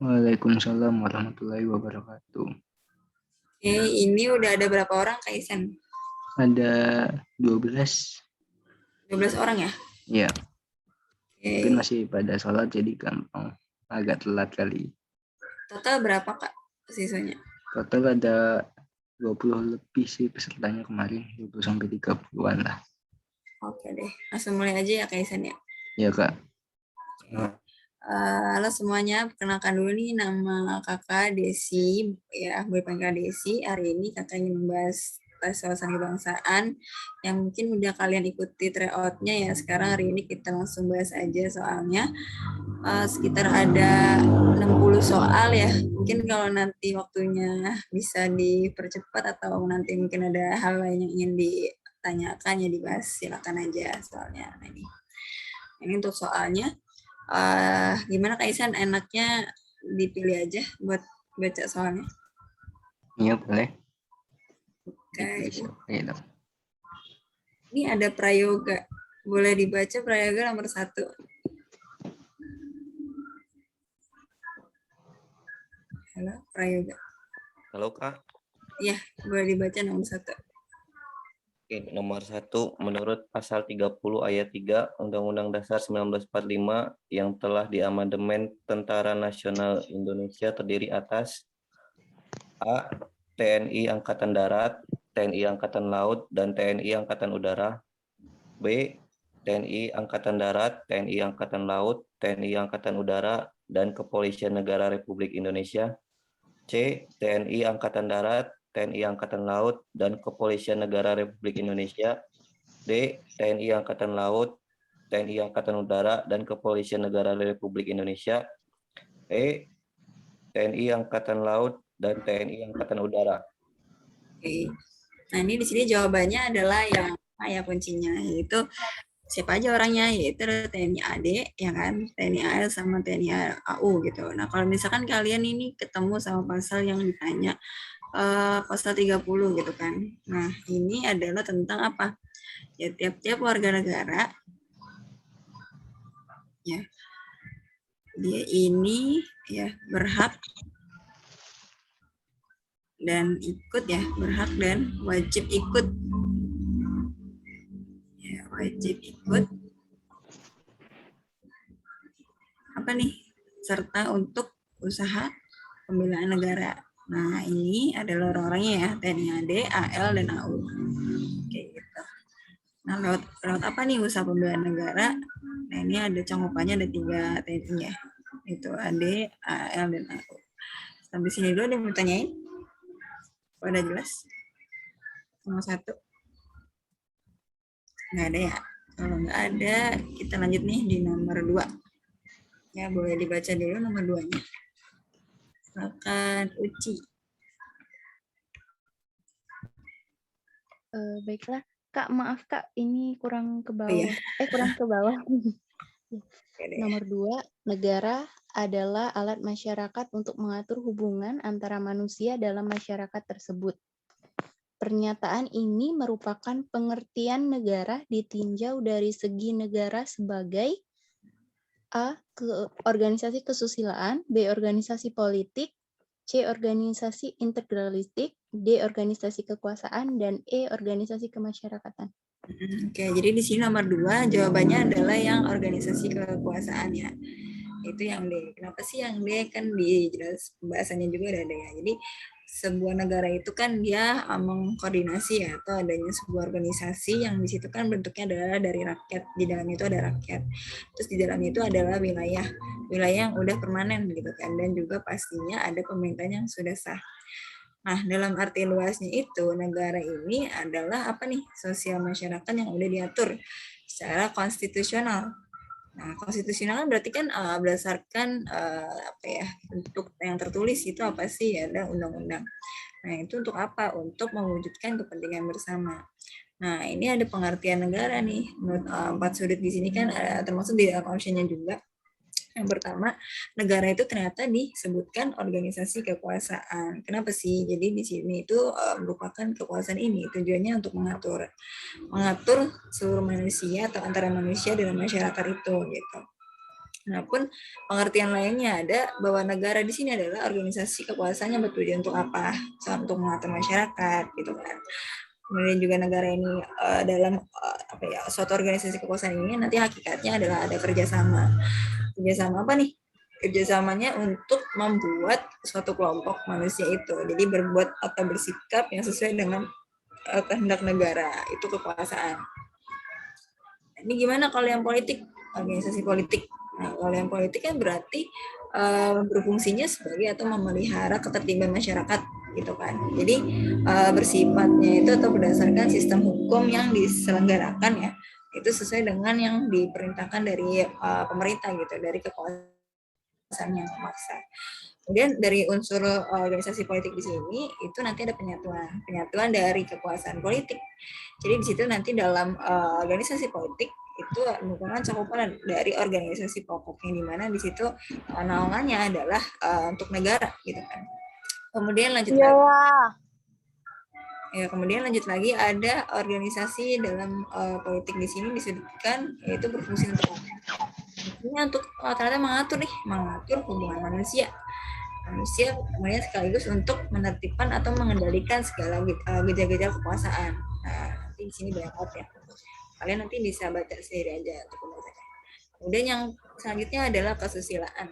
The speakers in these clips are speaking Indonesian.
Waalaikumsalam warahmatullahi wabarakatuh. Oke, ini udah ada berapa orang Kak Isan? Ada 12. 12 orang ya? Ya, mungkin Oke. masih pada sholat jadi gampang. Agak telat kali. Total berapa Kak siswanya? Total ada 20 lebih sih pesertanya kemarin. 20 sampai 30-an lah. Oke deh, langsung mulai aja ya Kak Isan ya. Ya, Kak. Halo semuanya, perkenalkan dulu nih nama kakak Desi, ya boleh panggil Kak Desi. Hari ini kakak ingin membahas tes wawasan kebangsaan yang mungkin udah kalian ikuti tryout-nya ya. Sekarang hari ini kita langsung bahas aja soalnya. Sekitar ada 60 soal ya. Mungkin kalau nanti waktunya bisa dipercepat atau nanti mungkin ada hal lain yang ingin ditanyakan ya dibahas, silakan aja soalnya. Nah, ini untuk soalnya. Gimana Kak Isan, enaknya dipilih aja buat baca soalnya? Iya, boleh. Oke. Gitu. Ini ada prayoga. Boleh dibaca prayoga nomor 1. Halo, prayoga. Halo Kak. Iya, boleh dibaca nomor 1. Oke, nomor 1, menurut pasal 30 ayat 3 Undang-Undang Dasar 1945 yang telah diamandemen Tentara Nasional Indonesia terdiri atas A. TNI Angkatan Darat, TNI Angkatan Laut, dan TNI Angkatan Udara. B. TNI Angkatan Darat, TNI Angkatan Laut, TNI Angkatan Udara, dan Kepolisian Negara Republik Indonesia. C. TNI Angkatan Darat, TNI Angkatan Laut, dan Kepolisian Negara Republik Indonesia. D. TNI Angkatan Laut, TNI Angkatan Udara, dan Kepolisian Negara Republik Indonesia. E. TNI Angkatan Laut dan TNI Angkatan Udara. Oke. Nah, ini di sini jawabannya adalah yang A ya kuncinya, yaitu siapa aja orangnya, yaitu TNI AD, ya kan, TNI AL sama TNI AU gitu. Nah, kalau misalkan kalian ini ketemu sama pasal yang ditanya, pasal 30 gitu kan. Nah, ini adalah tentang apa? Ya, tiap-tiap warga negara, ya, dia ini ya berhak dan ikut ya, berhak dan wajib ikut. Ya, wajib ikut apa nih? Serta untuk usaha pembelaan negara. Nah, ini adalah orang-orangnya ya, TNI AD, AL, dan AU. Kayak gitu. Nah, lewat apa nih usaha pembelaan negara? Nah, ini ada cangkupannya, ada 3 TNI ya. Itu AD, AL, dan AU. Sampai sini dulu ada yang mau tanyain? Udah jelas? Nomor 1. Nggak ada ya? Kalau nggak ada, kita lanjut nih di nomor 2. Ya, boleh dibaca dulu nomor 2-nya. Silakan Uci. Baiklah, Kak, maaf Kak, ini kurang ke bawah. Iya. Kurang ke bawah. Oke deh. Nomor 2, negara adalah alat masyarakat untuk mengatur hubungan antara manusia dalam masyarakat tersebut. Pernyataan ini merupakan pengertian negara ditinjau dari segi negara sebagai A. Organisasi kesusilaan, B. Organisasi politik, C. Organisasi integralistik, D. Organisasi kekuasaan, dan E. Organisasi kemasyarakatan. Oke, jadi di sini nomor 2 jawabannya adalah yang organisasi kekuasaan ya. Itu yang D. Kenapa sih yang D? Kan di jelas pembahasannya juga ada ya. Jadi sebuah negara itu kan dia mengkoordinasi ya, atau adanya sebuah organisasi yang di situ kan bentuknya adalah dari rakyat. Di dalamnya itu ada rakyat. Terus di dalamnya itu adalah wilayah yang udah permanen gitu kan, dan juga pastinya ada pemerintahan yang sudah sah. Nah, dalam arti luasnya itu, negara ini adalah apa nih? Sosial masyarakat yang udah diatur secara konstitusional. Nah, konstitusional kan berarti kan berdasarkan apa ya, bentuk yang tertulis itu apa sih? Ada undang-undang. Nah, itu untuk apa? Untuk mewujudkan kepentingan bersama. Nah, ini ada pengertian negara nih. Menurut 4 sudut di sini kan termasuk di dalam optionnya juga. Yang pertama, negara itu ternyata disebutkan organisasi kekuasaan. Kenapa sih? Jadi di sini itu merupakan kekuasaan ini tujuannya untuk mengatur seluruh manusia atau antara manusia dan masyarakat itu gitu. Maupun pengertian lainnya ada bahwa negara di sini adalah organisasi kekuasaan yang bertujuan untuk apa? Untuk mengatur masyarakat gitu kan. Kemudian juga negara ini dalam apa ya, suatu organisasi kekuasaan ini nanti hakikatnya adalah ada kerjasama. Kerjasama apa nih? Kerjasamanya untuk membuat suatu kelompok manusia itu. Jadi berbuat atau bersikap yang sesuai dengan kehendak negara, itu kekuasaan. Ini gimana kalau yang politik? Organisasi politik. Nah, kalau yang politik kan berarti berfungsinya sebagai atau memelihara ketertiban masyarakat gitu kan. Jadi bersifatnya itu atau berdasarkan sistem hukum yang diselenggarakan ya, itu sesuai dengan yang diperintahkan dari pemerintah gitu, dari kekuasaan yang memaksa. Kemudian dari unsur organisasi politik di sini itu nanti ada penyatuan dari kekuasaan politik. Jadi di situ nanti dalam organisasi politik itu merupakan cakupan dari organisasi pokoknya, di mana di situ naungannya adalah untuk negara gitu kan. Kemudian lanjut lagi ada organisasi dalam politik di sini disebutkan yaitu berfungsi untuk ternyata mengatur hubungan manusia kemudian sekaligus untuk menertibkan atau mengendalikan segala gejala-gejala kekuasaan. Nah, nanti di sini banyak ya. Kalian nanti bisa baca sendiri aja untuk pembahasannya. Kemudian yang selanjutnya adalah kesusilaan.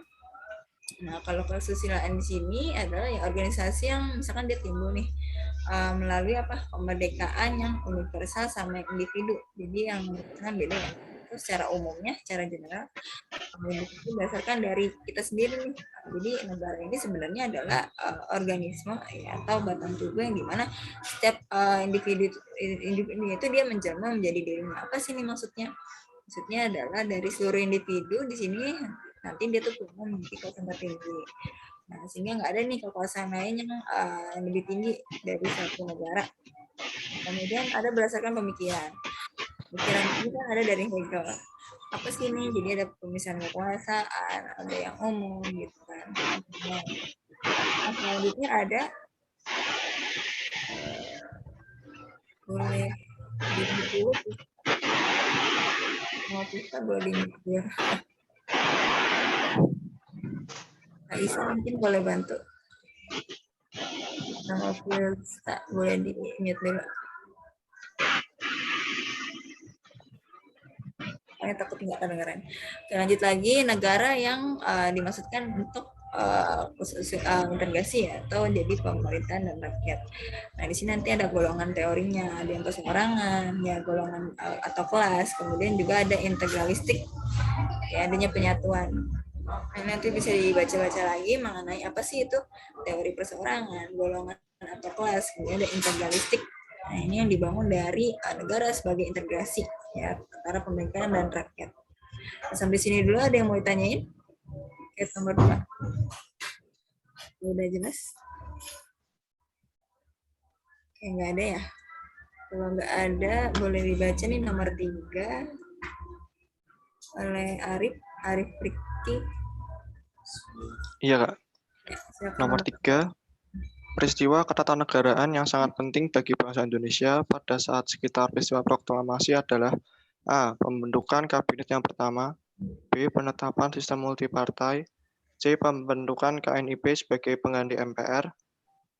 Nah, kalau kesusilaan di sini adalah ya organisasi yang misalkan dia timbul nih melalui kemerdekaan yang universal sama individu. Jadi yang kan beda ya. Terus secara umumnya, secara general, itu berdasarkan dari kita sendiri nih. Jadi negara ini sebenarnya adalah organisme ya, atau batang tubuh yang dimana setiap individu itu dia menjelma menjadi dirinya. Apa sih ini maksudnya? Maksudnya adalah dari seluruh individu di sini nanti dia tuh punya memiliki kekuasaan tertinggi. Nah, sehingga nggak ada nih kekuasaan lain yang lebih tinggi dari satu negara. Kemudian ada berdasarkan pemikiran. Pemikiran ini kan ada dari Hegel. Apa sih ini? Jadi ada pemisahan kekuasaan, ada yang umum gitu kan. Nah, selanjutnya ada boleh dibuat mau kita boleh dibuat. Aisyah mungkin boleh bantu. Nama Filsa boleh di-mute dulu. Saya takut nggak kedengeran. Lanjut lagi, negara yang dimaksudkan untuk integrasi atau jadi pemerintahan dan rakyat. Nah, di sini nanti ada golongan teorinya, ada yang perseorangan, ya golongan atau kelas, kemudian juga ada integralistik, ya adanya penyatuan. Nah, nanti bisa dibaca-baca lagi mengenai apa sih itu teori perseorangan, golongan atau kelas, kemudian ada integralistik. Nah, ini yang dibangun dari negara sebagai integrasi ya antara pemerintahan dan rakyat. Nah, sampai sini dulu ada yang mau ditanyain? Case nomor 2. Udah jelas? Oke, nggak ada ya? Kalau nggak ada, boleh dibaca nih nomor 3 oleh Arif Rifki. Iya, Kak. Ya, nomor 3, peristiwa ketatanegaraan yang sangat penting bagi bangsa Indonesia pada saat sekitar peristiwa proklamasi adalah A. Pembentukan kabinet yang pertama, B. Penetapan sistem multipartai, C. Pembentukan KNIP sebagai pengganti MPR,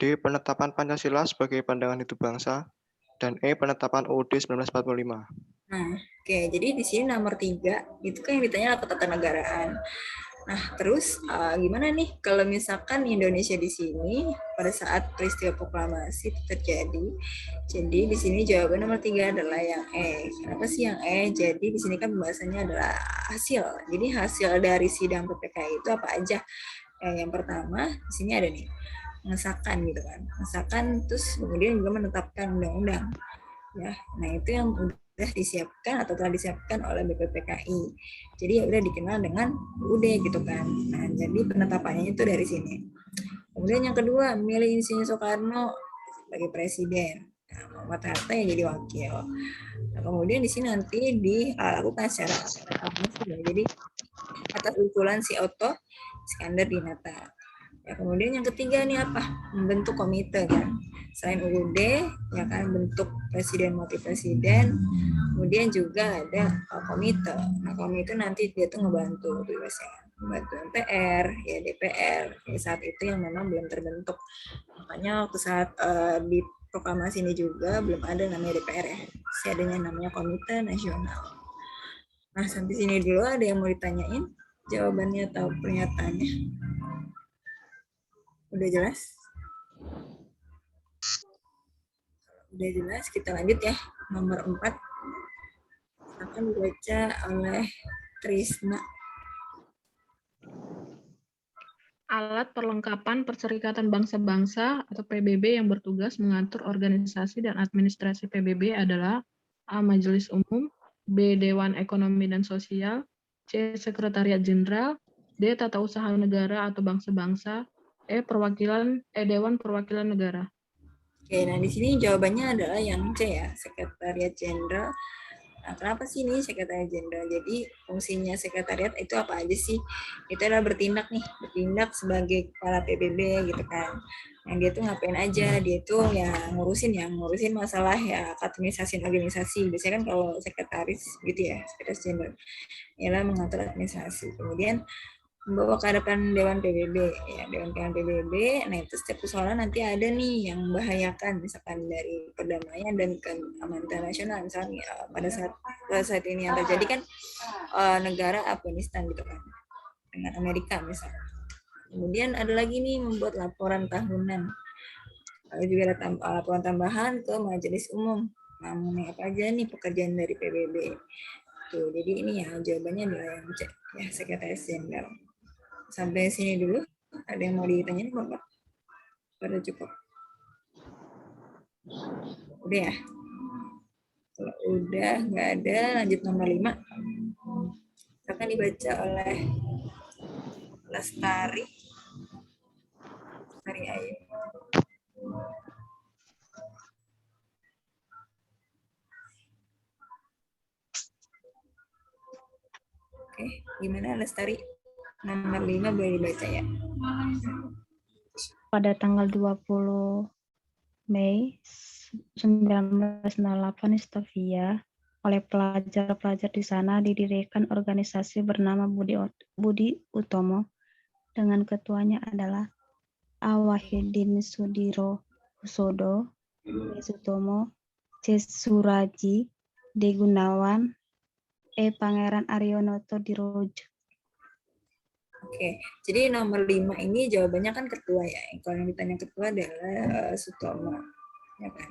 D. Penetapan Pancasila sebagai pandangan hidup bangsa, dan E. Penetapan UUD 1945. Nah, oke, jadi di sini nomor 3 itu kan yang ditanya ketatanegaraan. Nah, terus gimana nih kalau misalkan Indonesia di sini pada saat peristiwa proklamasi itu terjadi? Jadi di sini jawaban nomor 3 adalah yang E. Kenapa sih yang E? Jadi di sini kan pembahasannya adalah hasil. Jadi hasil dari sidang PPKI itu apa aja? Yang pertama di sini ada nih mengesahkan gitu kan, mengesahkan terus kemudian juga menetapkan undang-undang. Ya, nah itu yang udah disiapkan atau telah disiapkan oleh BPPKI. Jadi ya udah dikenal dengan UUD gitu kan. Nah, jadi penetapannya itu dari sini. Kemudian yang kedua, memilih Insinyur Soekarno sebagai presiden. Nah, Muhammad Hatta yang jadi wakil. Nah, kemudian di sini nanti dilakukan secara aklamasi. Jadi atas usulan si Otto Iskandar Dinata. Ya, kemudian yang ketiga nih apa? Membentuk komite kan. Selain UUD, ya kan bentuk presiden wakil presiden, kemudian juga ada komite. Nah, komite nanti dia tuh ngebantu tuh biasanya, membantu MPR, ya DPR. Ya, saat itu yang memang belum terbentuk. Makanya waktu saat di proklamasi ini juga belum ada namanya DPR ya. Masih adanya namanya Komite Nasional. Nah, sampai sini dulu ada yang mau ditanyain jawabannya atau pernyataannya? Udah jelas? Udah jelas, kita lanjut ya. Nomor 4 akan dibaca oleh Trisna. Alat perlengkapan Perserikatan Bangsa-Bangsa atau PBB yang bertugas mengatur organisasi dan administrasi PBB adalah A. Majelis Umum, B. Dewan Ekonomi dan Sosial, C. Sekretariat Jenderal, D. Tata Usaha Negara atau Bangsa-Bangsa, E. Dewan Perwakilan Negara. Oke, nah di sini jawabannya adalah yang C ya, Sekretariat Jenderal. Nah, kenapa sih ini Sekretariat Jenderal? Jadi fungsinya sekretariat itu apa aja sih? Itu adalah bertindak bertindak sebagai kepala PBB gitu kan. Yang dia tuh ngapain aja? Dia tuh ya ngurusin masalah ya organisasi. Biasanya kan kalau sekretaris gitu ya, Sekretaris Jenderal, ialah mengatur administrasi. Kemudian membawa ke hadapan Dewan PBB, ya Dewan PBB. Nah itu setiap persoalan nanti ada nih yang membahayakan, misalkan dari perdamaian dan keamanan internasional, misalnya pada saat ini yang terjadi kan negara Afghanistan gitu kan, dengan Amerika misalnya. Kemudian ada lagi nih membuat laporan tahunan. Lalu juga ada laporan tambahan ke Majelis Umum. Nah, apa aja nih pekerjaan dari PBB. Tuh, jadi ini ya jawabannya adalah yang C, ya Sekretaris Jenderal. Sampai sini dulu. Ada yang mau ditanyain Bapak? Pada cukup? Udah ya? Kalau udah nggak ada, lanjut nomor 5. Akan dibaca oleh Lestari. Lestari Ayu. Oke, gimana Lestari? Nomor 5 boleh dibaca ya. Pada tanggal 20 Mei 1998 di Sofia, oleh pelajar-pelajar di sana didirikan organisasi bernama Budi Utomo dengan ketuanya adalah A. Wahidin Sudiro Husodo, B. Sutomo, C. Suraji, D. Gunawan, E. Pangeran Aryonoto Dirojo. Oke, jadi nomor 5 ini jawabannya kan ketua ya. Kalau yang ditanya ketua adalah Sutomo. Ya kan?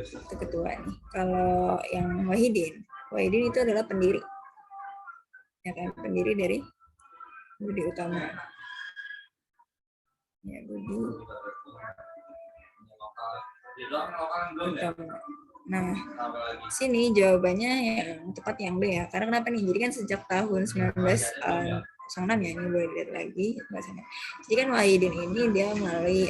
Itu ketua nih. Kalau yang Wahidin itu adalah pendiri. Ya kan? Pendiri dari Budi Utomo. Ya, Budi Utomo. Nah, sini jawabannya yang tepat yang B ya. Karena kenapa nih? Jadi kan sejak tahun 1906 ya, ini boleh dilihat lagi bahasanya. Jadi kan Wahidin ini dia melalui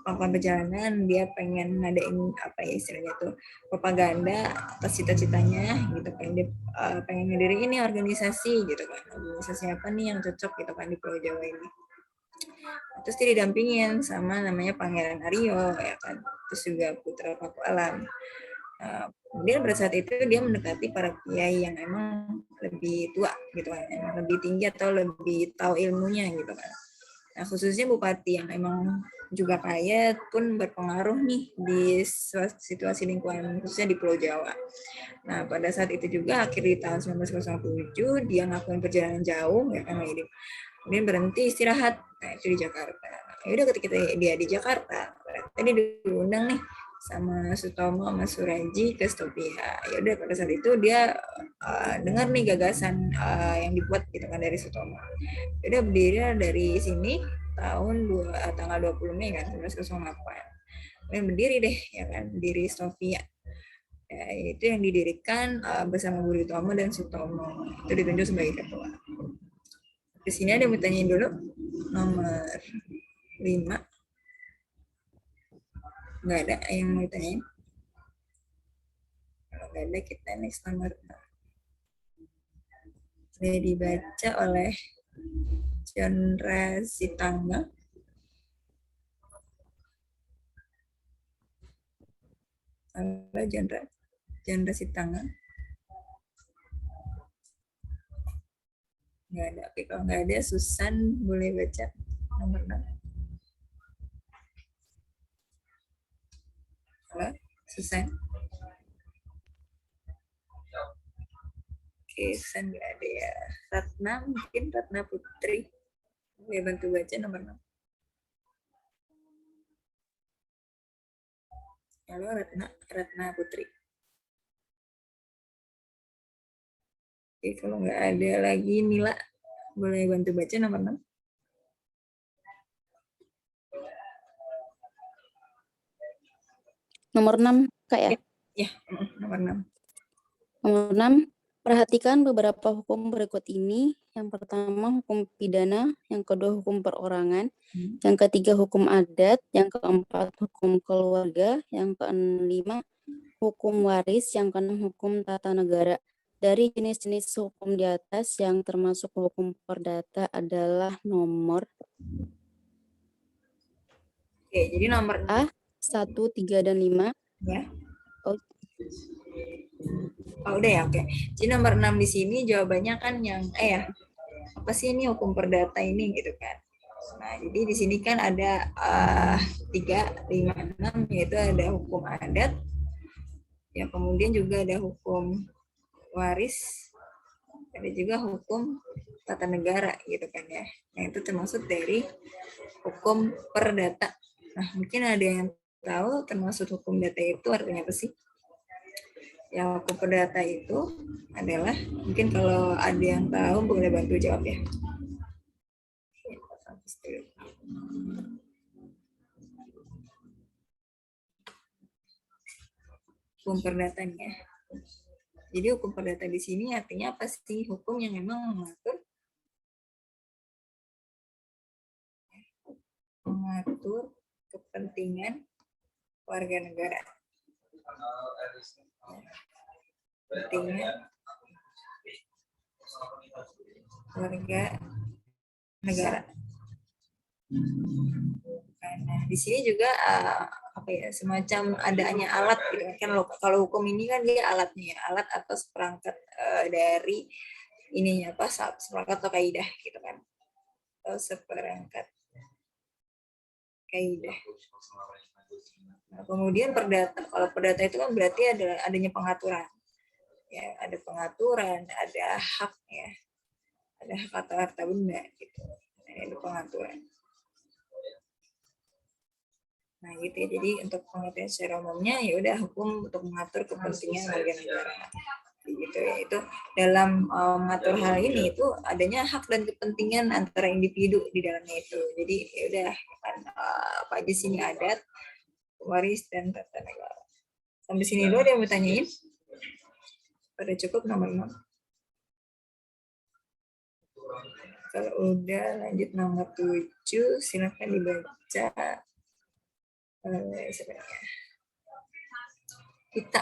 pengalaman perjalanan, dia pengen ngadain apa ya istilahnya tuh propaganda atas cita-citanya gitu kan. Dia pengen ngedirin ini organisasi gitu kan. Organisasi apa nih yang cocok gitu kan di Pulau Jawa ini. Terus dia didampingin sama namanya Pangeran Aryo ya kan. Terus juga Putra Paku Alam. Kemudian pada saat itu dia mendekati para kiai yang emang lebih tua gitu kan, yang lebih tinggi atau lebih tahu ilmunya gitu kan. Nah khususnya bupati yang emang juga kaya pun berpengaruh nih di situasi lingkungan khususnya di Pulau Jawa. Nah pada saat itu juga akhir di tahun 1907 dia ngelakuin perjalanan jauh ya kan, kemudian berhenti istirahat. Nah itu di Jakarta. Ya udah ketika dia di Jakarta, tadi diundang nih sama Sutomo sama Suraji ke Sofia. Ya udah pada saat itu dia dengar nih gagasan yang dibuat gitu kan dari Sutomo. Ya udah berdiri dari sini tanggal 20 Mei kan 1908. Kemudian berdiri deh ya kan, berdiri Sofia. Ya, itu yang didirikan bersama Budi Utomo dan Sutomo. Itu ditunjuk sebagai ketua. Di sini ada yang bertanyain dulu nomor 5. Nggak ada yang mau ditanyain? Kalau nggak ada, kita next nomor 6. Saya dibaca oleh Chandra Sitangga. Halo Chandra Sitanggang. Nggak ada. Oke, kalau nggak ada, Susan boleh baca nomor 6. Halo, Susan. Oke, Susan nggak ada ya. Ratna, mungkin Ratna Putri. Boleh bantu baca nomor 6. Halo, Ratna Putri. Oke, kalau nggak ada lagi, Mila, boleh bantu baca nomor 6. Nomor 6, Kak ya? Ya, nomor 6. Nomor 6, perhatikan beberapa hukum berikut ini. Yang pertama hukum pidana, yang kedua hukum perorangan, yang ketiga hukum adat, yang keempat hukum keluarga, yang kelima hukum waris, yang keenam hukum tata negara. Dari jenis-jenis hukum di atas yang termasuk hukum perdata adalah nomor Oke, jadi nomor A, 1, 3, dan 5. ya. Oh, Oh, udah ya, oke. Jadi nomor 6 di sini jawabannya kan yang ya. Apa sih ini hukum perdata ini gitu kan. Nah, jadi di sini kan ada 3, 5, 6, yaitu ada hukum adat. Ya, kemudian juga ada hukum waris, ada juga hukum tata negara gitu kan ya. Yang itu termasuk dari hukum perdata. Nah, mungkin ada yang tahu termasuk hukum data itu artinya apa sih? Ya, hukum perdata itu adalah, mungkin kalau ada yang tahu boleh bantu jawab ya. Hukum perdatanya. Jadi hukum perdata di sini artinya apa sih? Hukum yang memang mengatur kepentingan warga negara. Kepentingan warga negara. Nah, di sini juga apa ya, semacam adanya alat gitu kan. Kalau hukum ini kan dia alatnya ya, alat atau seperangkat dari ininya apa, seperangkat atau kaidah gitu kan, atau seperangkat kaidah. Nah, kemudian perdata, kalau perdata itu kan berarti adanya pengaturan ya, ada pengaturan, ada hak ya, ada hak atau harta benda gitu. Nah, itu pengaturan. Nah, gitu ya. Jadi untuk pengertian secara umumnya ya udah hukum untuk mengatur kepentingan warga negara. Gitu ya. Itu dalam mengatur hal ini itu adanya hak dan kepentingan antara individu di dalamnya itu. Jadi ya udah kan apa aja sini adat, waris dan tata negara. Sampai sini dulu ada yang mau tanyain? Pada cukup nomor 6. Kalau udah lanjut nomor 7, silakan dibaca. Sebenarnya kita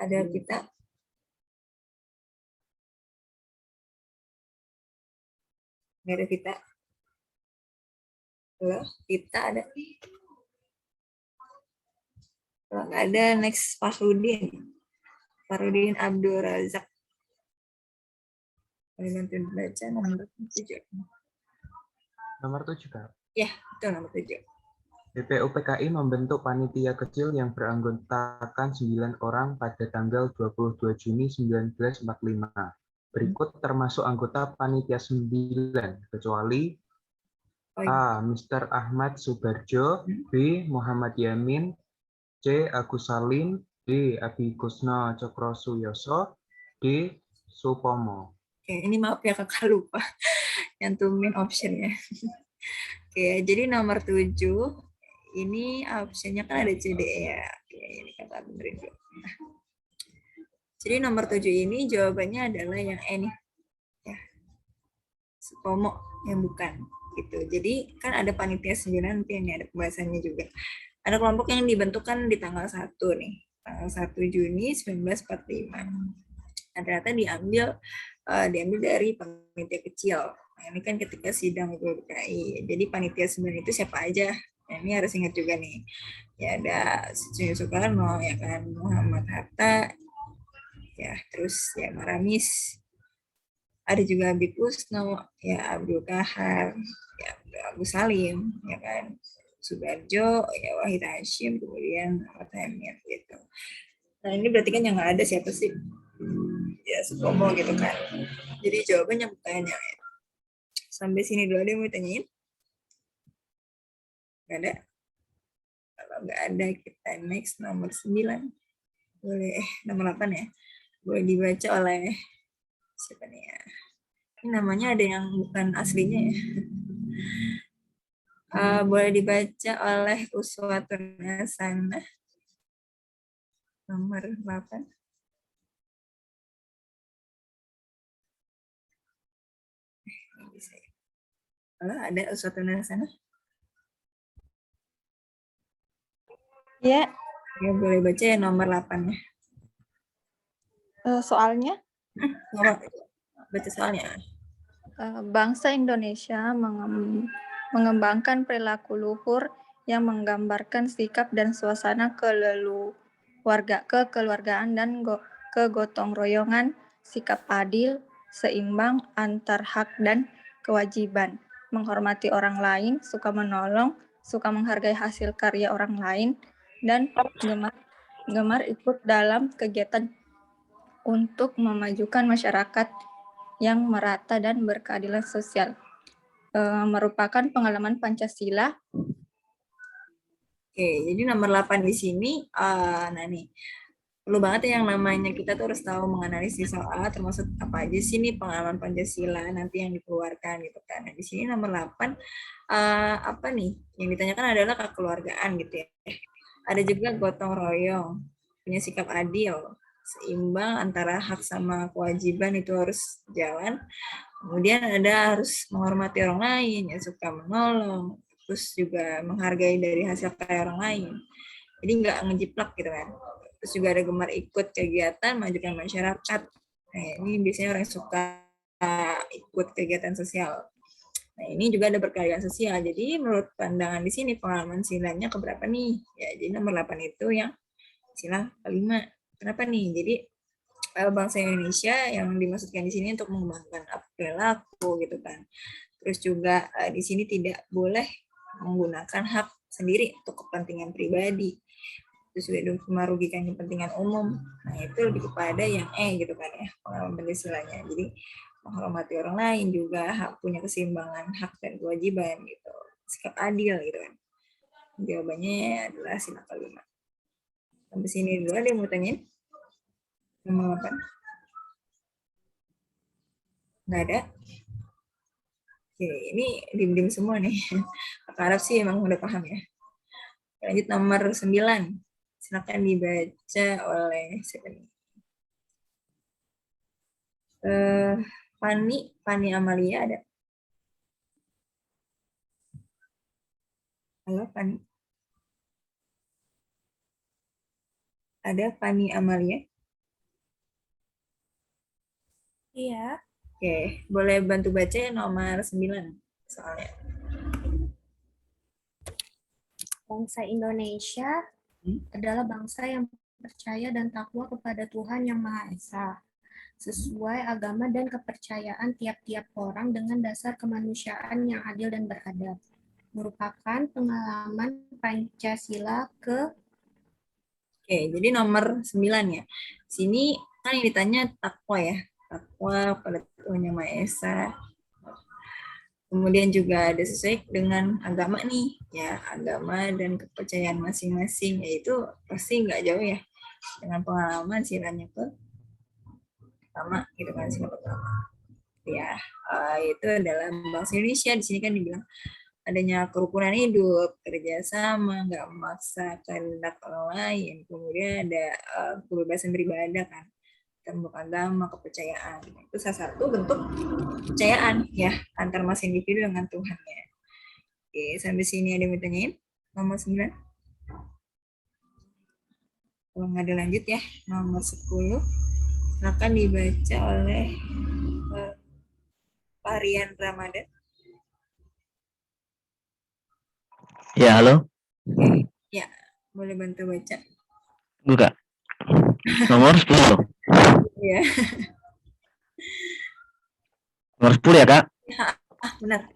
ada kita nggak ada kita. Halo, kita ada. Kalau nggak ada, next Farudin Abdul Razak. Boleh bantu baca nomor 7. Nomor 7, Kak. Ya, itu nomor 7. BPUPKI membentuk panitia kecil yang beranggotakan 9 orang pada tanggal 22 Juni 1945. Berikut termasuk anggota panitia 9, kecuali A. Mr. Ahmad Subarjo, B. Muhammad Yamin, C. Agus Salim, D. Abi Kusno Cokrosuyoso, D. Supomo. Oke, ini maaf ya kakak lupa nyantumin optionnya. Oke, jadi nomor 7 ini optionnya kan ada C, D, E ya. Oke, ini kata benerin dulu. Nah, jadi nomor 7 ini jawabannya adalah yang E nih. Ya. Supomo yang bukan gitu. Jadi kan ada panitia 9 nanti ini ada pembahasannya juga. Ada kelompok yang dibentukkan di tanggal 1 nih. Tanggal 1 Juni 1945. Nah, ternyata diambil dari panitia kecil. Nah, ini kan ketika sidang BPUPKI. Jadi panitia 9 itu siapa aja Nah, ini harus ingat juga nih. Ya ada Soekarno, ya kan, Muhammad Hatta, ya terus ya Maramis, ada juga Habib Usno, ya Abdul Kahar, ya Agus Salim, ya kan, Subarjo, ya Wahid Hashim, kemudian Ahmad Hamid gitu. Nah ini berarti kan yang nggak ada siapa sih? Ya Sutomo gitu kan. Jadi jawabannya bertanya. Sampai sini dulu ada yang mau tanyain? Nggak ada? Kalau nggak ada kita next nomor 9. Boleh, nomor 8 ya. Boleh dibaca oleh siapa nih ya? Ini namanya ada yang bukan aslinya ya. Boleh dibaca oleh Uswatun Hasanah nomor 8. Bisa ya. Kalau ada Uswatun Hasanah? Ya, Ya boleh baca ya nomor 8 ya. soalnya Baca soalnya. bangsa Indonesia mengembangkan perilaku luhur yang menggambarkan sikap dan suasana kekeluargaan dan kegotong royongan, sikap adil, seimbang antar hak dan kewajiban, menghormati orang lain, suka menolong, suka menghargai hasil karya orang lain, dan gemar ikut dalam kegiatan untuk memajukan masyarakat yang merata dan berkeadilan sosial. Merupakan pengalaman Pancasila. Oke, jadi nomor 8 di sini, nah nih, perlu banget ya yang namanya kita tuh harus tahu menganalisis soal termasuk apa aja sih nih pengalaman Pancasila nanti yang dikeluarkan gitu kan. Nah, di sini nomor 8, apa nih, yang ditanyakan adalah kekeluargaan gitu ya. Ada juga gotong royong, punya sikap adil, seimbang antara hak sama kewajiban itu harus jalan. Kemudian ada harus menghormati orang lain, ya suka menolong, terus juga menghargai dari hasil karya orang lain. Jadi nggak ngejiplak gitu kan. Terus juga ada gemar ikut kegiatan majukan masyarakat. Nah, ini biasanya orang yang suka ikut kegiatan sosial. Nah, ini juga ada berkeadilan sosial. Jadi menurut pandangan di sini pengalaman silanya keberapa nih? Ya, jadi nomor 8 itu yang sila kelima. Kenapa nih? Jadi bangsa Indonesia yang dimaksudkan di sini untuk mengembangkan perilaku gitu kan. Terus juga di sini tidak boleh menggunakan hak sendiri untuk kepentingan pribadi. Terus juga merugikan kepentingan umum. Nah, itu lebih kepada yang gitu kan ya, pengalaman Pancasilanya. Jadi menghormati orang lain juga hak punya keseimbangan hak dan kewajiban gitu. Sikap adil gitu kan. Jawabannya adalah sila kelima. Sampai sini dulu ada yang mau tanyain? Nomor 8? Nggak ada? Oke, ini dim-dim semua nih. Aku harap sih emang udah paham ya. Lanjut nomor 9. Silakan dibaca oleh siapa nih? Fani Amalia ada? Halo Fani? Ada Fani Amalia? Iya. Oke, boleh bantu baca ya nomor 9 soalnya. Bangsa Indonesia adalah bangsa yang percaya dan takwa kepada Tuhan Yang Maha Esa, sesuai agama dan kepercayaan tiap-tiap orang dengan dasar kemanusiaan yang adil dan beradab. Merupakan pengalaman Pancasila ke... Oke, jadi nomor 9 ya. Sini kan yang ditanya takwa ya. Takwa pada Tuhan Yang Maha Esa. Kemudian juga ada sesuai dengan agama nih, ya agama dan kepercayaan masing-masing, yaitu pasti nggak jauh ya dengan pengalaman silanya pertama, gitu kan sila pertama. Ya, itu adalah bangsa Indonesia. Di sini kan dibilang adanya kerukunan hidup, kerjasama, nggak memaksa kehendak orang lain, kemudian ada kebebasan beribadah kan. Bentuk agama, kepercayaan. Itu salah satu bentuk kepercayaan ya antar mas individu dengan Tuhannya. Oke, sampai sini ada yang mau tanyain? Nomor 9. Kalau nggak ada lanjut ya, nomor 10. Silakan dibaca oleh Pak Rian Ramadan. Ya, halo. Ya, boleh bantu baca. Buka. Nomor 10. Iya. Nomor 10 ya, Kak. Benar.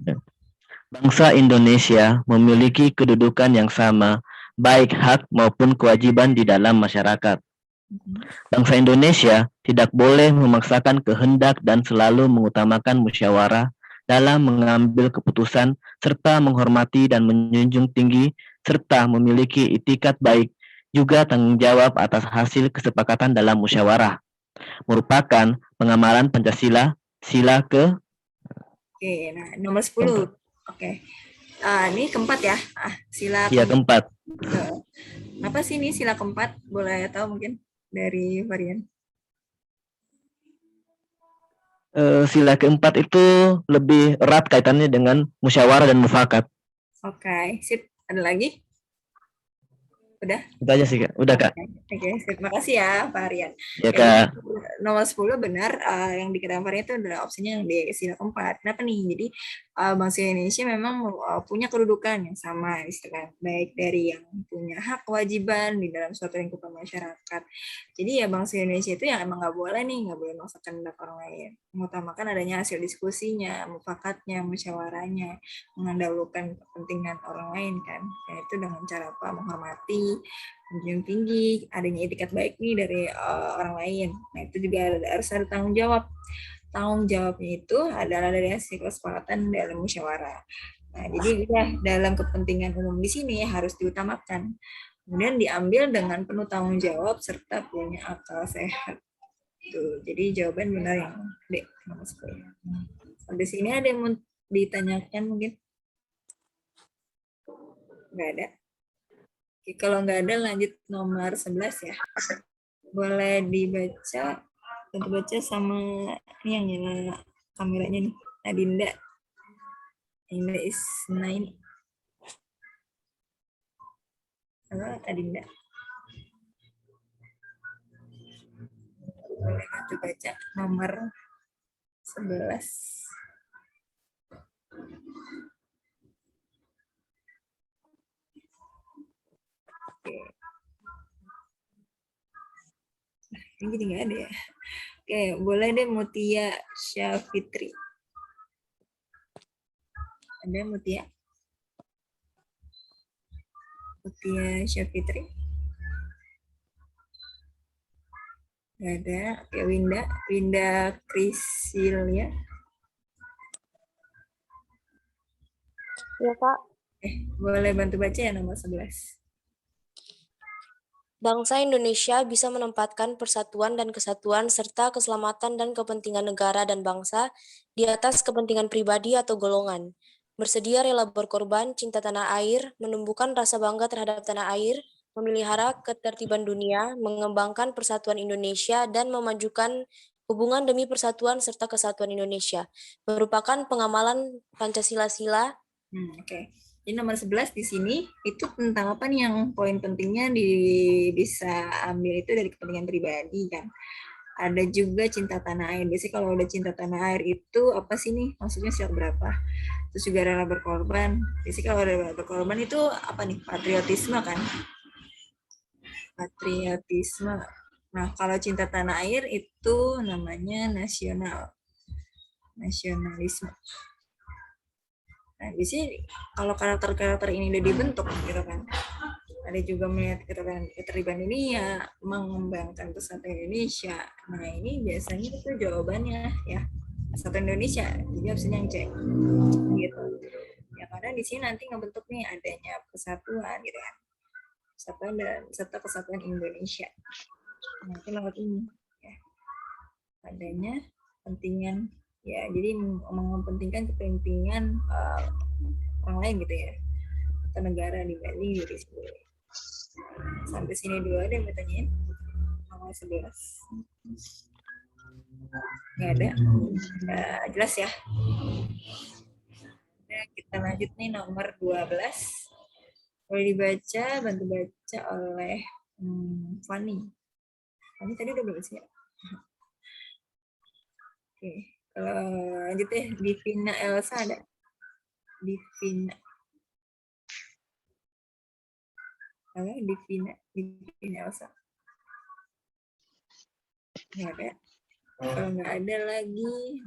Bangsa Indonesia memiliki kedudukan yang sama, baik hak maupun kewajiban di dalam masyarakat. Bangsa Indonesia tidak boleh memaksakan kehendak dan selalu mengutamakan musyawarah dalam mengambil keputusan serta menghormati dan menjunjung tinggi serta memiliki itikat baik juga tanggung jawab atas hasil kesepakatan dalam musyawarah. Merupakan pengamalan Pancasila sila ke Oke, nah nomor 10. Oke. Ini keempat ya. Sila ya keempat. Apa sih ini sila keempat? Boleh tahu mungkin dari varian? Sila keempat itu lebih erat kaitannya dengan musyawarah dan mufakat. Oke, sip. Ada lagi? Udah? Itu aja sih, Kak. Udah, Kak. Oke, sip. Makasih ya, Pak Aryan. Ya, Kak. Nomor 10 benar, yang dikatakan Varian itu adalah opsinya yang di sila keempat. Kenapa nih? Jadi, bangsa Indonesia memang punya kedudukan yang sama, istilahnya. Baik dari yang punya hak kewajiban di dalam suatu lingkupan masyarakat. Jadi ya bangsa Indonesia itu yang emang nggak boleh memaksakan kehendak orang lain. Mengutamakan adanya hasil diskusinya, mufakatnya, musyawarahnya, mendahulukan kepentingan orang lain kan. Dan itu dengan cara apa? Menghormati, menjunjung tinggi, adanya etikat baik nih dari orang lain. Nah itu juga harus ada tanggung jawab. Tanggung jawabnya itu adalah dari hasil kesepakatan dalam musyawarah. Nah jadi ya dalam kepentingan umum di sini harus diutamakan. Kemudian diambil dengan penuh tanggung jawab serta punya akal sehat. Tuh, jadi jawaban benar yang D. Sampai sini ada yang mau ditanyakan mungkin? Nggak ada. Oke, kalau nggak ada lanjut nomor 11 ya. Boleh dibaca, baca sama ini yang nyala kameranya nih, Adinda. Adinda is 9. Halo, Adinda. Boleh baca nomor 11. Oke. Ini jadi nggak ada ya. Oke, boleh deh Mutia Syafitri. Ada Mutia? Mutia Syafitri? Nggak ada. Oke, Winda Krisilia. Ya, Kak. Boleh bantu baca ya nomor 11. Bangsa Indonesia bisa menempatkan persatuan dan kesatuan serta keselamatan dan kepentingan negara dan bangsa di atas kepentingan pribadi atau golongan. Bersedia rela berkorban, cinta tanah air, menumbuhkan rasa bangga terhadap tanah air, memelihara ketertiban dunia, mengembangkan persatuan Indonesia, dan memajukan hubungan demi persatuan serta kesatuan Indonesia. Merupakan pengamalan Pancasila-sila. Oke. Jadi nomor 11 di sini itu tentang apa nih yang poin pentingnya bisa ambil itu dari kepentingan pribadi kan. Ada juga cinta tanah air. Biasanya kalau udah cinta tanah air itu apa sih nih? Maksudnya syarat berapa? Terus juga rela berkorban. Biasanya kalau rela berkorban itu apa nih? Patriotisme kan? Patriotisme. Nah, kalau cinta tanah air itu namanya nasionalisme. Nah, biasanya kalau karakter-karakter ini udah dibentuk gitu kan, ada juga melihat keterlibatan ini ya mengembangkan persatuan Indonesia. Nah ini biasanya itu jawabannya ya persatuan Indonesia. Jadi opsinya yang C gitu. Ya karena di sini nanti ngebentuk nih adanya persatuan gitu kan, persatuan dan serta kesatuan Indonesia. Nanti lewat ini ya adanya pentingan. Ya, jadi mementingkan kepentingan orang lain gitu ya, atau negara dibanding diri sendiri. Sampai sini dulu ada yang bertanyain? Nomor 11. Nggak ada? Jelas ya? Nah, kita lanjut nih nomor 12. Boleh dibaca, bantu baca oleh Fanny. Fanny tadi udah belum sih ya? Oke. Lanjut deh, Divina Elsa ada? Divina. Apa Divina Elsa? Nggak ada. Kalau nggak ada lagi,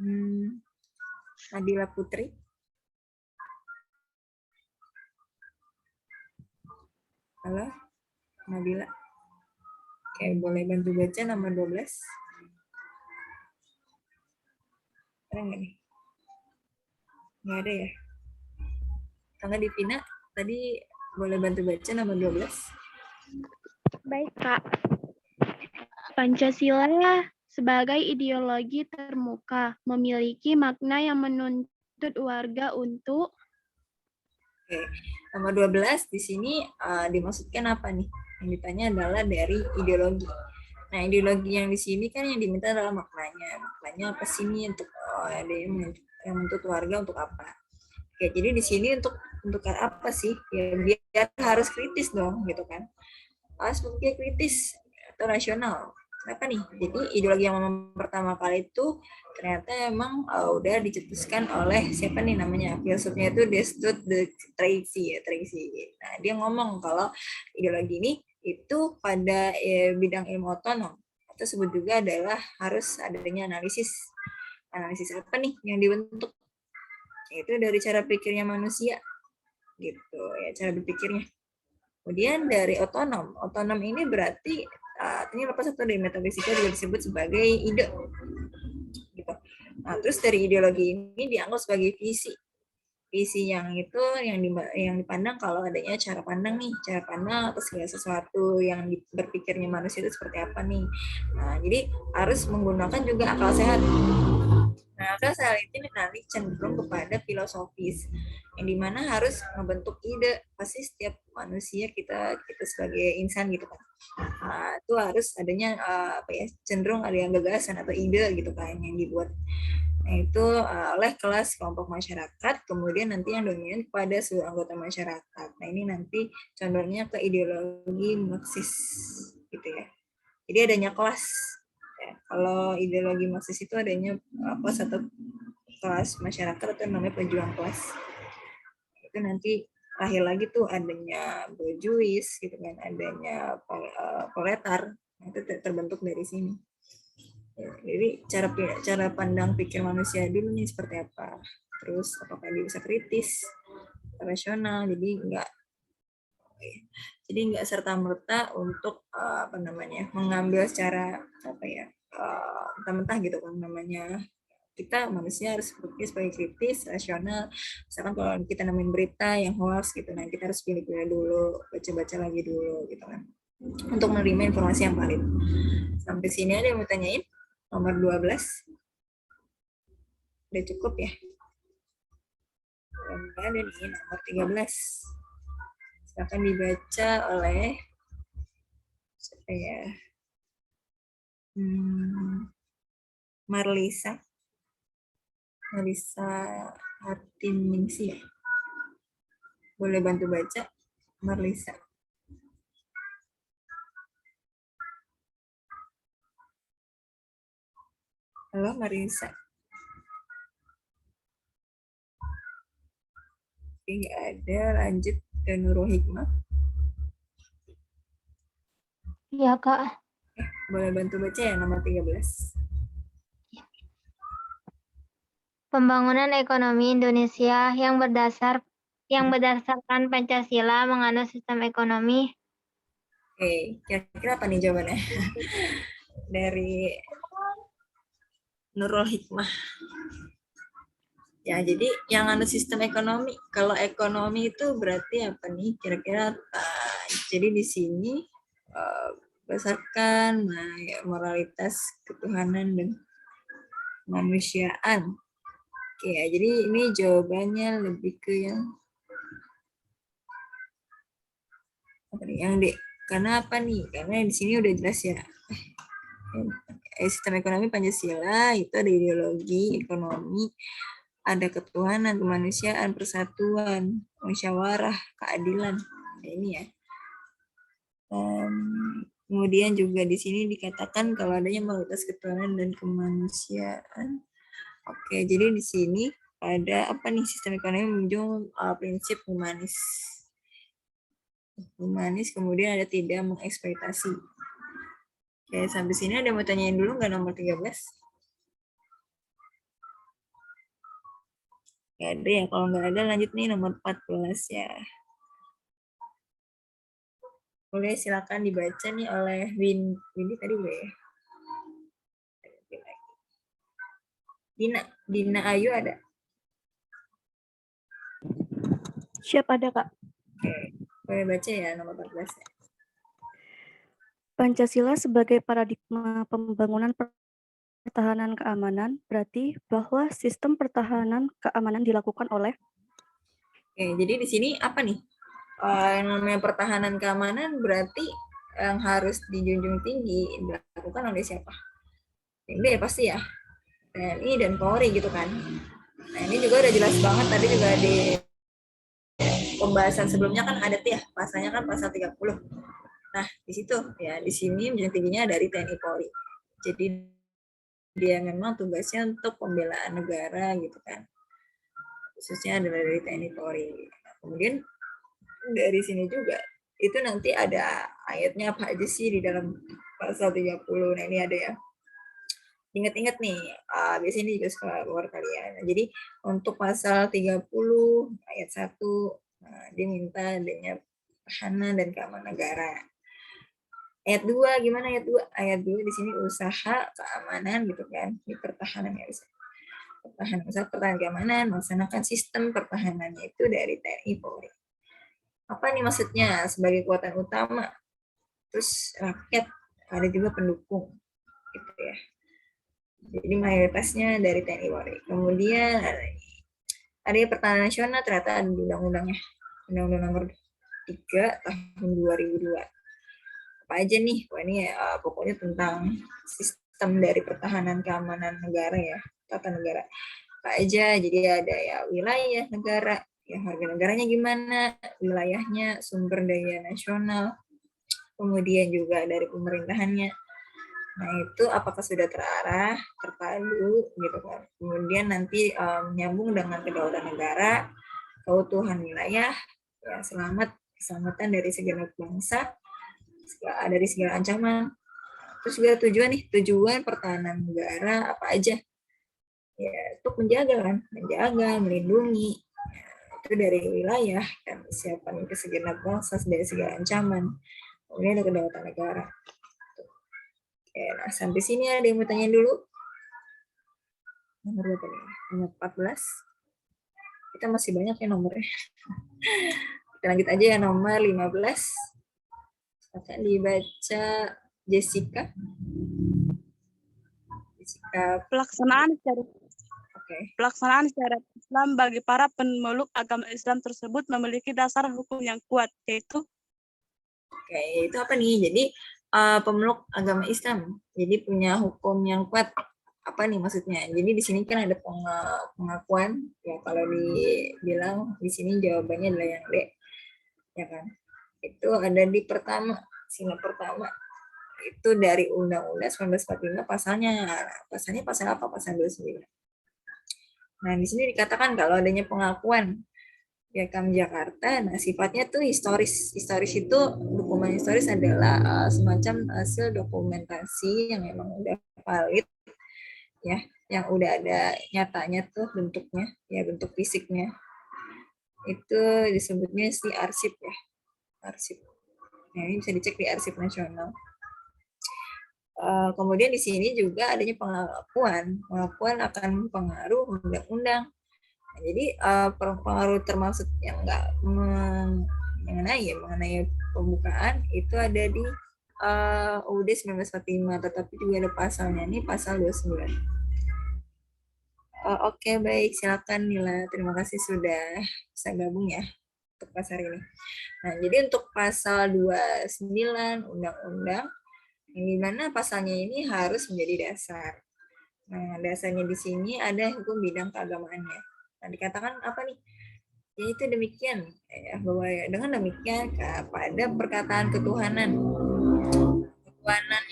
Nadila Putri. Halo, Nabila. Oke, boleh bantu baca nomor 12. Ada nggak nih? Nggak ada ya? Karena Divina, tadi boleh bantu baca nomor 12. Baik, Kak. Pancasila sebagai ideologi termuka memiliki makna yang menuntut warga untuk. Oke, nomor 12 di sini dimaksudkan apa nih? Yang ditanya adalah dari ideologi. Nah, ideologi yang di sini kan yang diminta adalah maknanya. Maknanya apa sih ini untuk ada yang menuntut warga untuk apa? Oke, jadi di sini untuk apa sih? Ya biar harus kritis dong, gitu kan? Harus berpikir kritis atau rasional. Kenapa nih? Jadi ideologi yang pertama kali itu ternyata emang udah dicetuskan oleh siapa nih namanya? Filsufnya itu Destutt de Tracy ya, Tracy. Nah, dia ngomong kalau ideologi ini itu pada bidang ilmu otonom. Itu sebut juga adalah harus adanya analisis. Analisis apa nih yang dibentuk? Itu dari cara pikirnya manusia. Gitu ya, cara berpikirnya. Kemudian dari otonom. Otonom ini berarti ini lepas satu dari metafisika juga disebut sebagai ide. Gitu. Nah, terus dari ideologi ini dianggap sebagai visi. Visi yang itu yang dipandang kalau adanya cara pandang nih, cara pandang atau segala sesuatu yang berpikirnya manusia itu seperti apa nih. Nah, jadi harus menggunakan juga akal sehat. Nah, akal sehat ini nanti cenderung kepada filosofis, yang dimana harus membentuk ide. Pasti setiap manusia kita sebagai insan gitu kan, itu harus adanya cenderung ada yang gagasan atau ide gitu kan yang dibuat. Nah, itu oleh kelas kelompok masyarakat, kemudian nanti yang dominan kepada seluruh anggota masyarakat. Nah, ini nanti condongnya ke ideologi Marxis gitu ya. Jadi adanya kelas. Ya, kalau ideologi Marxis itu adanya kelas atau kelas masyarakat atau namanya pejuang kelas. Itu nanti lahir lagi tuh adanya bourgeois gitu kan, adanya proletar. Itu terbentuk dari sini. Ya, jadi cara pandang pikir manusia dulu nih seperti apa. Terus apakah dia bisa kritis, rasional, jadi nggak serta-merta untuk mengambil secara mentah-mentah gitu kan, namanya kita manusia harus berpikir sebagai kritis, rasional. Misalkan kalau kita nemuin berita yang hoax gitu, nah kita harus pilih-pilih dulu, baca-baca lagi dulu gitu kan, untuk menerima informasi yang valid. Sampai sini ada yang mau tanyain? Nomor 12. Udah cukup ya? Ada nih nomor 13. Silakan dibaca oleh siapa ya? Marlisa Hartiningsi ya. Boleh bantu baca, Marlisa. Halo Marlisa. Oke, nggak ada. Lanjut ke Nurul Hikmah. Iya, Kak. Boleh bantu baca ya nomor 13. Pembangunan ekonomi Indonesia yang berdasarkan Pancasila menganut sistem ekonomi. Oke, kira-kira apa nih jawabannya? Dari Nurul Hikmah. Ya, jadi yang anut sistem ekonomi. Kalau ekonomi itu berarti apa nih? Kira-kira jadi di sini berdasarkan moralitas ketuhanan dan kemanusiaan. Oke, ya, jadi ini jawabannya lebih ke yang apa nih? Yang D. Karena apa nih? Karena di sini udah jelas ya. Sistem ekonomi Pancasila itu ada ideologi ekonomi, ada ketuhanan, kemanusiaan, persatuan, musyawarah, keadilan. Nah, ini ya. Kemudian juga di sini dikatakan kalau adanya moralitas ketuhanan dan kemanusiaan. Oke, jadi di sini ada apa nih, sistem ekonomi menunjukkan prinsip humanis. humanis, kemudian ada tidak mengeksploitasi. Oke, sampai sini ada mau tanyain dulu nggak nomor 13? Nggak ada ya, kalau nggak ada lanjut nih nomor 14 ya. Boleh silakan dibaca nih oleh Windy tadi boleh ya? Dina Ayu ada? Siap ada, Kak. Oke, boleh baca ya nomor 14 ya. Pancasila sebagai paradigma pembangunan pertahanan keamanan berarti bahwa sistem pertahanan keamanan dilakukan oleh. Oke, jadi di sini apa nih? Yang namanya pertahanan keamanan berarti yang harus dijunjung tinggi dilakukan oleh siapa? Ini ya pasti ya, TNI dan Polri gitu kan. Nah ini juga udah jelas banget tadi juga di pembahasan sebelumnya kan ada tuh ya, pasalnya kan pasal 30. Nah, di situ ya, di sini menjunjung tingginya dari TNI Polri. Jadi dia memang tugasnya untuk pembelaan negara gitu kan. Khususnya adalah dari TNI Polri. Nah, kemudian dari sini juga itu nanti ada ayatnya apa aja sih di dalam pasal 30. Nah, ini ada ya. Ingat-ingat nih, biasanya ini juga suka keluar kalian. Nah, jadi untuk pasal 30 ayat 1, nah, dia minta adanya pertahanan dan keamanan negara. Ayat 2 gimana ayat 2? Ayat 2 di sini usaha keamanan gitu kan. Di pertahanan ya bisa. Pertahanan keamanan, melaksanakan sistem pertahanannya itu dari TNI Polri. Apa nih maksudnya? Sebagai kekuatan utama. Terus rakyat ada juga pendukung gitu ya. Jadi mayoritasnya dari TNI Polri. Kemudian ada pertahanan nasional ternyata ada di undang-undangnya. Undang-undang nomor 3 tahun 2002. Apa aja nih? Wah ini pokoknya tentang sistem dari pertahanan keamanan negara ya, tata negara. Apa aja? Jadi ada ya wilayah negara, ya harga negaranya gimana, wilayahnya, sumber daya nasional, kemudian juga dari pemerintahannya. Nah itu apakah sudah terarah, terpadu gitu kan. Kemudian nanti nyambung dengan kedaulatan negara, keutuhan wilayah, ya keselamatan dari segenap bangsa, dari segala ancaman. Terus juga tujuan pertahanan negara apa aja? Ya, untuk menjaga, melindungi. Itu dari wilayah, kan kesiapan segenap bangsa dari segala ancaman. Kemudian ada kedaulatan negara. Oke, nah sampai sini ada yang mau tanya dulu? Nomor berapa nih? Nomor 14. Kita masih banyak ya nomornya. Kita lanjut aja ya nomor 15. Akan dibaca Jessica. Pelaksanaan syariat Islam bagi para pemeluk agama Islam tersebut memiliki dasar hukum yang kuat, yaitu itu apa nih? Jadi pemeluk agama Islam, jadi punya hukum yang kuat. Apa nih maksudnya? Jadi di sini kan ada pengakuan, ya kalau dibilang di sini jawabannya adalah yang D, ya kan? Itu ada di sila pertama itu dari Undang-Undang 1945 pasalnya pasal apa? Pasal 29. Nah, di sini dikatakan kalau adanya pengakuan Piagam Jakarta, nah sifatnya tuh historis. Historis itu, dokumen historis adalah semacam hasil dokumentasi yang memang udah valid, ya, yang udah ada nyatanya tuh bentuknya, ya bentuk fisiknya. Itu disebutnya si arsip ya, arsip. Nah, ini bisa dicek di Arsip Nasional. Kemudian di sini juga adanya pengakuan akan pengaruh undang-undang. Nah, jadi pengaruh termasuk yang nggak mengenai pembukaan itu ada di UUD 1945, tetapi juga ada pasalnya, ini pasal 29. Oke, baik, silakan Nila. Terima kasih sudah bisa gabung ya untuk pasal ini. Nah, jadi untuk pasal 29 Undang-Undang, yang dimana pasalnya ini harus menjadi dasar. Nah, dasarnya di sini ada hukum bidang keagamaannya. Nah, dikatakan apa nih? Yaitu demikian, ya, bahwa dengan demikian pada perkataan ketuhanan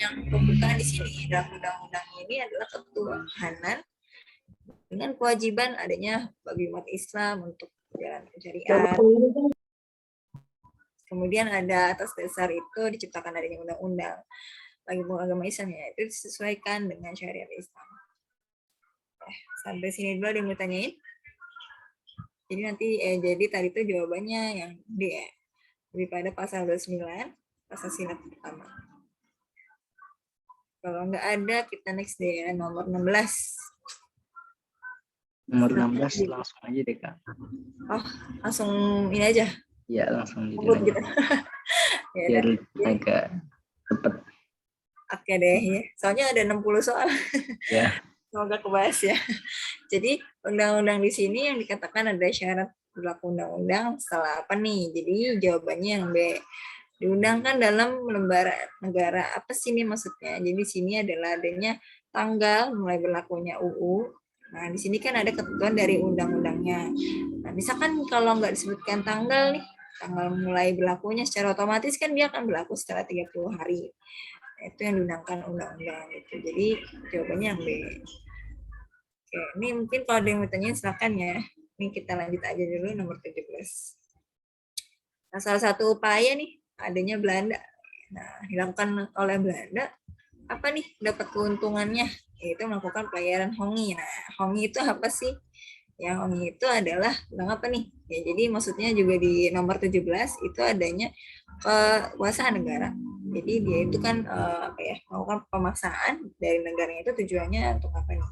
yang pembukaan di sini dalam undang-undang ini adalah ketuhanan dengan kewajiban adanya bagi umat Islam untuk menjalankan syariat, Kemudian ada atas dasar itu diciptakan adanya undang-undang bagi agama Islam ya, itu disesuaikan dengan syariat Islam. Sampai sini dulu ada yang mau tanyain? Jadi nanti jadi tadi itu jawabannya yang D ya. Lebih pada pasal 29, pasal silat pertama. Kalau nggak ada, kita next deh nomor 16. Nomor 16 langsung aja deh, Kak. Oh, langsung ini aja. Ya, langsung Sebut gitu. Ya, biar agak cepet. Oke deh ya. Soalnya ada 60 soal. Ya. Semoga kebahas ya. Jadi undang-undang di sini yang dikatakan ada syarat berlaku undang-undang setelah apa nih? Jadi jawabannya yang B. Diundangkan dalam lembaga negara. Apa sih ini maksudnya? Jadi di sini adalah adanya tanggal mulai berlakunya UU. Nah, di sini kan ada ketentuan dari undang-undangnya. Nah, misalkan kalau nggak disebutkan tanggal nih, tanggal mulai berlakunya secara otomatis kan dia akan berlaku setelah 30 hari. Nah, itu yang diundangkan undang-undang itu. Jadi jawabannya yang B. Oke, ini mungkin kalau ada yang mau tanya silakan ya. Ini kita lanjut aja dulu nomor 17. Nah, salah satu upaya nih adanya Belanda. Nah, dilakukan oleh Belanda apa nih dapat keuntungannya? Yaitu melakukan pelayaran hongi. Nah, hongi itu apa sih? Yang hongi itu adalah tentang apa nih? Ya, jadi maksudnya juga di nomor 17 itu adanya kekuasaan negara. Jadi dia itu kan melakukan pemaksaan dari negaranya itu tujuannya untuk apa nih?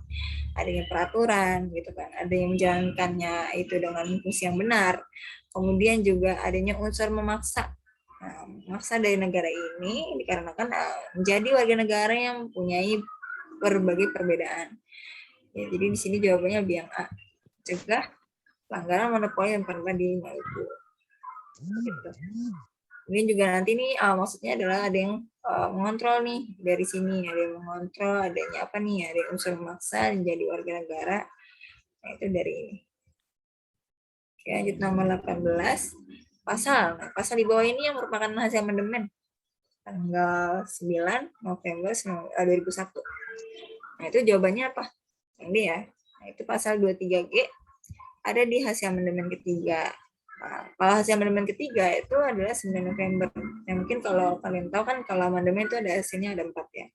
Adanya peraturan gitu kan, ada yang menjalankannya itu dengan fungsi yang benar. Kemudian juga adanya unsur memaksa. Nah, memaksa dari negara ini dikarenakan menjadi warga negara yang mempunyai berbagai perbedaan. Ya, jadi di sini jawabannya lebih yang A. Cegah pelanggaran monopoli yang pernah dimiliki. Gitu. Kemudian juga nanti nih maksudnya adalah ada yang mengontrol nih dari sini, ada yang mengontrol adanya apa nih, ada unsur memaksa menjadi warga negara. Nah, itu dari ini. Oke, lanjut nomor 18. Pasal. Nah, pasal di bawah ini yang merupakan hasil amandemen tanggal 9 November 2001. Nah, itu jawabannya apa? Yang D ya. Nah, itu pasal 23G ada di hasil amandemen ketiga. Nah, kalau hasil amandemen ketiga itu adalah 9 November. Yang mungkin kalau kalian tahu kan kalau amandemen itu ada hasilnya ada 4 ya.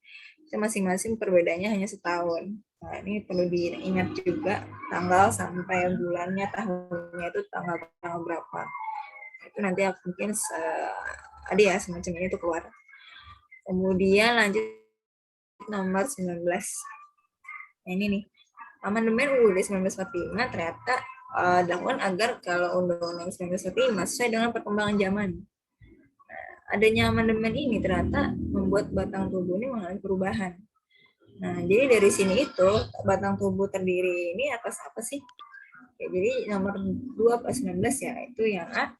Itu masing-masing perbedaannya hanya setahun. Nah, ini perlu diingat juga tanggal sampai bulannya, tahunnya itu tanggal berapa. Itu nanti mungkin ada ya semacam ini tuh keluar. Kemudian lanjut nomor 19. Nah, ini nih. Amandemen UUD 1945 ternyata dilakukan agar kalau Undang-Undang 1945 sesuai dengan perkembangan zaman. Nah, adanya amandemen ini ternyata membuat batang tubuh ini mengalami perubahan. Nah, jadi dari sini itu batang tubuh terdiri ini atas apa sih? Ya, jadi nomor 2 pas 19 ya, itu yang A.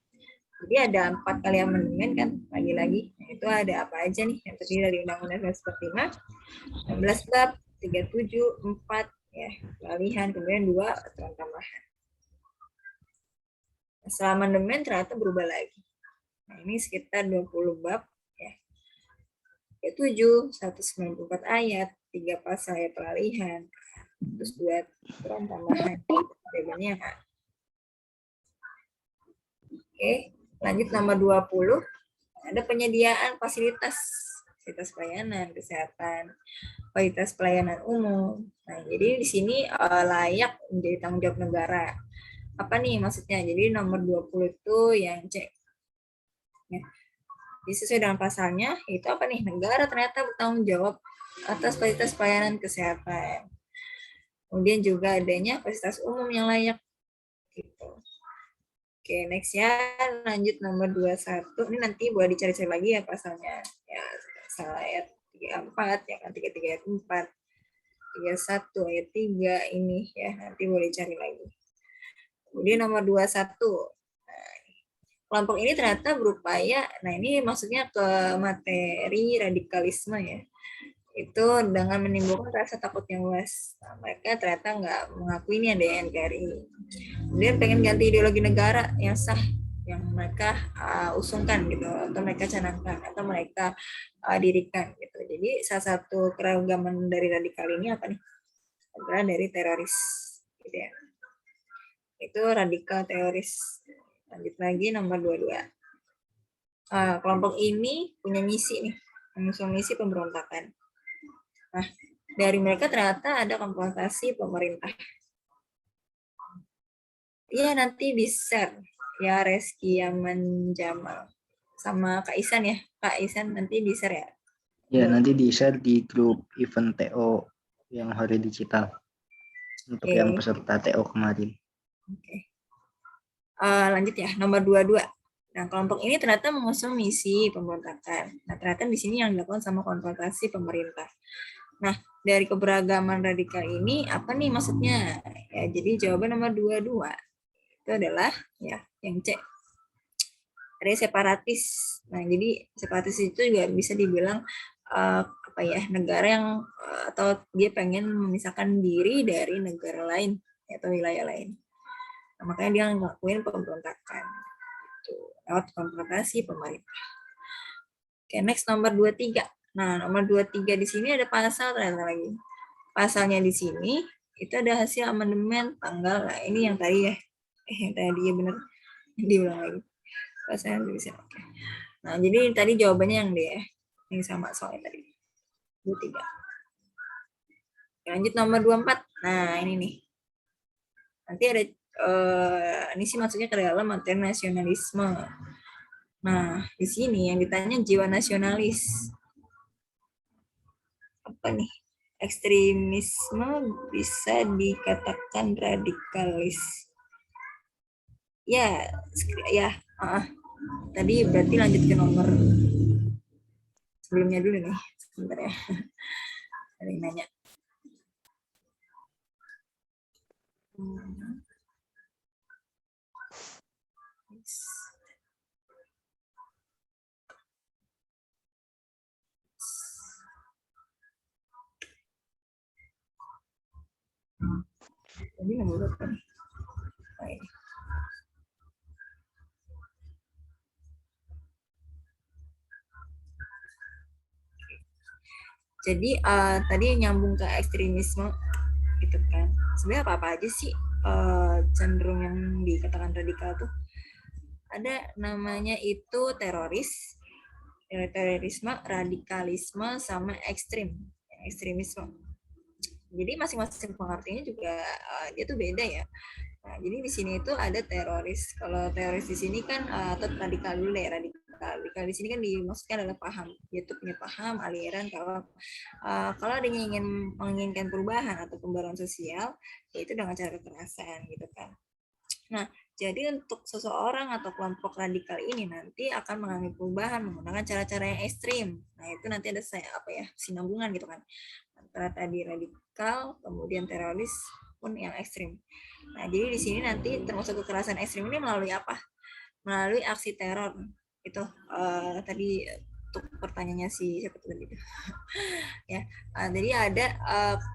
Jadi ada 4 kali amandemen kan, lagi-lagi. Nah, itu ada apa aja nih yang terdiri dari Undang-Undang 1945, 16 bab, 37, 4 ya, peralihan, kemudian 2 aturan tambahan. Setelah amandemen ternyata berubah lagi. Nah, ini sekitar 20 bab ya. 37, 194 ayat, 3 pasal ayat peralihan, terus 2 aturan tambahan. Jawabannya A. Oke, lanjut nomor 20. Ada penyediaan fasilitas pelayanan, kesehatan, kualitas pelayanan umum. Nah, jadi di sini layak menjadi tanggung jawab negara. Apa nih maksudnya? Jadi nomor 20 itu yang C. Ya. Jadi sesuai dengan pasalnya, itu apa nih? Negara ternyata bertanggung jawab atas fasilitas pelayanan kesehatan. Kemudian juga adanya fasilitas umum yang layak. Gitu. Oke, next ya. Lanjut nomor 21. Ini nanti boleh dicari-cari lagi ya pasalnya. Ya, pasal ayat 34, ya kan 33 ayat 4. 31 ayat 3 ini ya, nanti boleh cari lagi. Kemudian nomor 21. Nah, kelompok ini ternyata berupaya, nah ini maksudnya ke materi radikalisme ya. Itu dengan menimbulkan rasa takut yang luas. Nah, mereka ternyata nggak mengakui ini ada NKRI. Kemudian pengen ganti ideologi negara yang sah, yang mereka usungkan gitu, atau mereka canangkan, atau mereka dirikan gitu. Jadi salah satu keragaman dari radikal ini apa nih? Adalah dari teroris, gitu ya. Itu radikal teroris. Lanjut lagi nomor 22. Kelompok ini punya misi nih, mengusung misi pemberontakan. Nah, dari mereka ternyata ada konfrontasi pemerintah. Iya, nanti di-share ya Reski Yaman Jamal sama Kak Isan ya. Kak Isan nanti di-share ya. Ya, nanti di-share di grup event TO yang hari digital untuk yang peserta TO kemarin. Oke. Lanjut ya, nomor 22. Nah, kelompok ini ternyata mengusung misi pemberontakan. Nah, ternyata di sini yang dilakukan sama konfrontasi pemerintah. Nah, dari keberagaman radikal ini apa nih maksudnya? Ya, jadi jawaban nomor 22 itu adalah ya yang C. Ada separatis. Nah, jadi separatis itu juga bisa dibilang apa ya, negara yang atau dia pengen memisahkan diri dari negara lain atau wilayah lain. Nah, makanya dia ngelakuin pemberontakan lewat konfrontasi pemerintah. Oke, next nomor 23. Nah, nomor 23 di sini ada pasal ternyata lagi. Pasalnya di sini itu ada hasil amandemen tanggal, nah ini yang tadi ya. Yang tadi ya benar. Diulang lagi. Pasalnya bisa. Oke. Nah, jadi tadi jawabannya yang D ya. Yang sama soalnya tadi. 23. Oke, lanjut nomor 24. Nah, ini nih. Nanti ada ini sih maksudnya ke dalam materi nasionalisme. Nah, di sini yang ditanya jiwa nasionalis. Apa nih? Ekstremisme bisa dikatakan radikalis. Ya, tadi berarti lanjut ke nomor sebelumnya dulu nih. Sebentar ya. Ada yang nanya. Jadi nomor berapa nih? Jadi tadi nyambung ke ekstremisme gitu kan. Sebenarnya apa aja sih cenderung yang dikatakan radikal tuh? Ada namanya itu teroris, terorisme, radikalisme, sama ekstremisme. Jadi masing-masing pengertiannya juga dia tuh beda ya. Nah, jadi di sini itu ada teroris. Kalau teroris di sini kan atau radikal dulu ya, radikal di sini kan dimaksudkan adalah paham. Dia tuh punya paham, aliran. Kalau ada yang menginginkan perubahan atau pembaruan sosial, yaitu dengan cara kekerasan gitu kan. Nah, jadi untuk seseorang atau kelompok radikal ini nanti akan mengalami perubahan menggunakan cara-cara yang ekstrim. Nah, itu nanti ada sinambungan gitu kan. Antara tadi radikal, kemudian teroris pun yang ekstrim. Nah, jadi di sini nanti termasuk kekerasan ekstrim ini melalui apa? Melalui aksi teror. Itu tadi untuk pertanyaannya si siapa tadi itu. Ya, jadi ada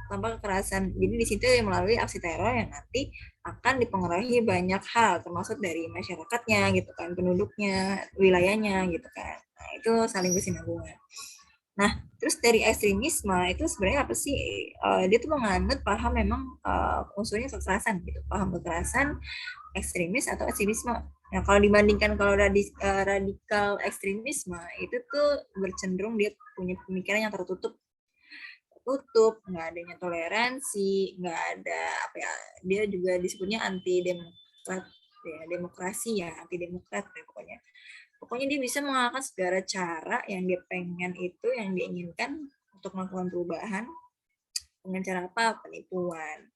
kelompok kekerasan. Jadi di situ melalui aksi teror yang nanti akan dipengaruhi banyak hal, termasuk dari masyarakatnya gitu kan, penduduknya, wilayahnya gitu kan. Nah, itu saling bersinambungan. Nah, terus dari ekstremisme itu sebenarnya apa sih? Dia tuh menganut paham memang unsurnya kekerasan gitu, paham kekerasan, ekstremis atau ekstremisme. Nah, kalau dibandingkan kalau radikal ekstremisme itu tuh bercenderung dia punya pemikiran yang tertutup, nggak adanya toleransi, nggak ada apa ya, dia juga disebutnya anti demokrat ya, demokrasi ya, anti demokrat ya pokoknya. Pokoknya dia bisa mengalahkan segala cara yang dia pengen itu, yang dia inginkan untuk melakukan perubahan dengan cara apa? Penipuan.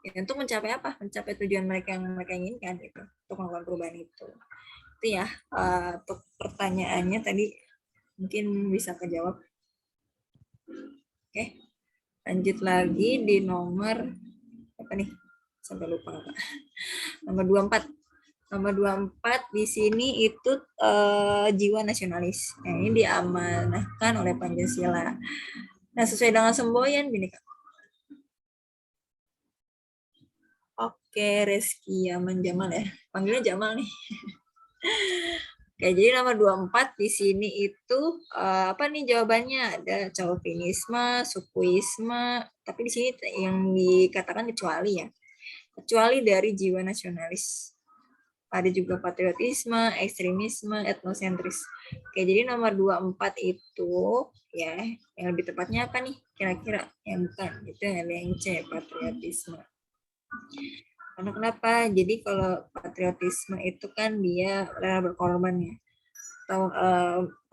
Ya, untuk mencapai apa? Mencapai tujuan mereka yang mereka inginkan gitu, untuk melakukan perubahan itu. Itu ya, untuk pertanyaannya tadi mungkin bisa kejawab. Oke, lanjut lagi di nomor apa nih? Sampai lupa. Nomor 24. Nomor 24 di sini itu jiwa nasionalis. Nah, ini diamanahkan oleh Pancasila. Nah, sesuai dengan semboyan gini Kak. Oke, Reski Yaman Jamal ya. Panggilnya Jamal nih. Oke, jadi nomor 24 di sini itu apa nih jawabannya? Ada chauvinisme, sukuisme, tapi di sini yang dikatakan kecuali ya. Kecuali dari jiwa nasionalis. Ada juga patriotisme, ekstremisme, etnosentris. Oke, jadi nomor 24 itu ya, yang lebih tepatnya apa nih? Kira-kira yang bukan, itu yang C, patriotisme. Karena kenapa? Jadi kalau patriotisme itu kan dia rela berkorban ya. Atau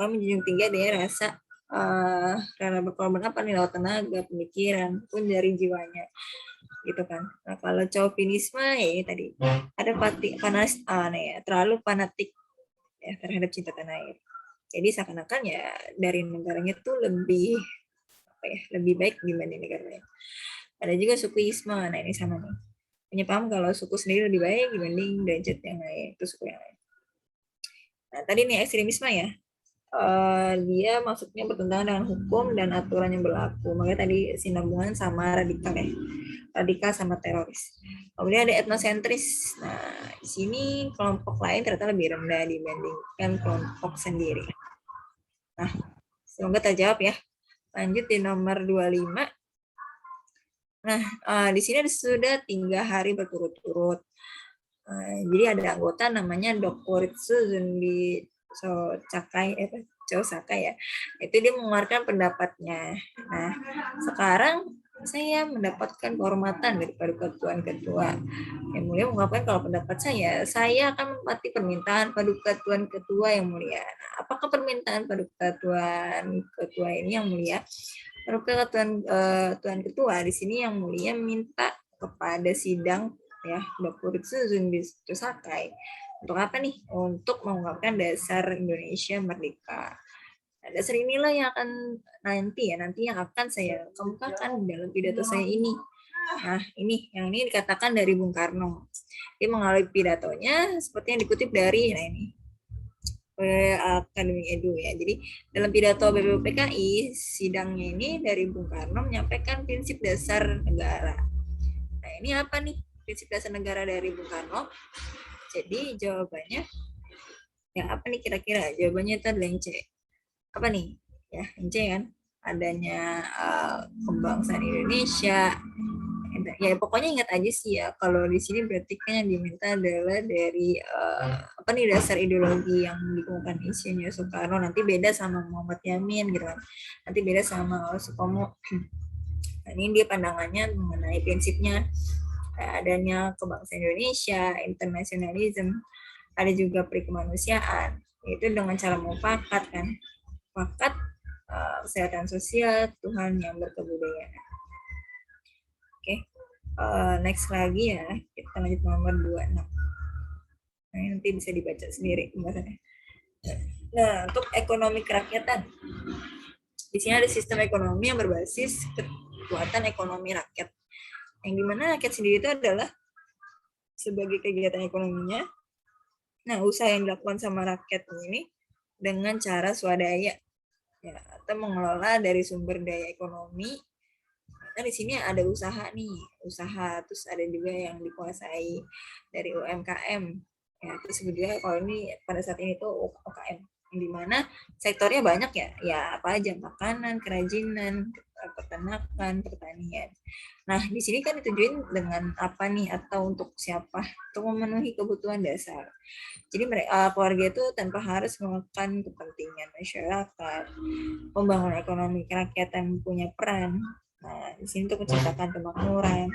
menjunjung tinggi dia rasa rela berkorban apa nih, lewat tenaga, pemikiran, pun dari jiwanya. Gitu kan. Nah, kalau chauvinisme ya ini tadi ada terlalu fanatik ya terhadap cinta tanah air. Jadi seakan-akan ya dari negaranya tuh lebih lebih baik dibanding negara lain. Ada juga sukuisme. Nah, ini sama nih. Punya paham kalau suku sendiri lebih baik dibanding derajat yang lain, itu suku yang lain. Nah, tadi nih ekstremisme ya. Dia maksudnya bertentangan dengan hukum dan aturan yang berlaku. Makanya tadi sinambungan sama radikal ya. Radikal sama teroris. Kemudian ada etnosentris. Nah, di sini kelompok lain ternyata lebih rendah dibandingkan kelompok sendiri. Nah, semoga terjawab ya. Lanjut di nomor 25. Nah, di sini sudah 3 hari berturut-turut. Jadi ada anggota namanya Dokuritsu Zundi Chosaka ya. Itu dia mengeluarkan pendapatnya. Nah, sekarang saya mendapatkan kehormatan dari Paduka Tuan Ketua. Yang mulia mengungkapkan kalau pendapat saya akan menepati permintaan Paduka Tuan Ketua yang mulia. Nah, apakah permintaan Paduka Tuan Ketua ini yang mulia? Paduka Tuan Ketua di sini yang mulia minta kepada sidang ya Dokuritsu Zundi Chosakai. Untuk apa nih? Untuk mengungkapkan dasar Indonesia merdeka. Nah, dasar inilah yang akan nanti yang akan saya kemukakan dalam pidato saya ini. Nah, ini dikatakan dari Bung Karno. Dia mengawali pidatonya seperti yang dikutip dari Akademi Edu ya. Jadi dalam pidato BPUPKI sidangnya ini dari Bung Karno menyampaikan prinsip dasar negara. Nah, ini apa nih prinsip dasar negara dari Bung Karno? Jadi jawabannya ya apa nih kira-kira? Jawabannya itu adalah yang C. Apa nih? Ya, yang C kan. Adanya kebangsaan Indonesia. Ya pokoknya ingat aja sih ya, kalau di sini berarti kan yang diminta adalah dari apa nih dasar ideologi yang dikemukakan Insinyur Soekarno, nanti beda sama Muhammad Yamin gitu kan. Nanti beda sama Supomo. Nah, ini dia pandangannya mengenai prinsipnya adanya kebangsaan Indonesia, internasionalisme, ada juga perikemanusiaan, itu dengan cara mufakat kan, mufakat kesehatan sosial, Tuhan yang berkebudayaan. Oke, next lagi ya, kita lanjut nomor 26. Nah, nanti bisa dibaca sendiri pembahasannya. Nah, untuk ekonomi kerakyatan, di sini ada sistem ekonomi yang berbasis kekuatan ekonomi rakyat. Yang dimana rakyat sendiri itu adalah sebagai kegiatan ekonominya. Nah, usaha yang dilakukan sama rakyat ini dengan cara swadaya, ya, atau mengelola dari sumber daya ekonomi. Nah, di sini ada usaha nih, terus ada juga yang dikuasai dari UMKM. Ya, terus juga kalau ini pada saat ini tuh UKM, yang dimana sektornya banyak ya apa aja, makanan, kerajinan, peternakan, pertanian. Nah, di sini kan ditujuin dengan apa nih, atau untuk siapa? Untuk memenuhi kebutuhan dasar. Jadi keluarga itu tanpa harus melakukan kepentingan masyarakat, pembangunan ekonomi kerakyatan punya peran. Nah, di sini untuk menciptakan kemakmuran,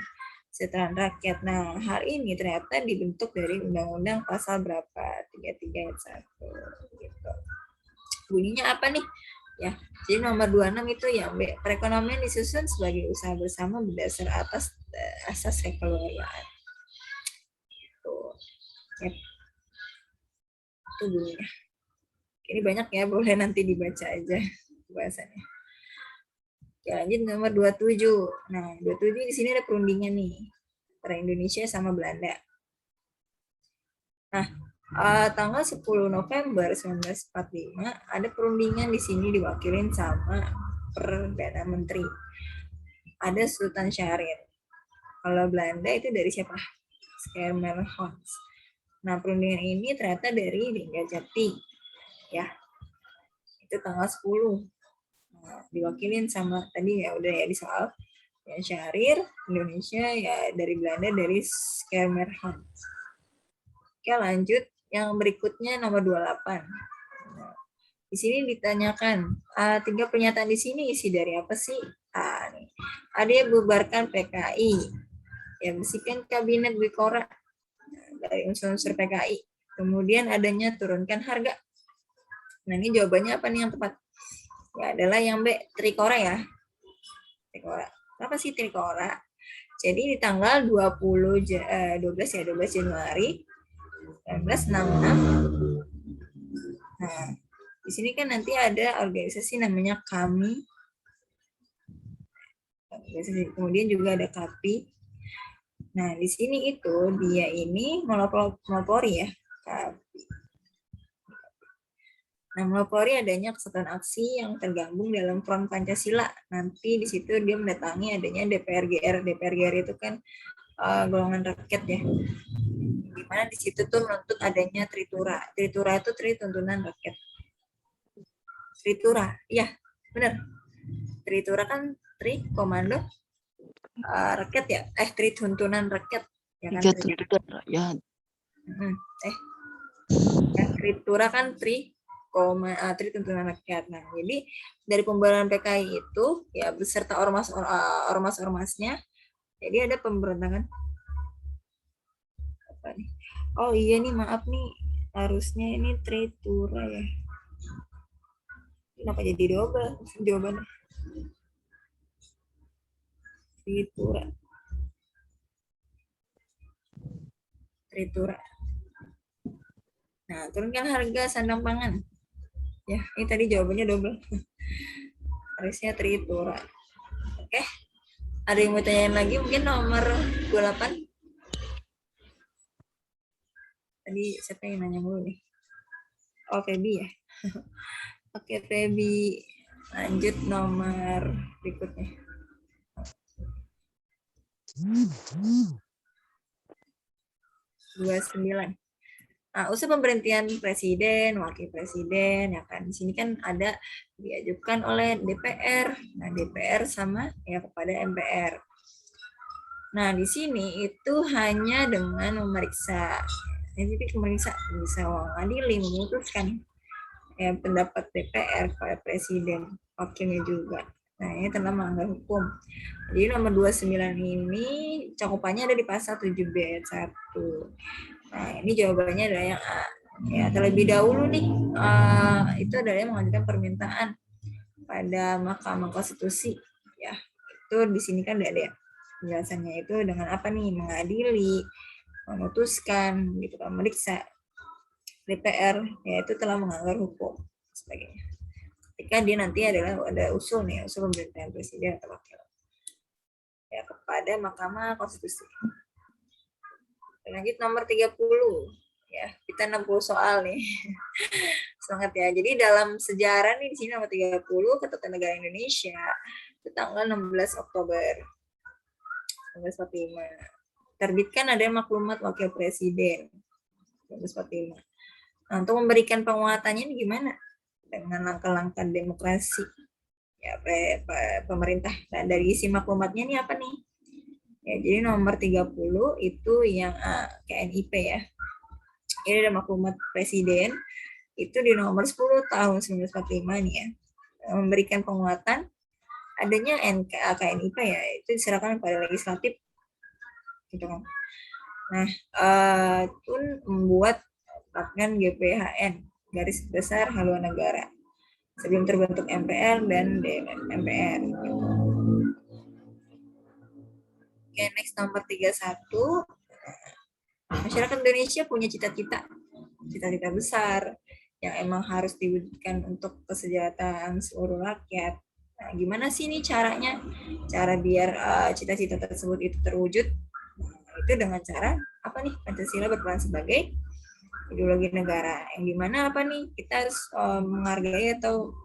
kesejahteraan rakyat. Nah, hal ini ternyata dibentuk dari Undang-Undang pasal berapa? 33 ayat 1 gitu. Bunyinya apa nih? Ya, jadi nomor 26 itu yang B. Perekonomian disusun sebagai usaha bersama berdasar atas asas kekeluargaan. Gitu. Yep. Itu bunyinya. Ini banyak ya, boleh nanti dibaca aja bahasannya. Oke, lanjut nomor 27. Nah, 27 di sini ada perundingan nih antara Indonesia sama Belanda. Nah, tanggal 10 November 1945 ada perundingan di sini diwakilin sama Perdana Menteri. Ada Sultan Syahrir. Kalau Belanda itu dari siapa? Schermerhorst. Nah, perundingan ini ternyata dari Linggarjati. Ya. Itu tanggal 10. Nah, diwakilin sama tadi ya udah ya di soal ya Syahrir, Indonesia ya dari Belanda dari Schermerhorst. Oke, lanjut. Yang berikutnya nomor 28. Nah, di sini ditanyakan, 3 pernyataan di sini isi dari apa sih? Nih. Ada yang bubarkan PKI, yang bersihkan kabinet Bikora dari unsur-unsur PKI. Kemudian adanya turunkan harga. Nah, ini jawabannya apa nih yang tepat? Ya, adalah yang B, Trikora ya. Trikora. Apa sih Trikora? Jadi di tanggal 12 Januari 1966. Nah, di sini kan nanti ada organisasi namanya KAMI. Kemudian juga ada KAPI. Nah, di sini itu dia ini melopori ya, KAPI. Nah, melopori adanya kesatuan aksi yang tergabung dalam Front Pancasila. Nanti di situ dia mendatangi adanya DPRGR. DPRGR itu kan golongan rakyat ya. Di mana di situ tuh menuntut adanya Tritura. Tritura itu Tri Tuntunan Rakyat. Tritura, iya benar. Tritura kan Tri Komando Rakyat ya, Tri Tuntunan Rakyat. Ya kan, Tuntunan Rakyat. Tritura kan Tri Tuntunan Rakyat. Nah, jadi dari pembubaran PKI itu ya beserta ormas-ormasnya, jadi ada pemberontakan. Apa nih? Oh iya nih, maaf nih, harusnya ini Tritura ya. Kenapa jadi double jawabannya? Tritura. Nah, turunkan harga sandang pangan. Ya, ini tadi jawabannya double. Harusnya Tritura. Oke. Ada yang mau tanyain lagi? Mungkin nomor 28. Tadi siapa yang nanya mulu nih? Oh, Feby ya. Oke, Feby. Lanjut nomor berikutnya. 29. Nah, usul pemberhentian presiden, wakil presiden, ya kan. Di sini kan ada diajukan oleh DPR. Nah, DPR sama ya kepada MPR. Nah, di sini itu hanya dengan memeriksa. Jadi pemeriksa bisa mengadili, memutuskan ya pendapat DPR kepada presiden, wakilnya juga. Nah, ini telah melanggar hukum. Jadi nomor 29 ini cakupannya ada di pasal 7B ayat 1. Nah, ini jawabannya adalah yang A. Ya, terlebih dahulu nih, itu adalah yang mengajukan permintaan pada Mahkamah Konstitusi. Ya, itu di sini kan ada ya penjelasannya itu dengan apa nih? Mengadili, memutuskan, gitu kan, memeriksa DPR, yaitu telah melanggar hukum sebagainya. Ketika dia nanti ada usul nih, usul pemerintahan presiden atau wakil ya kepada Mahkamah Konstitusi. Lanjut nomor 30 ya, kita 60 soal nih. Semangat ya. Jadi dalam sejarah nih di sini nomor 30 Ketatanegaraan Indonesia itu tanggal 16 Oktober 1945. Terbitkan ada maklumat wakil presiden 1945. Nah, untuk memberikan penguatannya ini gimana? Dengan langkah-langkah demokrasi ya pemerintah. Nah, dari isi maklumatnya ini apa nih? Ya, jadi nomor 30 itu yang KNIP ya. Ini ada maklumat presiden itu di nomor 10 tahun 1945 nih ya. Memberikan penguatan adanya KNIP ya, itu diserahkan pada legislatif gitu kan. Nah, pun membuat Paknan GPHN garis besar haluan negara sebelum terbentuk MPR dan MPR. Oke, next nomor 31. Masyarakat Indonesia punya cita-cita besar yang emang harus diwujudkan untuk kesejahteraan seluruh rakyat. Nah, gimana sih nih caranya? Cara biar cita-cita tersebut itu terwujud? Nah, itu dengan cara apa nih? Pancasila berperan sebagai ideologi negara yang dimana apa nih kita harus menghargai atau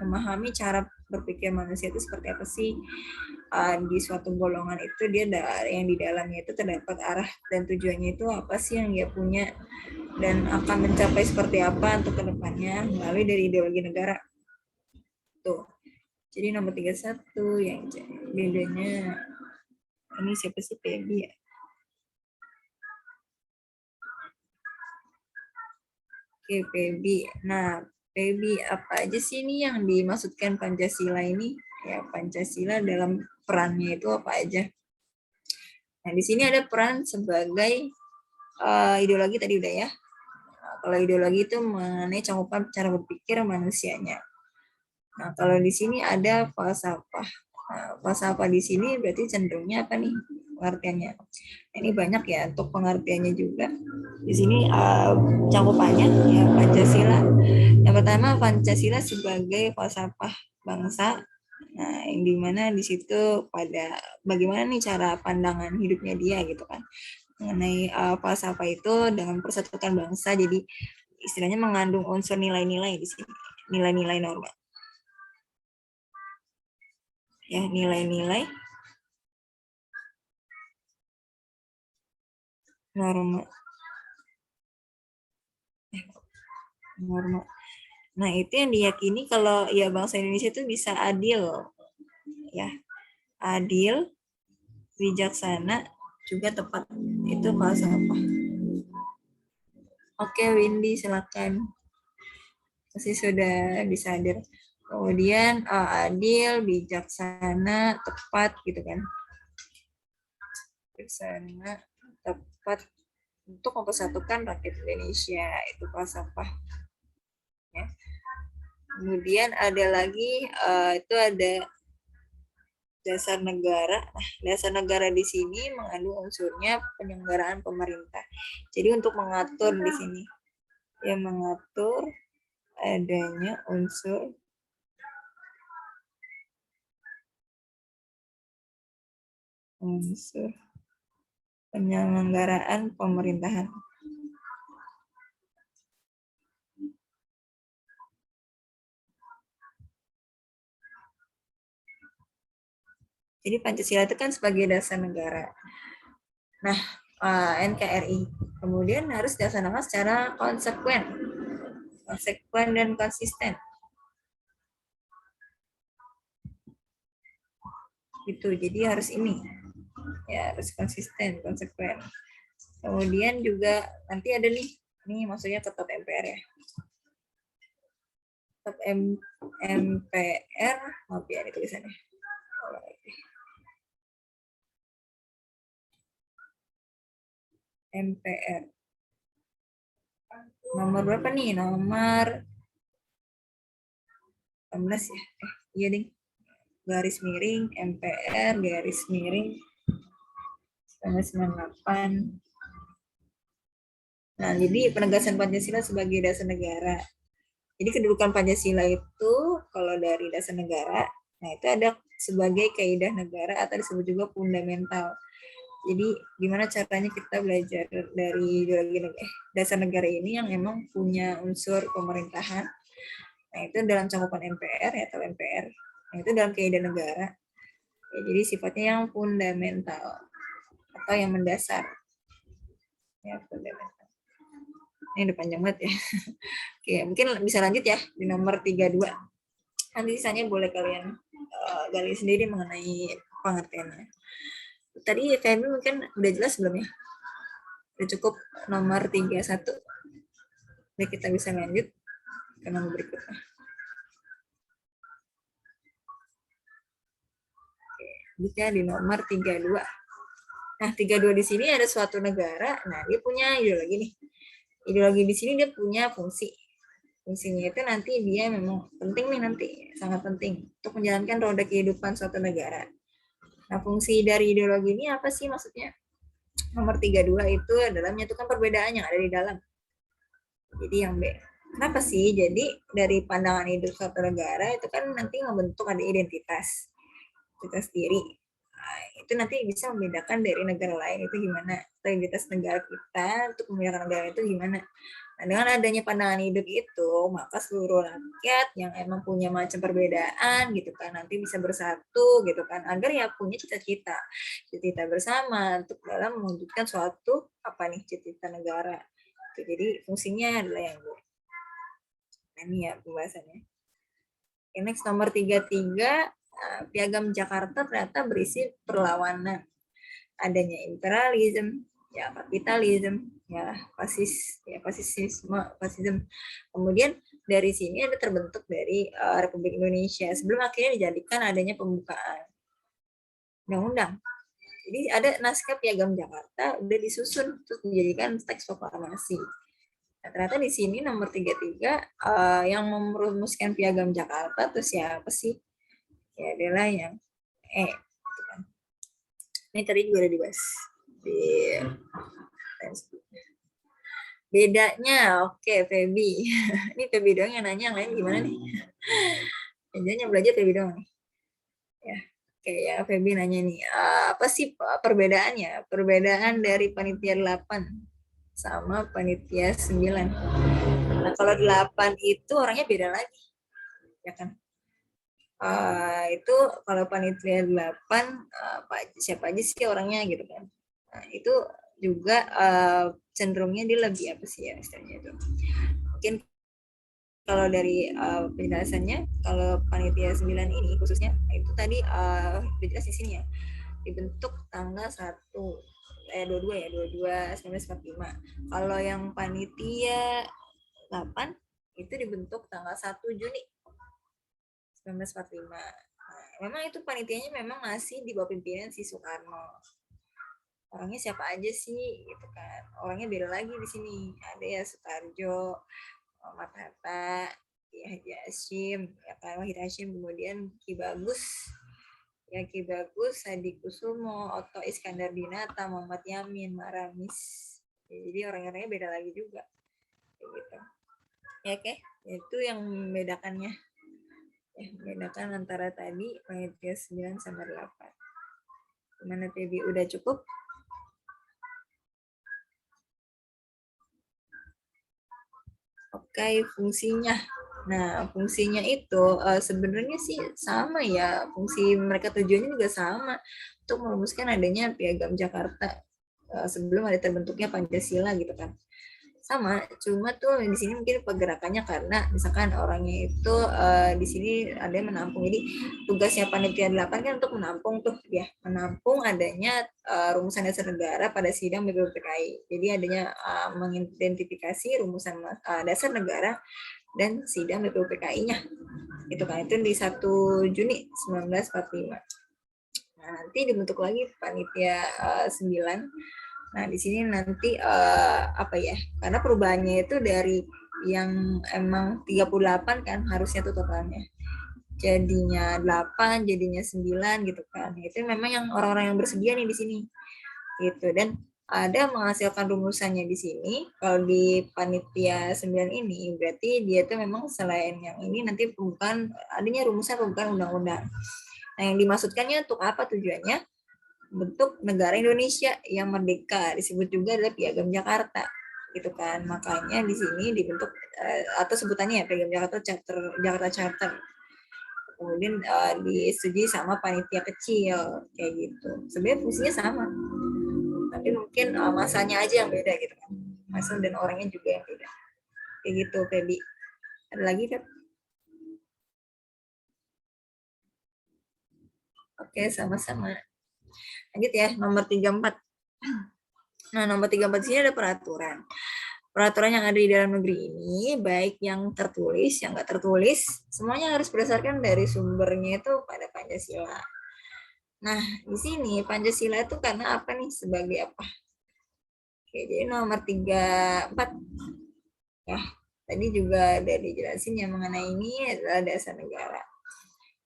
memahami cara berpikir manusia itu seperti apa sih. Di suatu golongan itu dia yang di dalamnya itu terdapat arah dan tujuannya itu apa sih yang dia punya dan akan mencapai seperti apa untuk kedepannya melalui dari ideologi negara tuh. Jadi nomor 31 yang bedanya ini siapa sih Feby ya? Oke, PB. Nah, PB apa aja sih ini yang dimaksudkan Pancasila ini? Ya, Pancasila dalam perannya itu apa aja? Nah, di sini ada peran sebagai ideologi tadi udah ya. Nah, kalau ideologi itu mengenai cakupan cara berpikir manusianya. Nah, kalau di sini ada falsafah. Nah, falsafah di sini berarti cenderungnya apa nih pengertiannya? Ini banyak ya untuk pengertiannya juga. Di sini cakupannya ya Pancasila. Yang pertama Pancasila sebagai falsafah bangsa. Nah, yang dimana di situ pada bagaimana nih cara pandangan hidupnya dia gitu kan mengenai falsafah itu dengan persatuan bangsa. Jadi istilahnya mengandung unsur nilai-nilai di sini, nilai-nilai norma. Ya, nilai-nilai norma. Norma. Nah, itu yang diyakini kalau ya bangsa Indonesia itu bisa adil. Ya. Adil, bijaksana, juga tepat. Itu falsafah. Oke, Windy silakan. Pasti sudah bisa hadir. Kemudian adil, bijaksana, tepat gitu kan. Bijaksana, tepat untuk mempersatukan rakyat Indonesia, itu falsafah. Ya. Kemudian ada lagi itu ada dasar negara. Nah, dasar negara di sini mengandung unsurnya penyelenggaraan pemerintah. Jadi untuk mengatur di sini yang mengatur adanya unsur penyelenggaraan pemerintahan. Jadi Pancasila itu kan sebagai dasar negara. Nah, NKRI kemudian harus dilaksanakan secara konsekuen dan konsisten. Gitu, jadi harus ini. Ya, harus konsisten, konsekuen. Kemudian juga nanti ada nih, ini maksudnya ketua MPR ya. Ketua MPR, maaf ya ini tulisannya. MPR. Nomor berapa nih? Nomor 16 ya? Iya ding. Garis miring MPR garis miring 98. Nah, jadi penegasan Pancasila sebagai dasar negara. Jadi kedudukan Pancasila itu kalau dari dasar negara, nah itu ada sebagai kaidah negara atau disebut juga fundamental. Jadi gimana caranya kita belajar dari ideologi dasar negara ini yang memang punya unsur pemerintahan. Nah, itu dalam cakupan MPR ya, atau MPR. Nah, itu dalam kaidah negara. Ya, jadi sifatnya yang fundamental atau yang mendasar. Ya, fundamental. Ini udah panjang banget ya. Oke, mungkin bisa lanjut ya di nomor 32. Nanti sisanya boleh kalian gali sendiri mengenai pengertiannya. Tadi Femi mungkin udah jelas belum ya? Udah cukup nomor 31. Jadi kita bisa lanjut ke nomor berikutnya. Oke, bisa di nomor 32. Nah, 32 di sini ada suatu negara, nah dia punya ideologi nih. Ideologi di sini dia punya fungsi. Fungsinya itu nanti dia memang penting nih nanti, sangat penting untuk menjalankan roda kehidupan suatu negara. Nah, fungsi dari ideologi ini apa sih maksudnya? Nomor 32 itu adalah menyatukan perbedaan yang ada di dalam. Jadi yang B. Kenapa sih? Jadi dari pandangan hidup suatu negara itu kan nanti membentuk ada identitas diri. Nah, itu nanti bisa membedakan dari negara lain itu gimana. Identitas negara kita untuk membedakan negara itu gimana. Nah, dengan adanya pandangan hidup itu, maka seluruh rakyat yang emang punya macam perbedaan gitu kan, nanti bisa bersatu gitu kan, agar ya punya cita-cita bersama untuk dalam mewujudkan suatu apa nih cita-cita negara. Jadi fungsinya adalah yang Bu. Nah, ini ya pembahasannya. Okay, next nomor 33, Piagam Jakarta ternyata berisi perlawanan. Adanya imperialisme, ya kapitalisme, ya fasisme. Kemudian dari sini ada terbentuk dari Republik Indonesia sebelum akhirnya dijadikan adanya pembukaan undang-undang. Jadi ada naskah Piagam Jakarta udah disusun terus dijadikan teks proklamasi. Nah, ternyata di sini nomor 33 yang merumuskan Piagam Jakarta tuh siapa sih? Ya adalah yang gitu kan. Ini tadi juga udah dibahas di bedanya. Oke, Feby. Ini Feby doang yang nanya, yang lain gimana nih? Yang belajar Feby doang nih. Ya. Oke, ya Feby nanya nih, apa sih perbedaannya? Perbedaan dari panitia 8 sama panitia 9. Nah, kalau 8 itu orangnya beda lagi. Ya kan? Itu kalau panitia 8 siapa aja sih orangnya gitu kan. Nah, itu juga cenderungnya dia lebih apa sih ya istilahnya itu. Mungkin kalau dari penjelasannya, kalau panitia 9 ini khususnya itu tadi jelas di sini ya, dibentuk tanggal 22 1945. Kalau yang panitia 8 itu dibentuk tanggal 1 Juni 1945. Nah, memang itu panitianya memang masih di bawah pimpinan si Soekarno. Orangnya siapa aja sih gitu kan. Orangnya beda lagi di sini. Ada ya Soekarjo, Muhammad Hatta, Haji Hashim, Wahid Hashim, kemudian Ki Bagus, Hadi Kusumo, Otto Iskandar Dinata, Muhammad Yamin, Maramis. Jadi orang-orangnya beda lagi juga. Kayak gitu. Ya oke, itu yang membedakannya. Ya, membedakan antara tadi panitia 9 sama 8. Gimana Feby, udah cukup? Oke, fungsinya. Nah, fungsinya itu sebenarnya sih sama ya. Fungsi mereka tujuannya juga sama untuk merumuskan adanya Piagam Jakarta sebelum ada terbentuknya Pancasila gitu kan. Sama, cuma tuh di sini mungkin pergerakannya karena misalkan orangnya itu di sini ada yang menampung. Jadi tugasnya panitia 8 kan untuk menampung tuh ya, menampung adanya rumusan dasar negara pada sidang BPUPKI. Jadi adanya mengidentifikasi rumusan dasar negara dan sidang BPUPKI-nya. Itu kan itu di 1 Juni 1945. Nah, nanti dibentuk lagi panitia 9. Nah, di sini nanti apa ya? Karena perubahannya itu dari yang emang 38 kan harusnya tuh totalnya. Jadinya 8, jadinya 9 gitu kan. Itu memang yang orang-orang yang bersedia nih di sini. Gitu. Dan ada menghasilkan rumusannya di sini. Kalau di panitia 9 ini berarti dia tuh memang selain yang ini nanti bukan adanya rumusan bukan undang-undang. Nah, yang dimaksudkannya untuk apa tujuannya? Bentuk negara Indonesia yang merdeka, disebut juga adalah Piagam Jakarta gitu kan. Makanya di sini dibentuk atau sebutannya ya Piagam Jakarta Charter. Kemudian disetujui sama panitia kecil kayak gitu. Sebenarnya fungsinya sama, tapi mungkin masanya aja yang beda gitu kan. Masa dan orangnya juga yang beda kayak gitu. Feby, ada lagi kan? Oke, sama-sama. Lanjut ya, nomor 34. Nah, nomor 34 sini ada peraturan. Peraturan yang ada di dalam negeri ini, baik yang tertulis, yang nggak tertulis, semuanya harus berdasarkan dari sumbernya itu pada Pancasila. Nah, di sini Pancasila itu karena apa nih? Sebagai apa? Oke, jadi nomor 34. Ya, tadi juga ada dijelasin yang mengenai ini adalah dasar negara.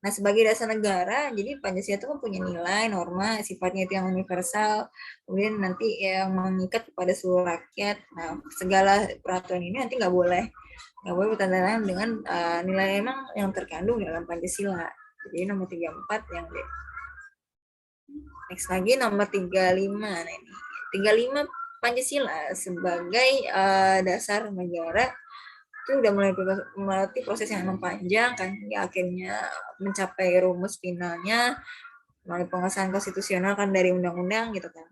Nah, sebagai dasar negara, jadi Pancasila itu kan punya nilai, norma, sifatnya itu yang universal, kemudian nanti yang mengikat kepada seluruh rakyat. Nah, segala peraturan ini nanti nggak boleh bertentangan dengan nilai emang yang terkandung dalam Pancasila. Jadi nomor 34 yang D. Next lagi nomor 35. Nah, ini 35 Pancasila sebagai dasar negara itu udah mulai melewati proses yang panjang kan, ya akhirnya mencapai rumus finalnya melalui pengesahan konstitusional kan dari undang-undang gitu kan.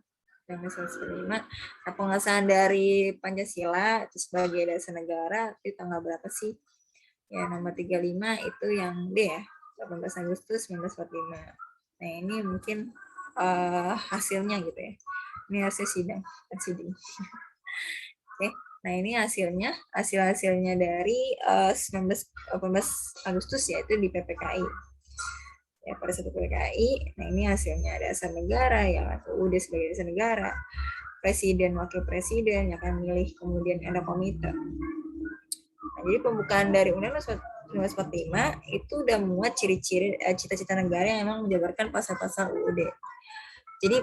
Undang-Undang 145. Nah, pengesahan dari Pancasila itu sebagai dasar negara itu tanggal berapa sih? Ya nomor 35 itu yang D ya, 18 Agustus 1945. Nah, ini mungkin hasilnya gitu ya. Ini hasil sidang. Oke. Nah, ini hasilnya dari 18 Agustus yaitu di PPKI. Ya, pada satu PPKI. Nah, ini hasilnya dasar negara yang UUD sebagai dasar negara. Presiden, wakil presiden yang akan milih, kemudian ada komite. Nah, jadi pembukaan dari Undang-Undang 1945 itu udah muat ciri-ciri cita-cita negara yang memang menjabarkan pasal-pasal UUD. Jadi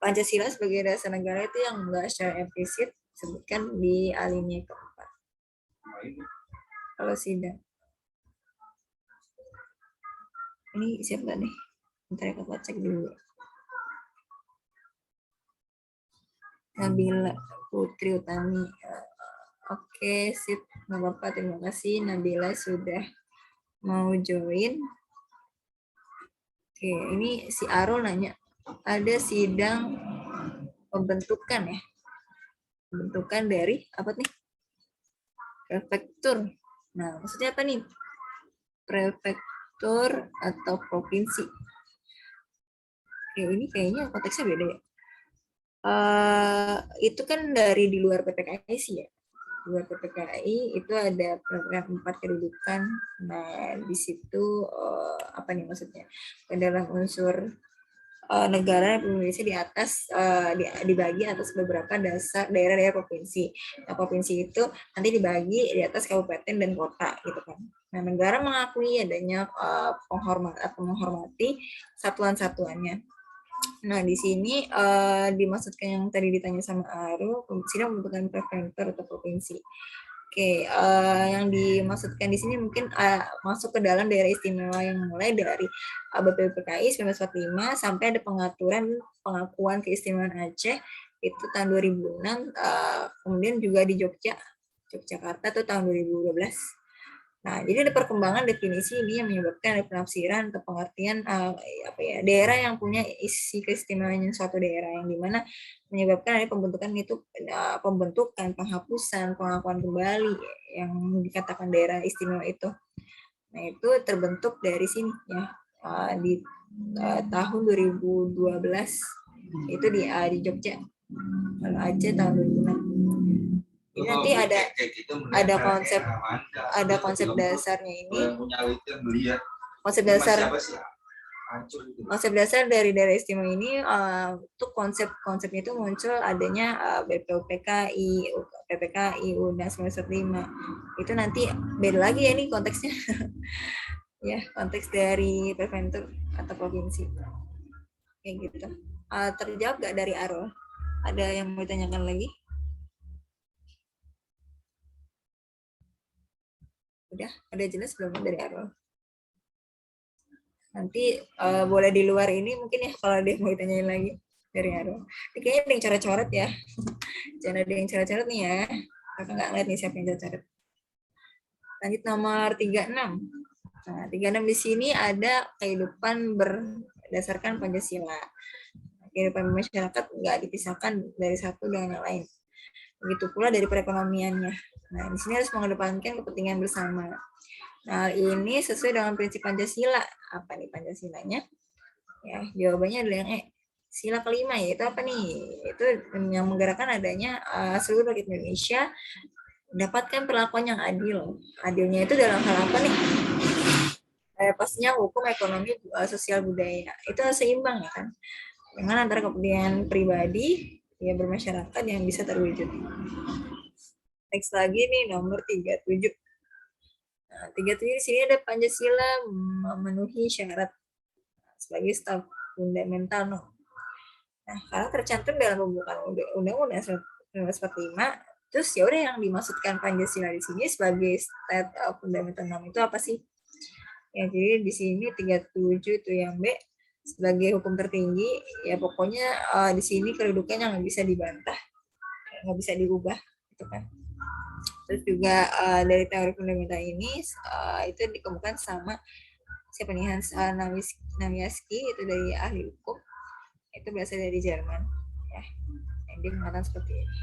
Pancasila sebagai dasar negara itu yang enggak secara implisit disebutkan di alinea keempat. Kalau sidang. Ini siapa nih? Bentar ya, aku cek dulu. Nabila Putri Utami. Oke, sip. Nggak apa-apa, terima kasih. Nabila sudah mau join. Oke, ini si Arul nanya. Ada sidang pembentukan ya? Pembentukan dari apa nih? Prefektur. Nah, maksudnya apa nih? Prefektur atau provinsi. Oke, ini kayaknya konteksnya beda ya. Itu kan dari di luar PPKI sih ya. Di luar PPKI itu ada program 4 kedudukan. Nah, di situ apa nih maksudnya? Dalam unsur negara Indonesia di atas dibagi atas beberapa dasar daerah-daerah provinsi. Nah, provinsi itu nanti dibagi di atas kabupaten dan kota gitu kan. Nah, negara mengakui adanya menghormati satuan-satuannya. Nah, di sini dimaksudkan yang tadi ditanya sama Aru, sidang pembentukan prefektur atau provinsi. Oke, yang dimaksudkan di sini mungkin masuk ke dalam daerah istimewa yang mulai dari BPPKI 1945 sampai ada pengakuan keistimewaan Aceh itu tahun 2006, kemudian juga di Yogyakarta itu tahun 2012. Nah, jadi ada perkembangan definisi ini yang menyebabkan ada penafsiran atau pengertian daerah yang punya isi keistimewaan suatu daerah yang dimana menyebabkan ada pembentukan, penghapusan, pengakuan kembali yang dikatakan daerah istimewa itu. Nah, itu terbentuk dari sini ya di tahun 2012 itu di Jogja. Kalau Aceh tahun 2006. Ini nanti ada konsep dasarnya ini. Konsep dasar dari daerah istimewa ini itu konsepnya itu muncul adanya BPUPKI, PPKI, Undang 1945. Itu nanti beda lagi ya ini konteksnya. Ya, konteks dari prefektur atau provinsi. Kayak gitu. Terjawab nggak dari Arul? Ada yang mau ditanyakan lagi? Udah, ada jelas belum dari Arul? Nanti boleh di luar ini mungkin ya kalau ada yang mau ditanyain lagi dari Arul. Ini kayaknya ada yang coret-coret ya. Jangan ada yang coret-coret nih ya. Kakak nggak ngeliat nih siapa yang coret. Lanjut nomor 36. Nah, 36 di sini ada kehidupan berdasarkan Pancasila. Kehidupan masyarakat nggak dipisahkan dari satu dengan yang lain. Begitu pula dari perekonomiannya. Nah, di sini harus mengedepankan kepentingan bersama. Nah, ini sesuai dengan prinsip Pancasila. Apa nih Pancasilanya? Ya, jawabannya adalah yang sila kelima, yaitu apa nih? Itu yang menggerakkan adanya seluruh rakyat Indonesia mendapatkan perlakuan yang adil. Adilnya itu dalam hal apa nih? Pastinya hukum, ekonomi, sosial, budaya. Itu harus seimbang ya kan? Dengan antara kepentingan pribadi ya bermasyarakat yang bisa terwujud. Next lagi nih nomor 37. Nah, 37 di sini ada Pancasila memenuhi syarat sebagai staf fundamental. Nah, karena tercantum dalam pembukaan Undang-Undang 1945, terus ya udah yang dimaksudkan Pancasila di sini sebagai stat fundamental itu apa sih? Ya, jadi di sini 37 itu yang B sebagai hukum tertinggi, ya pokoknya di sini kedudukannya nggak bisa dibantah, nggak bisa diubah, gitu kan. Terus juga dari teori fundamental ini itu dikemukakan sama siapa nih, Hans Namiaski, itu dari ahli hukum, itu berasal dari Jerman, ya. Yang dia mengatakan seperti ini.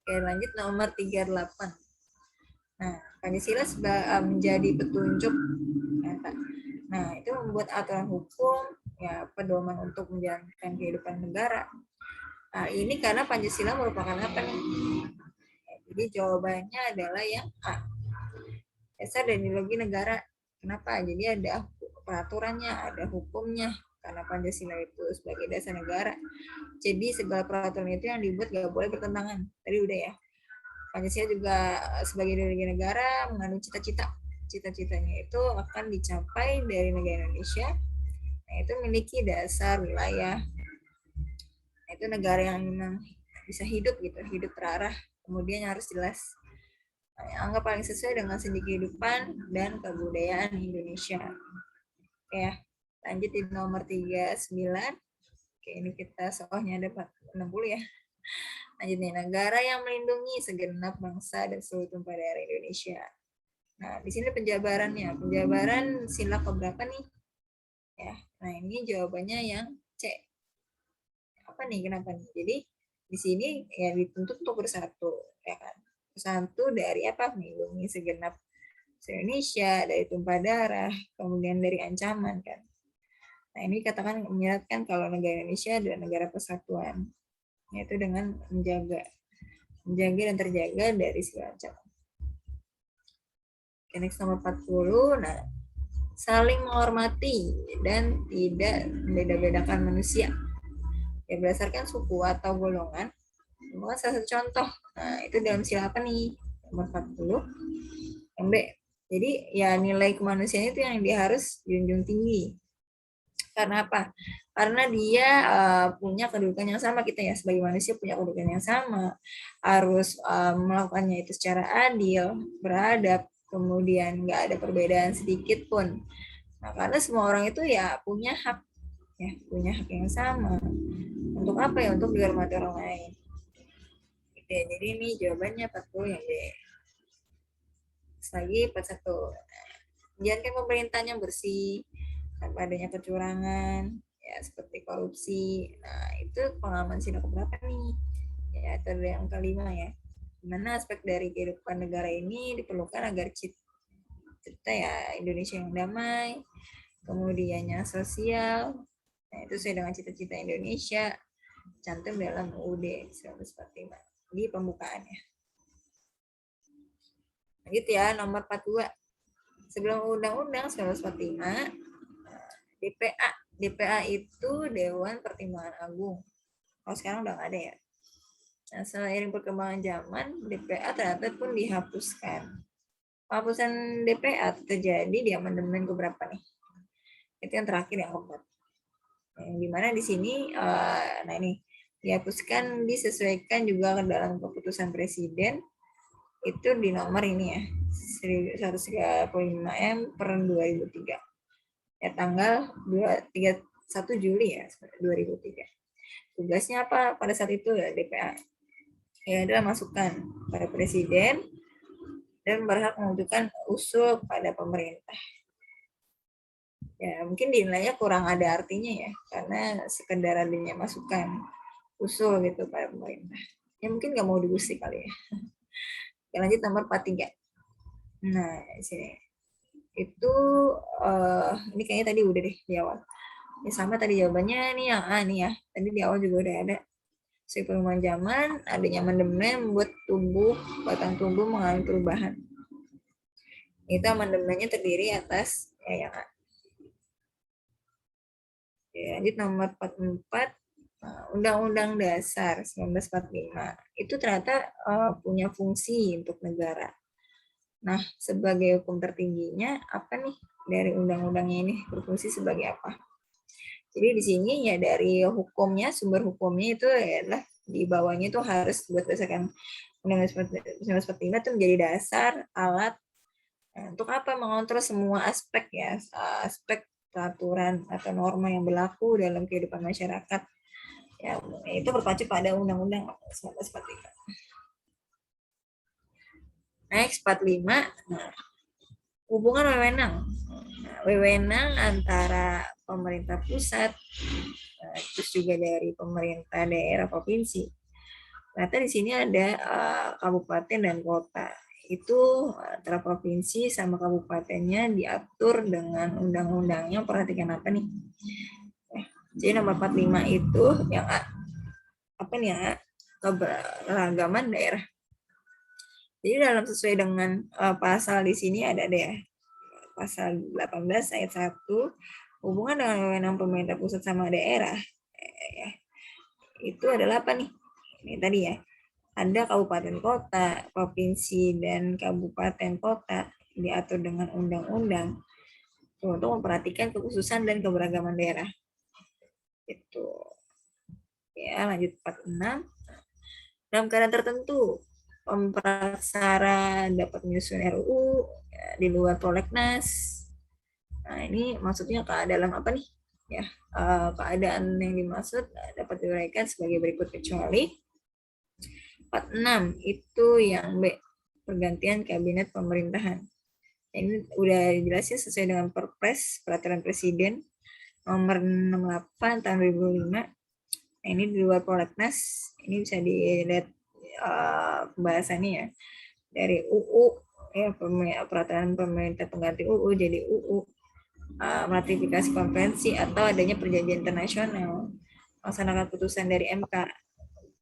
Oke, lanjut nomor 38. Nah, Pancasila menjadi petunjuk nyata. Nah, itu membuat aturan hukum ya pedoman untuk menjalankan kehidupan negara. Nah, ini karena Pancasila merupakan apa nih? Jadi jawabannya adalah yang A. Dasar dan ideologi negara. Kenapa? Jadi ada peraturannya, ada hukumnya. Karena Pancasila itu sebagai dasar negara. Jadi segala peraturan itu yang dibuat gak boleh bertentangan. Tadi udah ya. Pancasila juga sebagai ideologi negara mengandung cita-cita. Cita-citanya itu akan dicapai dari negara Indonesia. Nah, itu memiliki dasar wilayah. Nah, itu negara yang memang bisa hidup gitu, hidup terarah. Kemudian yang harus jelas. Nah, yang anggap paling sesuai dengan sendi kehidupan dan kebudayaan Indonesia. Oke ya, lanjut di nomor 39. Oke, ini kita soalnya ada 60 ya. Lanjut nih, negara yang melindungi segenap bangsa dan seluruh tumpah darah Indonesia. Nah, di sini penjabarannya. Penjabaran sila keberapa nih? Ya, nah ini jawabannya yang C. Apa nih? Kenapa nih? Jadi di sini ya dituntut untuk bersatu, ya kan? Bersatu dari apa? Melindungi segenap Indonesia dari tumpah darah, kemudian dari ancaman kan. Nah ini katakan menyeratkan kalau negara Indonesia adalah negara persatuan, yaitu dengan menjaga dan terjaga dari segala ancaman. Oke, next nomor 40. Nah, saling menghormati dan tidak membeda-bedakan manusia. Ya, berdasarkan suku atau golongan. Ini salah satu contoh. Nah, itu dalam sila apa nih? Nomor 40. Yang B. Jadi, ya nilai kemanusiaan itu yang dia harus junjung tinggi. Karena apa? Karena dia punya kedudukan yang sama, kita ya sebagai manusia punya kedudukan yang sama. Harus melakukannya itu secara adil, beradab, kemudian nggak ada perbedaan sedikit pun. Nah, karena semua orang itu ya punya hak yang sama. Untuk apa ya? Untuk dihormati orang lain. Gitu ya. Jadi ini jawabannya 40 yang D. Lagi 41. Menjalankan pemerintahan yang bersih tanpa adanya kecurangan, ya seperti korupsi. Nah, itu pengalaman sila keberapa nih? Ya, itu yang kelima ya. Dimana aspek dari kehidupan negara ini diperlukan agar cipta ya Indonesia yang damai, kemudiannya sosial, nah itu sesuai dengan cita-cita Indonesia, cantum dalam UUD 1945 di pembukaannya. Lanjut ya, nomor 42. Sebelum Undang-Undang 1945, DPA itu Dewan Pertimbangan Agung. Kalau sekarang udah nggak ada ya. Nah, seiring perkembangan zaman, DPA ternyata pun dihapuskan. Penghapusan DPA terjadi di amandemen keberapa nih? Itu yang terakhir, yang keempat. Yang dimana di sini, nah ini dihapuskan, disesuaikan juga ke dalam keputusan Presiden itu di nomor ini ya, 135M per 2003. Ya tanggal 31 Juli ya 2003. Tugasnya apa pada saat itu ya DPA? Ya adalah masukan pada Presiden dan berhak mengajukan usul kepada pemerintah. Ya mungkin dinilainya kurang ada artinya ya, karena sekedar adanya masukan usul gitu pada pemerintah. Ya mungkin nggak mau diusik kali ya. Oke, lanjut nomor 43. Nah di sini itu ini kayaknya tadi udah deh di awal. Ini sama tadi jawabannya nih yang A nih ya. Tadi di awal juga udah ada. Seiring perkembangan zaman, adanya amandemen membuat batang tubuh mengalami perubahan. Itu amandemennya terdiri atas ya yang A. Oke, lanjut nomor 44. Undang-Undang Dasar 1945 itu ternyata punya fungsi untuk negara. Nah, sebagai hukum tertingginya apa nih dari undang-undangnya ini berfungsi sebagai apa? Jadi di sini ya dari hukumnya, sumber hukumnya itu adalah di bawahnya itu harus berdasarkan Undang-Undang 1945 itu menjadi dasar alat untuk apa? Mengontrol semua aspek ya, aspek peraturan atau norma yang berlaku dalam kehidupan masyarakat. Ya, itu berpacu pada Undang-Undang 1945. Next, 45. Nah, hubungan wewenang. Wewenang antara pemerintah pusat, terus juga dari pemerintah daerah provinsi. Ternyata di sini ada kabupaten dan kota. Itu antara provinsi sama kabupatennya diatur dengan undang-undangnya. Perhatikan apa nih? Jadi nomor 45 itu yang apa nih ya? Keberagaman daerah. Jadi dalam sesuai dengan pasal di sini ada deh ya. Pasal 18 ayat 1, hubungan dengan wewenang pemerintah pusat sama daerah. Itu adalah apa nih? Ini tadi ya. Ada kabupaten kota, provinsi, dan kabupaten kota diatur dengan undang-undang untuk memperhatikan kekhususan dan keberagaman daerah. Itu. Ya, lanjut 46. Dalam keadaan tertentu, pempraksara dapat menyusun RUU ya, di luar prolegnas. Nah, ini maksudnya dalam apa nih? Ya, keadaan yang dimaksud dapat diuraikan sebagai berikut kecuali 46 itu yang B, pergantian kabinet pemerintahan. Ini udah dijelasin sesuai dengan Perpres Peraturan Presiden nomor 68 tahun 2005. Nah, ini di luar prolegnas, ini bisa dilihat pembahasannya ya dari UU ya, peraturan pemerintah pengganti UU jadi UU, ratifikasi konvensi atau adanya perjanjian internasional, melaksanakan putusan dari MK.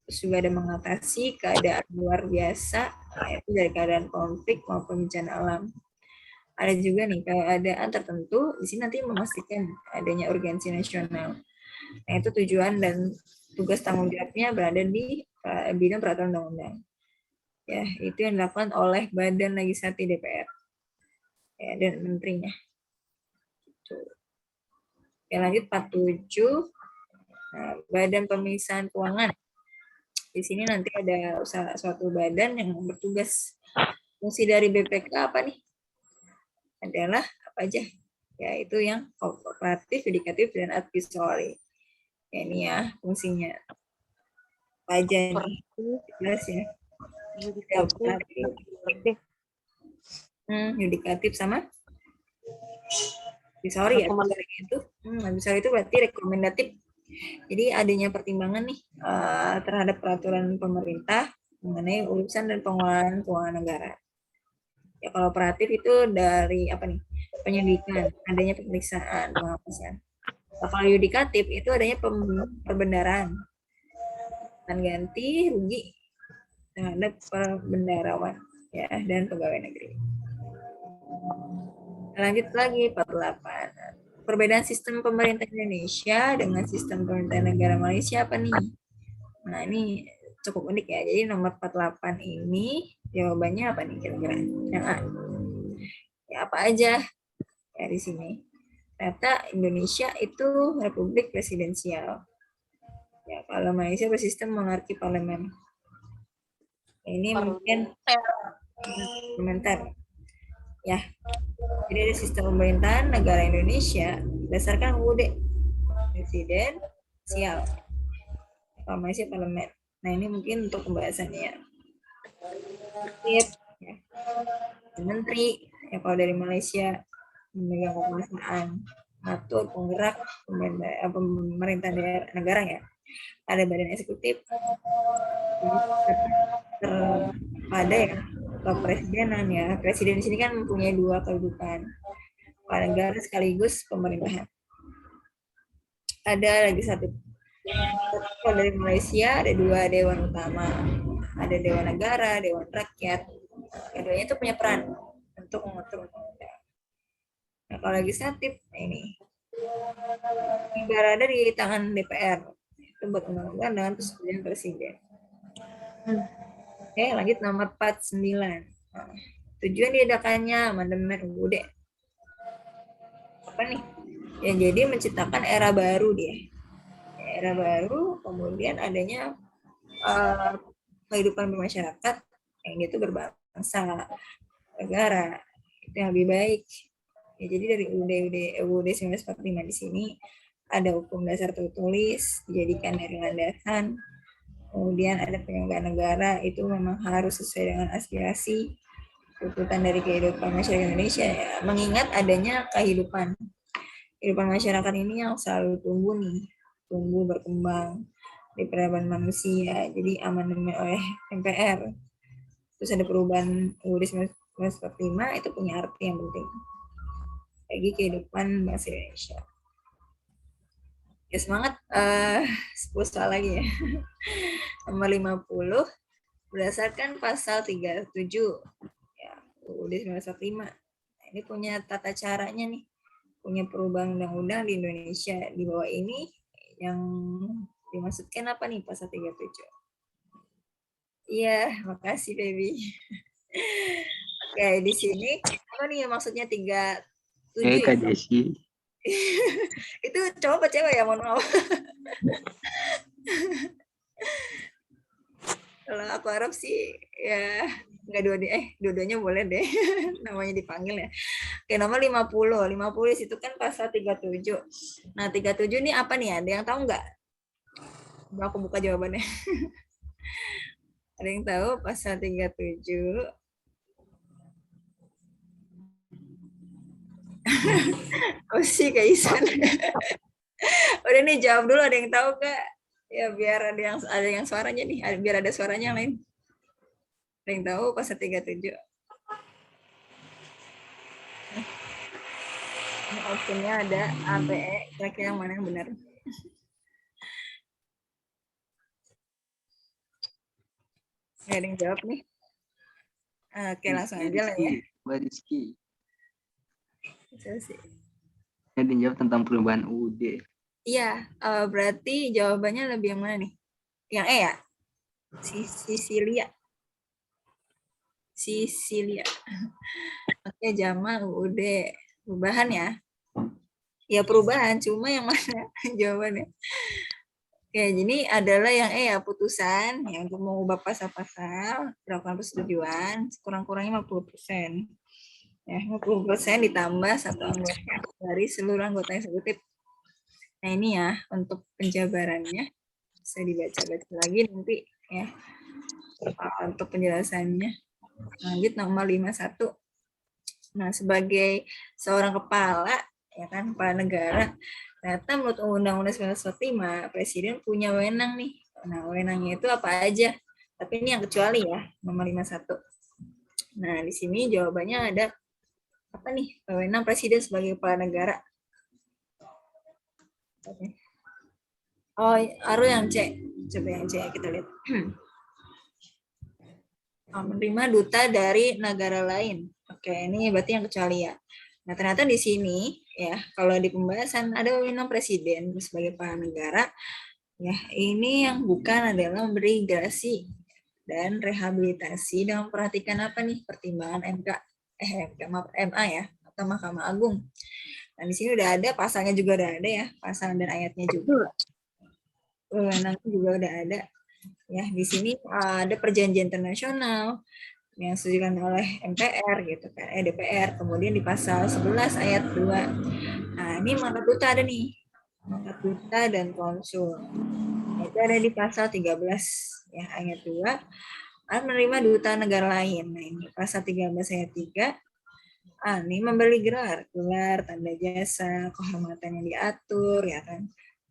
Terus juga ada mengatasi keadaan luar biasa, yaitu dari keadaan konflik maupun bencana alam. Ada juga nih keadaan tertentu, di sini nanti memastikan adanya urgensi nasional. Nah, itu tujuan dan tugas tanggung jawabnya berada di bidang peraturan undang-undang. Ya, itu yang dilakukan oleh Badan Legislasi DPR ya, dan menterinya. Oke, lanjut 47. Nah, Badan Pemisahan Keuangan. Di sini nanti ada suatu badan yang bertugas. Fungsi dari BPK apa nih? Adalah apa aja? Ya, itu yang kooperatif, yudikatif, dan advisory. Ya, ini ya fungsinya. Apa aja nih? Jelas ya. Yudikatif sama advisory ya. Advisory itu berarti rekomendatif. Jadi adanya pertimbangan nih terhadap peraturan pemerintah mengenai urusan dan pengelolaan keuangan negara. Ya, kalau operatif itu dari apa nih? Penyidikan, adanya pemeriksaan, pengawasan. Nah, kalau yudikatif itu adanya perbendaharaan, ganti rugi terhadap pembendaharawan ya dan pegawai negeri. Lanjut lagi 48. Perbedaan sistem pemerintah Indonesia dengan sistem pemerintah negara Malaysia apa nih? Nah, ini cukup unik ya. Jadi nomor 48 ini jawabannya apa nih kira-kira? Yang A. Ya, apa aja ya di sini. Ternyata Indonesia itu republik presidensial. Ya, kalau Malaysia bersistem monarki parlemen. Ini mungkin komentar. Ya, jadi ada sistem pemerintahan negara Indonesia berdasarkan UUD presiden sial. Kalau Malaysia parlemen. Nah, ini mungkin untuk pembahasannya. Ya. Menteri, ya kalau dari Malaysia memegang kekuasaan, atur penggerak pemerintah negara ya. Ada badan eksekutif, ada ya kepresidenan ya. Presiden di sini kan mempunyai dua kedudukan, kepala negara sekaligus pemerintahan. Ada legislatif. Kalau dari Malaysia ada dua dewan utama, ada dewan negara, dewan rakyat. Keduanya itu punya peran untuk mengatur undang-undang. Nah, kalau legislatif ini berada di tangan DPR. Itu buat undang-undang dengan persetujuan presiden. Oke, lanjut nomor 49. Nah, tujuan diadakannya amandemen UUD. Apa nih? Ya, jadi menciptakan era baru dia. Era baru, kemudian adanya kehidupan bermasyarakat yang itu berbangsa, negara, itu yang lebih baik. Ya, jadi dari UUD 1945 di sini ada hukum dasar tertulis dijadikan dari landasan. Kemudian ada penyelenggaraan negara itu memang harus sesuai dengan aspirasi tuntutan dari kehidupan masyarakat Indonesia ya. Mengingat adanya kehidupan masyarakat ini yang selalu tumbuh berkembang di peradaban manusia. Jadi amandemen oleh MPR. Terus ada perubahan UUD 1945 itu punya arti yang penting bagi kehidupan bangsa Indonesia. Ya semangat, 10 soal lagi ya. Nomor 50, berdasarkan pasal 37 ya, UUD 1945. Nah, ini punya tata caranya nih, punya perubahan undang-undang di Indonesia. Di bawah ini yang dimaksudkan apa nih pasal 37? Iya, makasih baby. Oke, di sini apa nih maksudnya 37 Kak ya? Desi. Itu cowok apa cewek ya, mohon maaf. Kalau aku harap sih ya nggak dua-duanya boleh deh. Namanya dipanggil ya. Oke, nomor 50. 50 di situ kan pasal 37. Nah, 37 ini apa nih? Ada yang tahu nggak? Coba aku buka jawabannya. Ada yang tahu pasal 37? Oh sih, Kak Isan. Udah nih, jawab dulu. Ada yang tahu Kak? Ya biar ada yang suaranya nih, biar ada suaranya yang lain. Ada yang tahu pasal 37? Ini opsinya ada A, B, E. Kira-kira yang mana yang benar? Nggak ada yang jawab nih. Oke, langsung aja lah ya. Mbak Rizky. Bisa sih. Ada yang jawab tentang perubahan UUD. Iya, berarti jawabannya lebih yang mana nih? Yang E ya? Sisilia. Oke, Jamal, UUD. Perubahan ya? Ya perubahan, cuma yang mana jawabannya? Oke, jadi adalah yang E ya, putusan yang untuk mengubah pasal-pasal, melakukan persetujuan, kurang-kurangnya 50%. Ya, 50% ditambah 1 anggota dari seluruh anggota eksekutif. Nah ini ya, untuk penjabarannya, bisa dibaca-baca lagi nanti ya, untuk penjelasannya. Lanjut nomor 51. Nah, sebagai seorang kepala, ya kan, kepala negara, ternyata menurut Undang-Undang 1945, Presiden punya wewenang nih. Nah, wewenangnya itu apa aja? Tapi ini yang kecuali ya, nomor 51. Nah, di sini jawabannya ada apa nih? Wewenang Presiden sebagai kepala negara. Oh, Aru yang C. Coba yang C kita lihat. Menerima duta dari negara lain. Oke, ini berarti yang kecuali ya. Nah, ternyata di sini ya, kalau di pembahasan ada wewenang presiden sebagai kepala negara, ya ini yang bukan adalah memberi gerasi dan rehabilitasi dan memperhatikan apa nih pertimbangan MA ya, atau Mahkamah Agung. Nah, di sini udah ada pasalnya juga udah ada ya, pasal dan ayatnya juga. Wewenangnya juga udah ada. Ya, di sini ada perjanjian internasional yang disediakan oleh MPR gitu kan, DPR. Kemudian di pasal 11 ayat 2. Nah, ini mangkat duta ada nih. Mangkat duta dan konsul. Itu ada di pasal 13 ya, ayat 2. Menerima duta negara lain. Nah, ini pasal 13 ayat 3. Ini memberi gelar, tanda jasa, kehormatan yang diatur ya kan.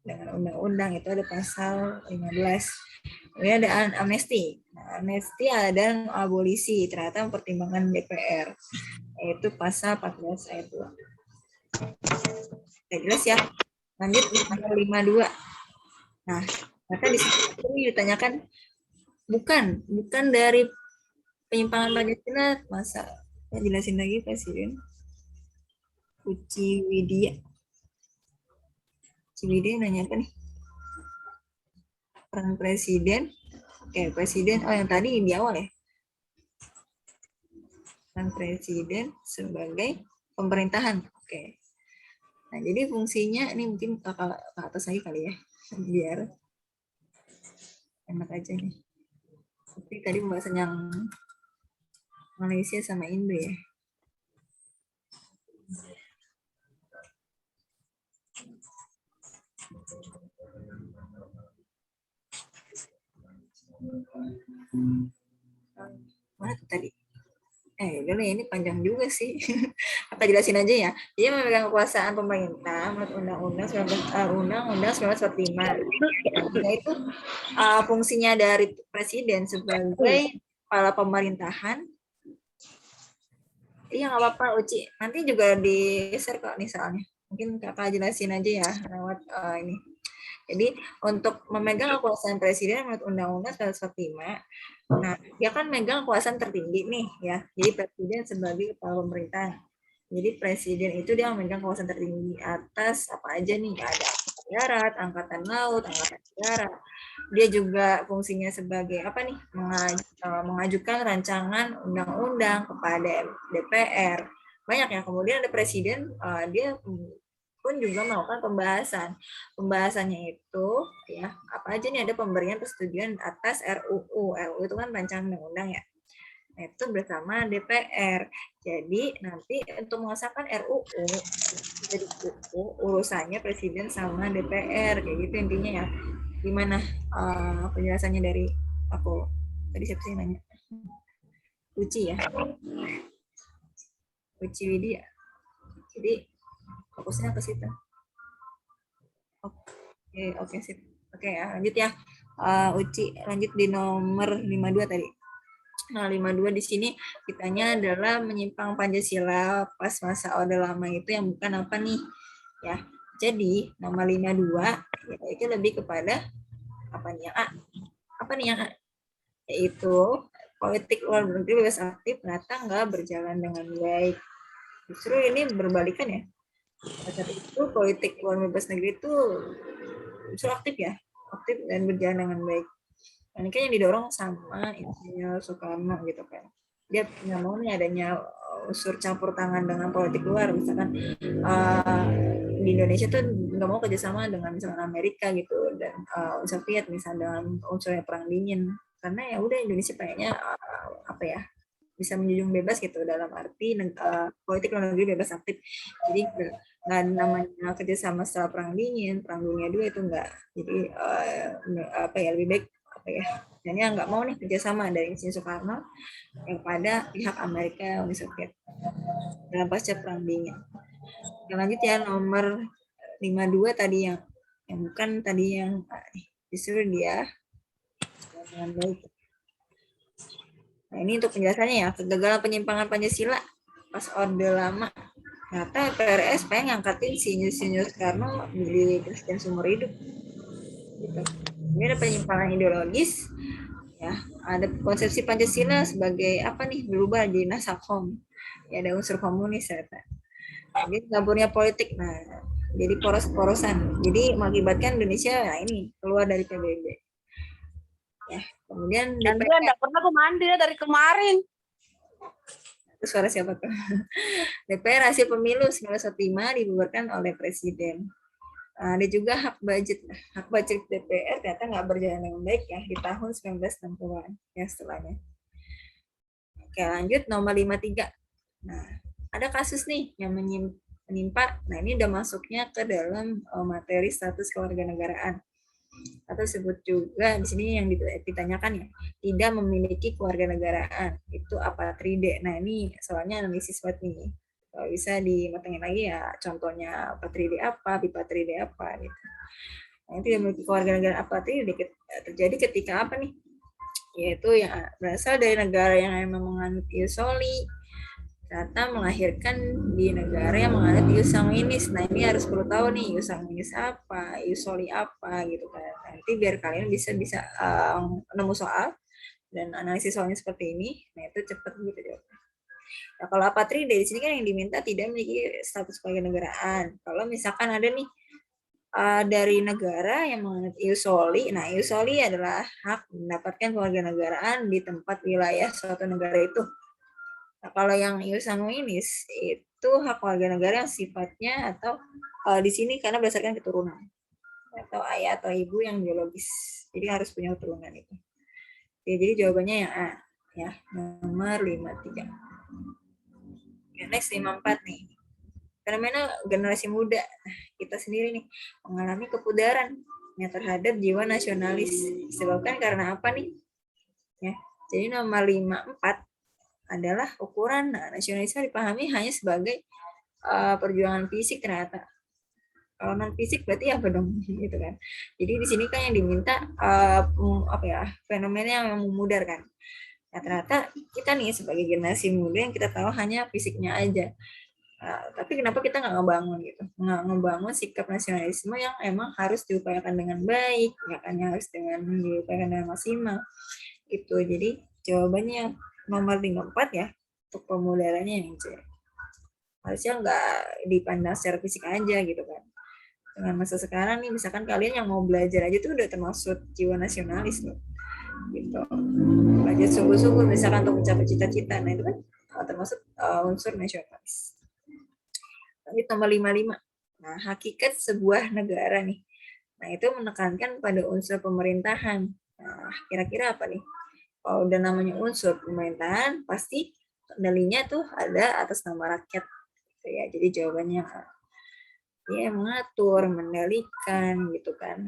Dengan undang-undang itu ada pasal 15. Kemudian ada amnesti. Nah, amnesti dan abolisi ternyata mempertimbangkan DPR. Yaitu pasal 14 ayat 2. Sudah jelas ya? Lanjut di pasal 52. Nah, ternyata di sini ditanyakan bukan dari penyimpangan Pancasila, masa saya jelasin lagi Presiden. Widya nanya apa nih? Peran presiden. Oke, presiden. Oh, yang tadi di awal ya. Peran presiden sebagai pemerintahan. Oke. Nah, jadi fungsinya ini mungkin ke atas lagi kali ya. Biar enak aja nih. Tapi tadi pembahasan yang Malaysia sama Indo ya. Mana tuh tadi? Udah ini panjang juga sih. Apa jelasin aja ya. Dia memegang kekuasaan pemerintah menurut Undang-Undang 1945. Yaitu fungsinya dari presiden sebagai kepala pemerintahan. Iya nggak apa-apa Uci. Nanti juga di share kok nih soalnya. Mungkin kakak jelasin aja ya lewat ini. Jadi untuk memegang kekuasaan presiden menurut Undang-Undang 1945, nah dia kan megang kekuasaan tertinggi nih ya. Jadi presiden sebagai kepala pemerintahan. Jadi presiden itu dia memegang kekuasaan tertinggi atas apa aja nih, ada angkatan darat, angkatan laut, angkatan udara. Dia juga fungsinya sebagai apa nih, mengajukan rancangan undang-undang kepada DPR. Banyak ya. Kemudian ada presiden, dia pun juga melakukan pembahasannya itu ya apa aja nih, ada pemberian persetujuan atas RUU itu kan rancangan undang-undang ya, itu bersama DPR. Jadi nanti untuk mengesahkan RUU jadi urusannya presiden sama DPR kayak gitu intinya ya. Gimana penjelasannya dari aku tadi? Siapa sih nanya? Uci ya, Uci Widya. Jadi fokusnya ke situ. Oke, sip. Oke, lanjut ya. Uci, lanjut di nomor 52 tadi. Nah, 52 di sini kitanya adalah menyimpang Pancasila pas masa Orde Lama itu yang bukan apa nih? Ya. Jadi, nomor 52 itu lebih kepada apa nih yang A? Apa nih yang A? Yaitu politik luar negeri bebas aktif ternyata nggak berjalan dengan baik. Justru ini berbalikan ya. Pada itu politik luar bebas negeri itu justru aktif ya, aktif dan berjalan dengan baik. Ini kan yang didorong sama Insinyur Soekarno gitu kan. Dia nggak mau nih adanya unsur campur tangan dengan politik luar, misalkan di Indonesia tuh nggak mau kerjasama dengan misalkan Amerika gitu dan Soviet misalnya dengan unsurnya perang dingin, karena ya udah Indonesia kayaknya apa ya, bisa menjunjung bebas gitu dalam arti politik luar negeri bebas aktif. Jadi nggak namanya kerjasama setelah perang dingin, perang dunia II itu enggak. Jadi apa ya, lebih baik apa ya, hanya nggak mau nih kerjasama dari Insinyur Soekarno yang pada pihak Amerika Uni Soviet dalam pasca perang dingin. Yang lanjut ya nomor 52 tadi yang bukan tadi yang justru dia dengan baik. Nah, ini untuk penjelasannya ya, kegagalan penyimpangan Pancasila pas Orde Lama. Ternyata PRS pengen ngangkatin si Insinyur Soekarno menjadi presiden seumur hidup. Gitu. Ini ada penyimpangan ideologis, ya. Ada konsepsi Pancasila sebagai apa nih, berubah jadi nasakom. Ya, ada unsur komunis ternyata. Jadi gaburnya politik, nah jadi poros-porosan. Jadi mengakibatkan Indonesia, nah ini keluar dari PBB. Ya, kemudian DPR enggak pernah aku mandi dari kemarin. Itu suara siapa tuh? DPR hasil pemilu 1915 dibubarkan oleh presiden. Ada juga hak budget DPR ternyata nggak berjalan dengan baik ya di tahun 1960-an ya setelahnya. Oke, lanjut nomor 53. Nah, ada kasus nih yang menimpa. Nah, ini udah masuknya ke dalam materi status kewarganegaraan. Atau disebut juga di sini yang ditanyakan ya, tidak memiliki kewarganegaraan, itu apatride. Nah, ini soalnya analisis buat nih. Kalau bisa dimatengin lagi ya, contohnya apatride apa, bipatride apa gitu. Nah, tidak memiliki kewarganegaraan apatride terjadi ketika apa nih? Yaitu yang berasal dari negara yang memang menganut ius soli, ternyata melahirkan di negara yang menganut ius sanguinis. Nah, ini harus perlu tahu nih ius sanguinis apa, ius soli apa gitu kan. Nanti biar kalian bisa nemu soal dan analisis soalnya seperti ini. Nah, itu cepat gitu jawabnya. Nah, kalau apatride di sini kan yang diminta tidak memiliki status kewarganegaraan. Kalau misalkan ada nih dari negara yang menganut ius soli, nah ius soli adalah hak mendapatkan kewarganegaraan di tempat wilayah suatu negara itu. Nah, kalau yang ius sanguinis itu hak warga negara yang sifatnya atau di sini karena berdasarkan keturunan atau ayah atau ibu yang biologis. Jadi harus punya keturunan itu. Oke, jadi jawabannya yang A ya, nomor 53. Oke, next 54 nih. Fenomena generasi muda. Nah, kita sendiri nih mengalami kepudaran terhadap jiwa nasionalis. Disebabkan karena apa nih? Ya. Jadi nomor 54 adalah ukuran nasionalisme dipahami hanya sebagai perjuangan fisik ternyata. Kalau non fisik berarti apa dong gitu kan. Jadi di sini kan yang diminta apa ya, fenomena yang memudarkan. Nah, ternyata kita nih sebagai generasi muda yang kita tahu hanya fisiknya aja. Nah, tapi kenapa kita nggak ngebangun gitu, nggak ngebangun sikap nasionalisme yang emang harus diupayakan dengan baik, ya kan, yang harus diupayakan dengan maksimal gitu. Jadi jawabannya nomor 54 ya, untuk pemudarannya yang C. Harusnya nggak dipandang secara fisik aja gitu kan. Dengan masa sekarang nih, misalkan kalian yang mau belajar aja tuh udah termasuk jiwa nasionalis loh gitu. Belajar sungguh-sungguh misalkan untuk mencapai cita-cita, nah itu kan termasuk unsur nasionalis. Lanjut nomor 55. Nah, hakikat sebuah negara nih. Nah, itu menekankan pada unsur pemerintahan. Nah, kira-kira apa nih? Kalau udah namanya unsur pemerintahan, pasti kendalinya tuh ada atas nama rakyat. Gitu ya. Jadi jawabannya ya mengatur, mengendalikan gitu kan.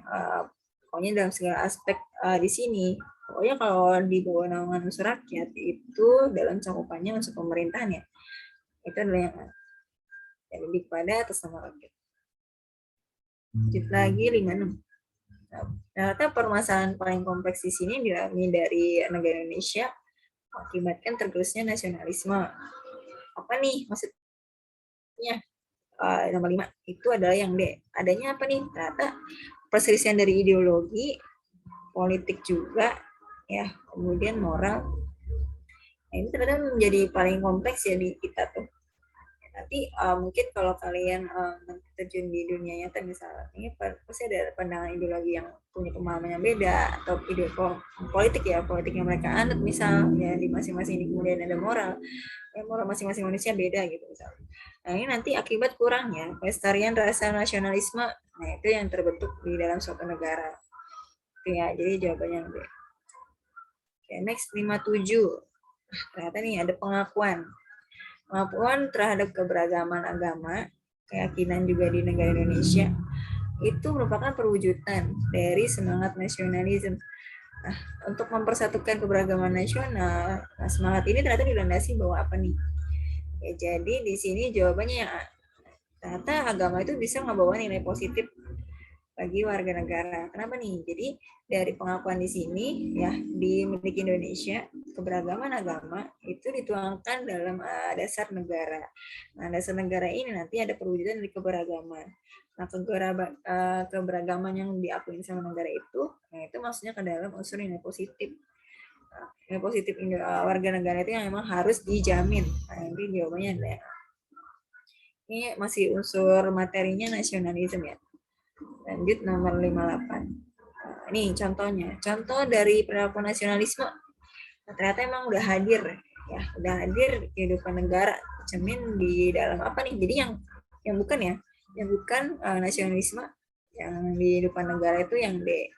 Pokoknya dalam segala aspek di sini. Pokoknya kalau di bawah naungan unsur rakyat itu dalam cakupannya unsur pemerintahan ya. Itu adalah yang lebih pada atas nama rakyat. Lanjut lagi 56. Nah, ternyata permasalahan paling kompleks di sini dialami dari negara Indonesia mengakibatkan tergerusnya nasionalisme. Apa nih maksudnya? Nomor 5 itu adalah yang D. Adanya apa nih? Ternyata perselisihan dari ideologi, politik juga, ya, kemudian moral. Nah, ini ternyata menjadi paling kompleks ya di kita tuh. Nanti mungkin kalau kalian terjun di dunia nyata misalnya, ini pasti ada pandangan ideologi yang punya pemahaman yang beda, atau politik ya, politik yang mereka anut misal, ya di masing-masing ini kemudian ada moral, ya moral masing-masing manusia beda gitu misalnya. Nah ini nanti akibat kurangnya pelestarian rasa nasionalisme, nah itu yang terbentuk di dalam suatu negara. Oke ya, jadi jawabannya B. Oke, next 57. Ternyata nih ada pengakuan terhadap keberagaman agama, keyakinan juga di negara Indonesia, itu merupakan perwujudan dari semangat nasionalisme. Nah, untuk mempersatukan keberagaman nasional, nah semangat ini ternyata dilandasi bahwa apa nih? Ya, jadi di sini jawabannya ternyata agama itu bisa membawa nilai positif bagi warga negara. Kenapa nih? Jadi dari pengakuan di sini ya dimiliki Indonesia, keberagaman agama itu dituangkan dalam dasar negara. Nah, dasar negara ini nanti ada perwujudan dari keberagaman. Nah, keberagaman yang diakui sama negara itu, nah itu maksudnya ke dalam unsur nilai positif. Nah, nilai positif warga negara itu yang memang harus dijamin. Nah, ini jawabannya adalah ini masih unsur materinya nasionalisme ya. Lanjut nomor 58. Ini contohnya. Contoh dari perilaku nasionalisme. Nah, ternyata emang udah hadir ya, udah hadir kehidupan negara. Cermin di dalam apa nih? Jadi yang bukan ya, yang bukan nasionalisme yang di depan negara itu yang D.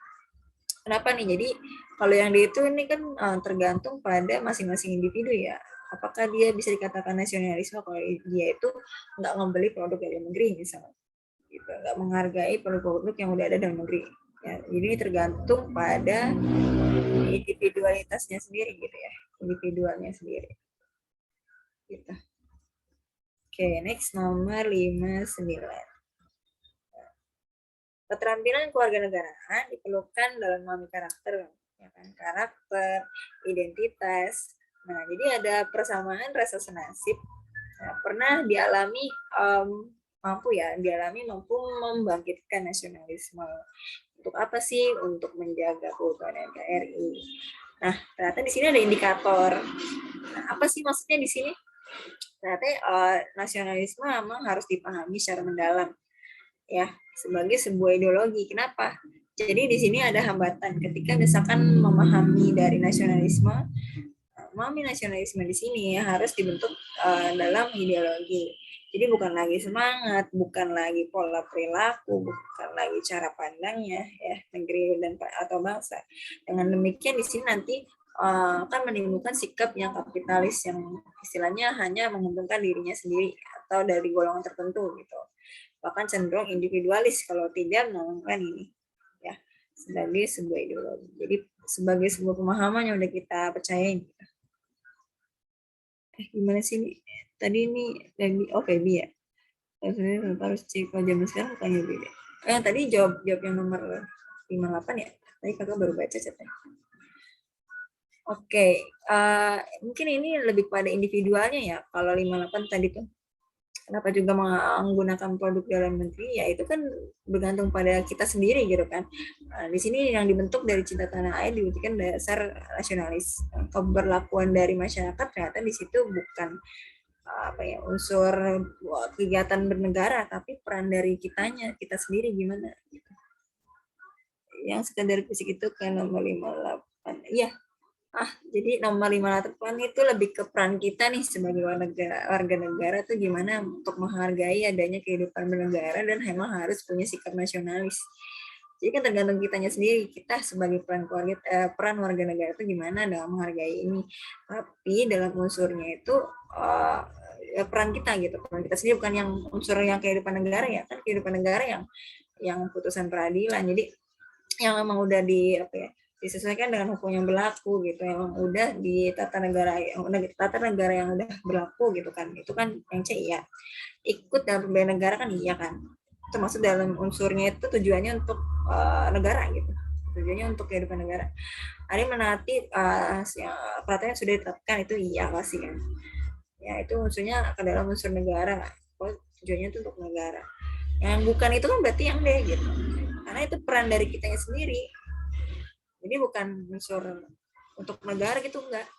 Kenapa nih? Jadi kalau yang D itu ini kan tergantung pada masing-masing individu ya. Apakah dia bisa dikatakan nasionalisme kalau dia itu nggak membeli produk dari negeri misalnya, gitu, nggak menghargai produk-produk yang udah ada dalam negeri. Ya, jadi ini tergantung pada individualitasnya sendiri gitu ya, individualnya sendiri. Gitu. Oke, next nomor 59. Keterampilan kewarganegaraan diperlukan dalam memahami karakter, ya kan? Karakter, identitas. Nah, jadi ada persamaan rasa senasib. Nah, pernah dialami mampu membangkitkan nasionalisme. Untuk apa sih? Untuk menjaga keutuhan NKRI. Nah, ternyata di sini ada indikator. Nah, apa sih maksudnya di sini? Ternyata nasionalisme memang harus dipahami secara mendalam ya, sebagai sebuah ideologi. Kenapa? Jadi di sini ada hambatan ketika misalkan memahami dari nasionalisme, memahami nasionalisme di sini ya harus dibentuk dalam ideologi. Jadi bukan lagi semangat, bukan lagi pola perilaku, bukan lagi cara pandangnya ya negeri dan atau bangsa. Dengan demikian di sini nanti akan menimbulkan sikap yang kapitalis yang istilahnya hanya menguntungkan dirinya sendiri atau dari golongan tertentu gitu. Bahkan cenderung individualis kalau tidak melakukan ini ya sebagai sebuah ideologi. Jadi sebagai sebuah pemahaman yang udah kita percayain. Gimana sih ini? Tadi ini Feby ya. Sebenarnya harus cek kalau zaman sekarang bukannya beda. Tadi jawab yang nomor 58 ya. Tadi kakak baru baca chatnya. Oke, mungkin ini lebih pada individualnya ya. Kalau 58 tadi tuh kenapa juga menggunakan produk dalam negeri, ya itu kan bergantung pada kita sendiri gitu kan. Nah, di sini yang dibentuk dari cinta tanah air dibuktikan dasar nasionalis. Keberlakuan dari masyarakat ternyata di situ bukan unsur kegiatan bernegara, tapi peran dari kita sendiri gimana gitu. Yang sekedar fisik itu kan nomor 58. Iya. Jadi nomor 58 itu lebih ke peran kita nih sebagai warga negara tuh gimana untuk menghargai adanya kehidupan bernegara dan memang harus punya sikap nasionalis. Jadi kan tergantung kitanya sendiri, kita sebagai peran warga negara itu gimana dalam menghargai ini. Tapi dalam unsurnya itu peran kita gitu, peran kita sendiri bukan yang unsur yang kehidupan negara ya, kan kehidupan negara yang putusan peradilan. Jadi yang memang udah disesuaikan dengan hukum yang berlaku gitu, yang udah di tata negara yang udah berlaku gitu kan, itu kan yang C ya. Ikut dalam pemberdayaan negara kan iya kan, termasuk dalam unsurnya itu tujuannya untuk negara gitu, tujuannya untuk kehidupan negara. Ada yang menaati peraturan yang sudah ditetapkan, itu iya pasti kan ya, itu unsurnya ke dalam unsur negara, tujuannya itu untuk negara. Yang bukan itu kan berarti yang D gitu, karena itu peran dari kitanya sendiri. Jadi bukan unsur untuk negara gitu, enggak.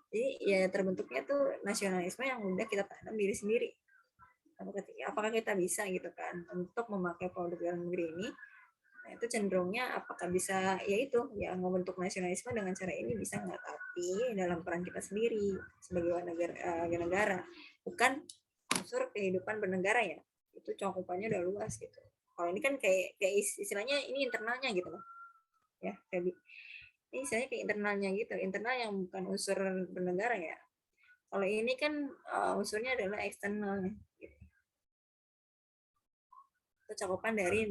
Jadi ya terbentuknya tuh nasionalisme yang udah kita tanam diri sendiri. Apakah kita bisa gitu kan untuk memakai produk dalam negeri ini? Nah, itu cenderungnya apakah bisa ya itu ya membentuk nasionalisme dengan cara ini bisa nggak? Tapi dalam peran kita sendiri sebagai warga negara, bukan unsur kehidupan bernegara ya. Itu cakupannya udah luas gitu. Kalau ini kan kayak istilahnya ini internalnya gitu loh. Ya, Febi. Ini saya kayak internalnya gitu, internal yang bukan unsur bernegara ya. Kalau ini kan unsurnya adalah eksternal gitu. Itu cakupan dari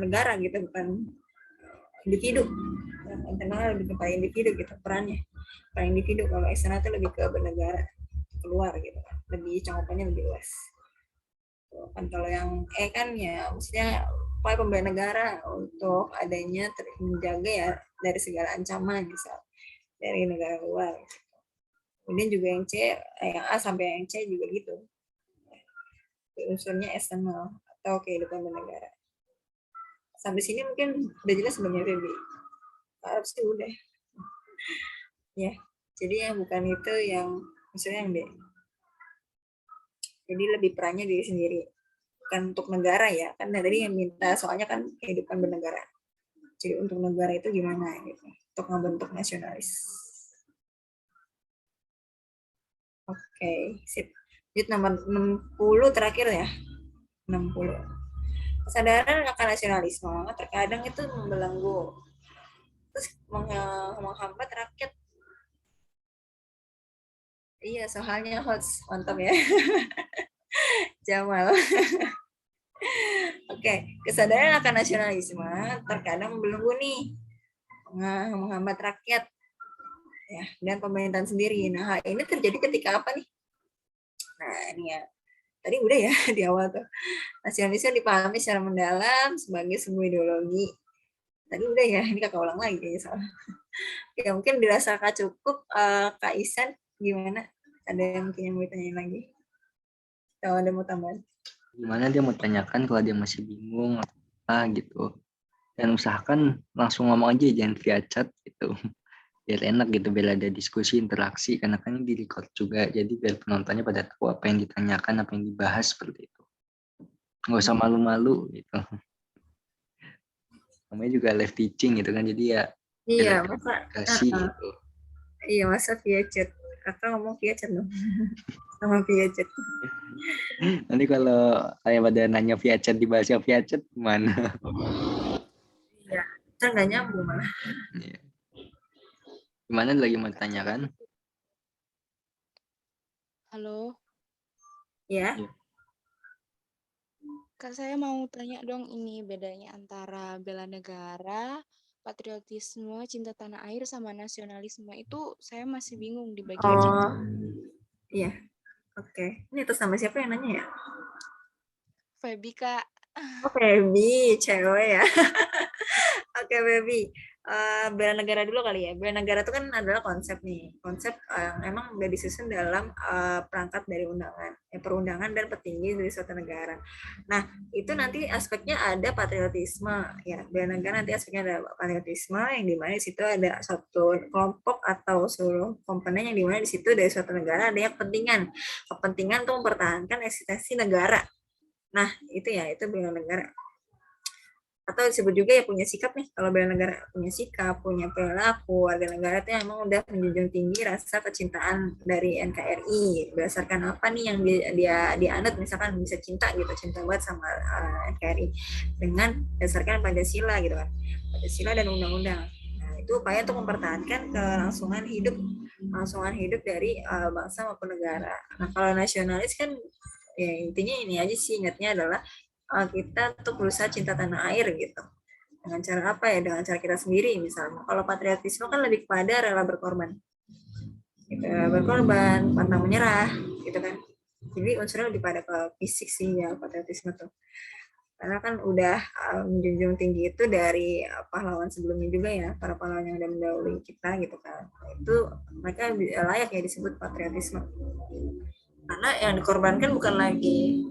negara gitu, bukan individu. Internal lebih kepada individu gitu perannya, peran individu. Kalau eksternal itu lebih ke bernegara, keluar gitu kan, lebih cakupannya lebih luas. Kan kalau yang kan ya maksudnya upaya pemberdayaan negara untuk adanya menjaga ya dari segala ancaman misal dari negara luar. Kemudian juga yang C, yang A sampai yang C juga gitu. Unsurnya eksternal atau kehidupan bernegara. Sampai sini mungkin udah jelas sebelumnya Febi. Harus sih udah. Ya, jadi yang bukan itu yang maksudnya yang D. Jadi lebih perannya diri sendiri, bukan untuk negara ya. Kan tadi yang minta soalnya kan kehidupan bernegara. Jadi untuk negara itu gimana gitu, untuk membentuk nasionalis. Oke, sip. Jadi nomor 60 terakhir ya. 60. Kesadaran akan nasionalisme terkadang itu membelenggu. Terus menghambat rakyat. Iya, soalnya host. Mantap ya. Jamal. Oke, kesadaran akan nasionalisme terkadang membelenggu nih, menghambat rakyat ya, dan pemerintahan sendiri. Nah, ini terjadi ketika apa nih? Nah, ini ya. Tadi udah ya di awal tuh. Nasionalisme dipahami secara mendalam sebagai sebuah ideologi. Tadi udah ya, ini kakak ulang lagi kayaknya soalnya. Ya mungkin dirasakan cukup. Kak Isan gimana? Ada yang mungkin yang mau ditanyain lagi? Kalau ada mau tambahan? Gimana dia mau tanyakan kalau dia masih bingung apa gitu. Dan usahakan langsung ngomong aja, jangan via chat gitu. Biar enak gitu, biar ada diskusi, interaksi. Karena kan ini di-record juga, jadi biar penontonnya pada tahu apa yang ditanyakan, apa yang dibahas seperti itu. Nggak usah malu-malu gitu. Namanya juga live teaching gitu kan, jadi ya iya, masa gitu. Iya, masa via chat. Kakak ngomong via chat dong. Sama via chat. Nanti kalau kayak pada nanya via chat, dibahasnya via chat gimana? Iya, kan nggak nyambung malah. Iya. Gimana lagi mau ditanyakan? Halo. Ya. Kak, saya mau tanya dong, ini bedanya antara bela negara, patriotisme, cinta tanah air, sama nasionalisme itu saya masih bingung di bagian itu. Iya. Oke. Ini atas nama siapa yang nanya ya? Febi, Kak. Oh, Febi, cewek ya. Oke, Febi. bela negara dulu kali ya. Bela negara itu kan adalah konsep nih, konsep yang emang udah disusun dalam perangkat dari perundangan dan petinggi dari suatu negara. Nah, itu nanti aspeknya ada patriotisme ya. Bela negara nanti aspeknya ada patriotisme yang dimana di situ ada suatu kelompok atau seluruh komponen yang dimana di situ dari suatu negara ada yang kepentingan untuk mempertahankan eksistensi negara. Nah, itu ya, itu bela negara. Atau disebut juga ya punya sikap nih, kalau bela negara punya sikap, punya perilaku, warga negara itu emang udah menjunjung tinggi rasa kecintaan dari NKRI. Berdasarkan apa nih yang dia dianut, misalkan bisa cinta gitu, cinta banget sama NKRI dengan berdasarkan Pancasila gitu kan, Pancasila dan undang-undang. Nah, itu upaya untuk mempertahankan kelangsungan hidup dari bangsa maupun negara. Nah, kalau nasionalis kan ya intinya ini aja sih, ingatnya adalah kita untuk berusaha cinta tanah air gitu. Dengan cara apa ya? Dengan cara kita sendiri misalnya. Kalau patriotisme kan lebih kepada rela berkorban. Gitu, berkorban, pantang menyerah, gitu kan. Jadi unsurnya lebih pada ke fisik sih ya patriotisme tuh. Karena kan udah menjunjung tinggi itu dari pahlawan sebelumnya juga ya, para pahlawan yang udah mendahului kita gitu kan. Itu mereka layak ya disebut patriotisme. Karena yang dikorbankan bukan lagi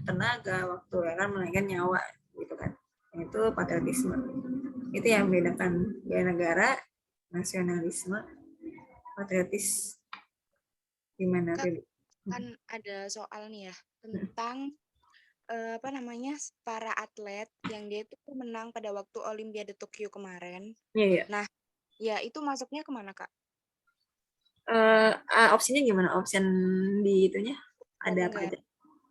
tenaga, waktu ya kan, melainkan nyawa gitu kan. Itu patriotisme. Itu yang membedakan bela negara, nasionalisme, patriotis. Gimana, Feby? Kan ada soal nih ya tentang para atlet yang dia itu menang pada waktu Olimpiade Tokyo kemarin. Iya. Nah, ya itu masuknya kemana, Kak? Opsinya gimana? Opsi di itunya ada apa aja?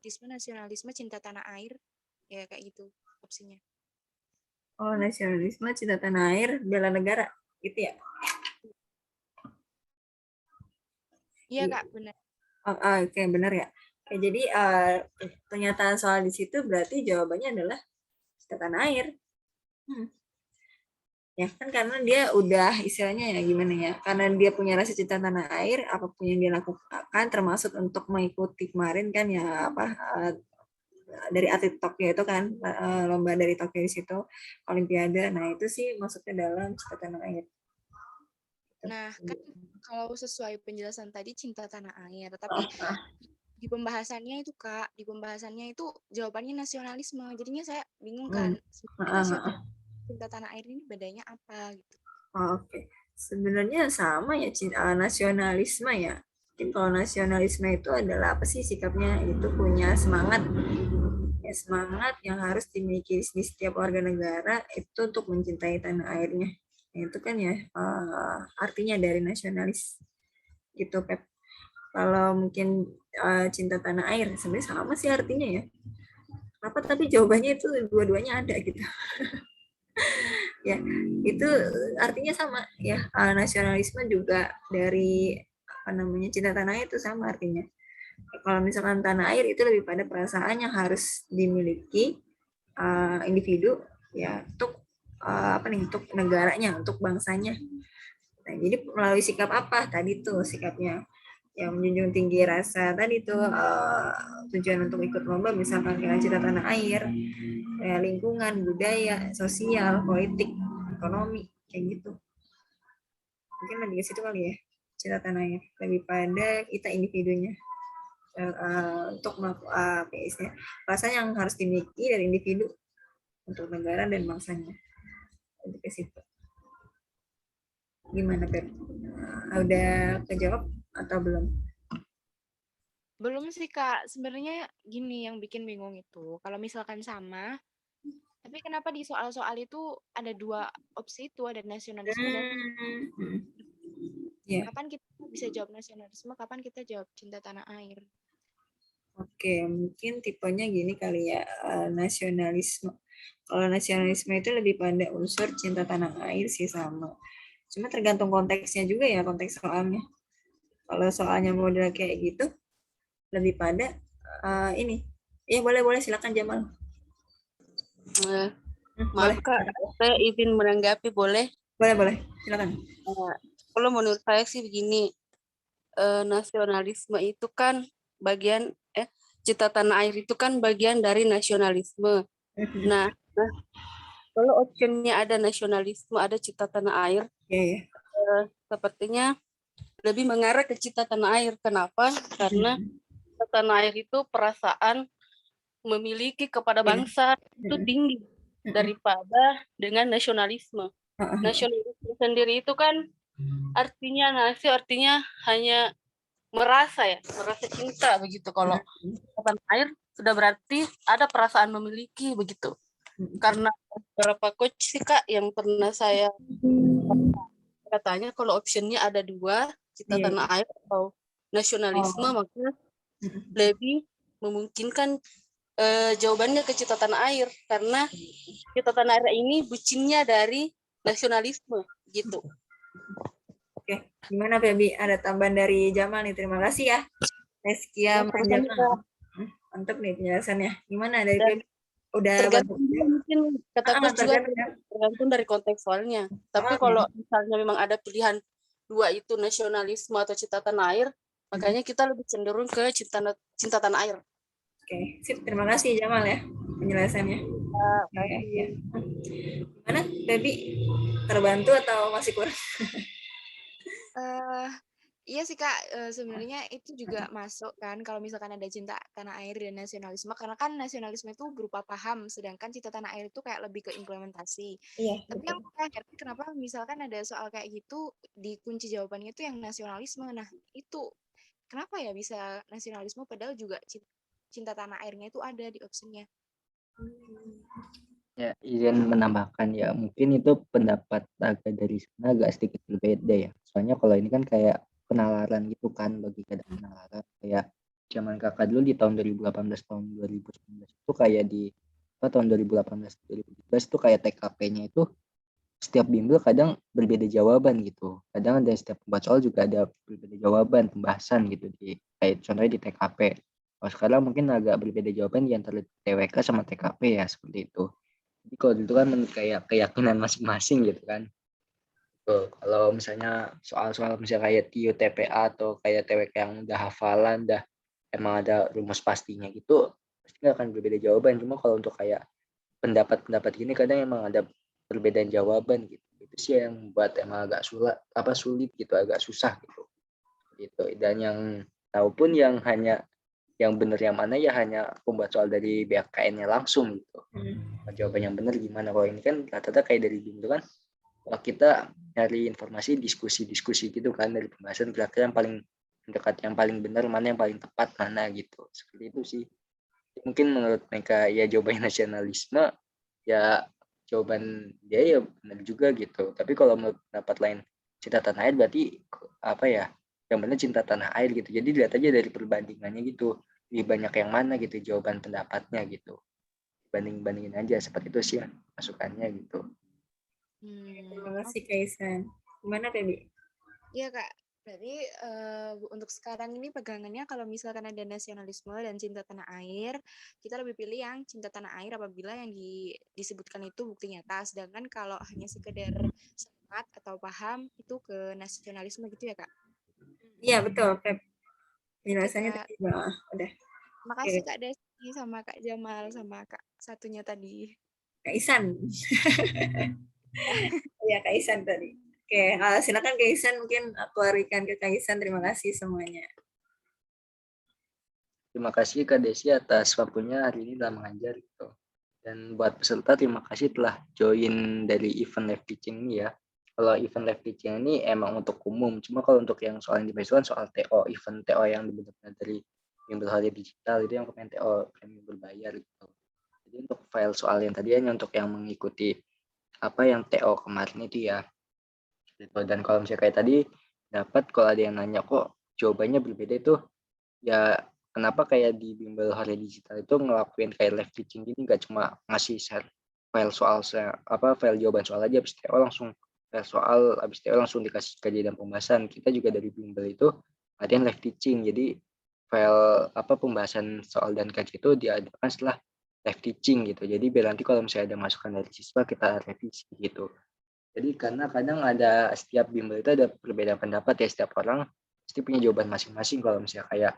Nasionalisme, cinta tanah air, ya kayak gitu opsinya. Oh, nasionalisme, cinta tanah air, bela negara, gitu ya? Iya Kak, benar. Oke, benar ya. Oke, jadi pernyataan soal di situ berarti jawabannya adalah cinta tanah air. Ya kan, karena dia udah istilahnya ya gimana ya, karena dia punya rasa cinta tanah air, apapun yang dia lakukan termasuk untuk mengikuti kemarin kan ya dari atlet Tokyo itu kan, lomba dari Tokyo di situ, Olimpiade. Nah itu sih masuknya dalam cinta tanah air. Nah kan kalau sesuai penjelasan tadi cinta tanah air, tapi di pembahasannya itu Kak, jawabannya nasionalisme, jadinya saya bingung kan cinta tanah air ini bedanya apa gitu. Oke. Sebenarnya sama ya, nasionalisme ya. Mungkin kalau nasionalisme itu adalah apa sih sikapnya, itu punya semangat yang harus dimiliki di setiap warga negara itu untuk mencintai tanah airnya. Itu kan ya artinya dari nasionalis gitu, Pep. Kalau mungkin cinta tanah air sebenarnya sama sih artinya ya. Apa tapi jawabannya itu dua-duanya ada gitu. Ya, itu artinya sama ya. Nasionalisme juga dari cinta tanah air itu sama artinya. Kalau misalkan tanah air itu lebih pada perasaan yang harus dimiliki individu ya untuk untuk negaranya, untuk bangsanya. Nah, jadi melalui sikap apa tadi tuh sikapnya yang menjunjung tinggi rasa tadi tuh tujuan untuk ikut lomba misalkan dengan cinta tanah air, ya, lingkungan, budaya, sosial, politik, ekonomi, kayak gitu. Mungkin lebih ke situ kali ya, cinta tanah air, lebih pada kita individunya untuk melakukan rasa yang harus dimiliki dari individu untuk negara dan bangsanya. Lebih ke situ. Gimana, Pep? Udah kejawab atau belum? Belum sih Kak, sebenarnya gini yang bikin bingung itu, kalau misalkan sama, tapi kenapa di soal-soal itu ada dua opsi itu, ada nasionalisme dan kapan kita bisa jawab nasionalisme, kapan kita jawab cinta tanah air? Oke, mungkin tipenya gini kali ya, nasionalisme. Kalau nasionalisme itu lebih pada unsur cinta tanah air sih sama. Cuma tergantung konteksnya juga ya, konteks soalnya. Kalau soalnya model kayak gitu, lebih pada ini. Ya boleh silakan Jamal. Maaf Kak, saya izin menanggapi boleh? Boleh, silakan. Kalau menurut saya sih begini, nasionalisme itu kan bagian, cinta tanah air itu kan bagian dari nasionalisme. Nah, kalau optionnya ada nasionalisme, ada cinta tanah air, sepertinya lebih mengarah ke cinta tanah air. Kenapa? Karena cinta tanah air itu perasaan memiliki kepada bangsa itu tinggi daripada dengan nasionalisme. Nasionalisme sendiri itu kan artinya hanya merasa cinta begitu. Kalau tanah air sudah berarti ada perasaan memiliki begitu. Karena beberapa coach sih Kak yang pernah saya katanya kalau optionnya ada dua, cinta tanah air atau nasionalisme, maka lebih memungkinkan jawabannya ke cinta tanah air, karena cinta tanah air ini bucinnya dari nasionalisme gitu. Oke, gimana Febi? Ada tambahan dari Jamal nih, terima kasih ya. Reskia Jamal. Mantap nih penjelasannya. Gimana dari Febi? Udah tergantung mungkin kata coach juga tergantung dari konteks soalnya. Tapi kalau misalnya memang ada pilihan dua itu nasionalisme atau cinta tanah air, makanya kita lebih cenderung ke cinta tanah air. Oke, sip. Terima kasih Jamal ya penjelasannya. Gimana, Febi? Terbantu atau masih kurang? Iya sih Kak, sebenarnya itu juga masuk kan kalau misalkan ada cinta tanah air dan nasionalisme, karena kan nasionalisme itu berupa paham, sedangkan cinta tanah air itu kayak lebih ke implementasi. Tapi yang terakhir, kenapa misalkan ada soal kayak gitu, di kunci jawabannya itu yang nasionalisme. Nah itu kenapa ya bisa nasionalisme padahal juga cinta tanah airnya itu ada di opsinya. Ya, izin menambahkan ya, mungkin itu pendapat agak dari sana agak sedikit berbeda ya. Soalnya kalau ini kan kayak penalaran gitu kan, logika dan penalaran kayak zaman kakak dulu di tahun 2018 tahun 2019 itu kayak di tahun 2018 2017 itu kayak TKP-nya itu setiap bimbel kadang berbeda jawaban gitu. Kadang ada setiap pembuat soal juga ada berbeda jawaban pembahasan gitu di kayak contohnya di TKP. Kalau sekarang mungkin agak berbeda jawaban di antara TWK sama TKP ya, seperti itu. Jadi kalau itu kan kayak keyakinan masing-masing gitu kan. Tuh, kalau misalnya soal-soal misalnya kayak TIU TPA atau kayak TWK yang udah hafalan, udah emang ada rumus pastinya gitu, pasti akan berbeda jawaban. Cuma kalau untuk kayak pendapat-pendapat gini kadang emang ada perbedaan jawaban gitu. Itu sih yang buat emang agak sulit gitu, agak susah gitu. Dan yang tahu pun yang hanya yang benar yang mana ya hanya pembuat soal dari BKN-nya langsung gitu. Jawaban yang benar gimana? Kalau ini kan rata-rata kayak dari bimbel kan, kalau kita nyari informasi diskusi gitu kan dari pembahasan kira-kira yang paling dekat, yang paling benar mana, yang paling tepat mana gitu. Seperti itu sih. Mungkin menurut mereka ya jawabannya nasionalisme, ya jawaban dia ya benar juga gitu. Tapi kalau menurut pendapat lain cinta tanah air berarti apa ya? Yang benar cinta tanah air gitu. Jadi lihat aja dari perbandingannya gitu. Lebih banyak yang mana gitu jawaban pendapatnya gitu. Bandingin aja seperti itu sih masukannya gitu. Terima kasih Kak Isan. Gimana Febi? Iya Kak, berarti untuk sekarang ini pegangannya kalau misalkan ada nasionalisme dan cinta tanah air, kita lebih pilih yang cinta tanah air apabila yang disebutkan itu bukti nyata, sedangkan kalau hanya sekedar semangat atau paham itu ke nasionalisme gitu ya Kak? Iya betul Feb. Penjelasannya tadi udah. Makasih Kak Desi sama Kak Jamal sama Kak satunya tadi. Kak Isan. Ya Kak Isan tadi. Oke, silakan Kak Isan, mungkin aku berikan ke Kak Isan. Terima kasih semuanya. Terima kasih Kak Desi atas waktunya hari ini dalam mengajar gitu. Dan buat peserta terima kasih telah join dari event live teaching ini ya. Kalau event live teaching ini emang untuk umum, cuma kalau untuk yang soal yang dibahas soal TO, event TO yang benar-benar dari bimbel Holiday Digital itu yang komen TO premium berbayar gitu. Jadi untuk file soal yang tadi hanya untuk yang mengikuti apa yang TO kemarin itu ya. Dan kalau misalnya kayak tadi dapat kalau ada yang nanya kok jawabannya berbeda itu ya kenapa kayak di bimbel Holiday Digital itu ngelakuin kayak live teaching gini, nggak cuma ngasih share file soal file jawaban soal aja habis TO langsung file soal, habis TO langsung dikasih kajian dan pembahasan. Kita juga dari bimbel itu ada yang live teaching, jadi file pembahasan soal dan kajian itu diadakan setelah live teaching gitu. Jadi biar nanti kalau misalnya ada masukan dari siswa kita revisi gitu. Jadi karena kadang ada setiap bimbel itu ada perbedaan pendapat ya, setiap orang pasti punya jawaban masing-masing kalau misalnya kayak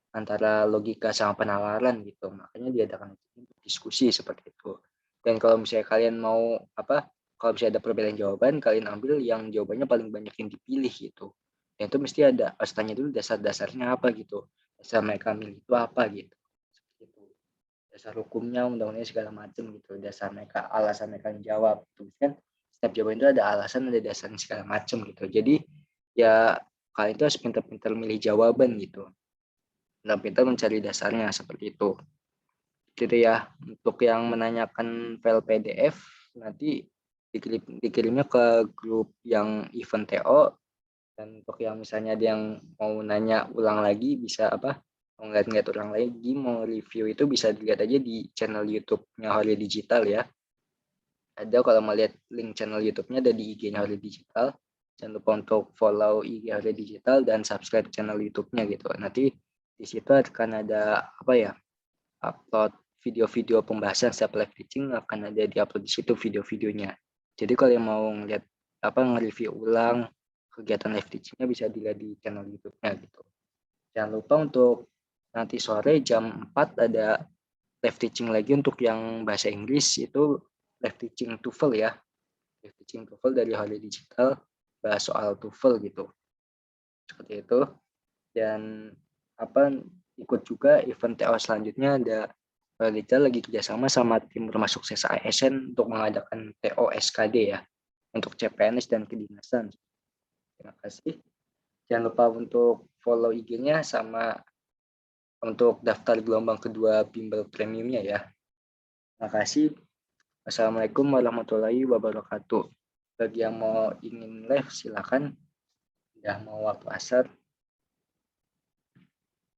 antara logika sama penalaran gitu. Makanya diadakan diskusi seperti itu. Dan kalau misalnya kalian mau kalau misalnya ada perbedaan jawaban, kalian ambil yang jawabannya paling banyak yang dipilih gitu. Dan itu mesti harus tanya dulu dasar-dasarnya apa gitu. Dasar mereka milih itu apa gitu. Dasar hukumnya, undang-undangnya segala macam gitu. Dasar mereka, alasan mereka menjawab. Gitu. Kan setiap jawaban itu ada alasan, ada dasarnya segala macam gitu. Jadi ya kalian itu harus pintar-pintar milih jawaban gitu. Pintar-pintar mencari dasarnya seperti itu. Gitu ya. Untuk yang menanyakan file PDF nanti dikirimnya ke grup yang event TO, dan untuk yang misalnya ada yang mau nanya ulang lagi bisa mau ngeliat ulang lagi, mau review itu bisa dilihat aja di channel YouTube-nya Hore Digital ya. Ada kalau mau lihat link channel YouTube-nya ada di IG-nya Hore Digital. Jangan lupa untuk follow IG Hore Digital dan subscribe channel YouTube-nya gitu. Nanti di situ akan ada upload video-video pembahasan setiap live teaching akan ada di-upload di situ video-videonya. Jadi kalau yang mau ngeliat nge-review ulang kegiatan live teaching-nya bisa dilihat di channel YouTube-nya gitu. Jangan lupa untuk nanti sore jam 4 ada live teaching lagi untuk yang bahasa Inggris, itu live teaching TOEFL ya. Live teaching TOEFL dari Hore Digital, bahas soal TOEFL gitu. Seperti itu. Dan ikut juga event TO selanjutnya ada Hore Digital lagi kerjasama sama tim rumah sukses ASN untuk mengadakan TO SKD ya, untuk CPNS dan kedinasan. Terima kasih. Jangan lupa untuk follow IG-nya sama untuk daftar gelombang kedua bimbel premiumnya ya. Terima kasih. Assalamualaikum warahmatullahi wabarakatuh. Bagi yang ingin live silakan. Udah mau waktu asar.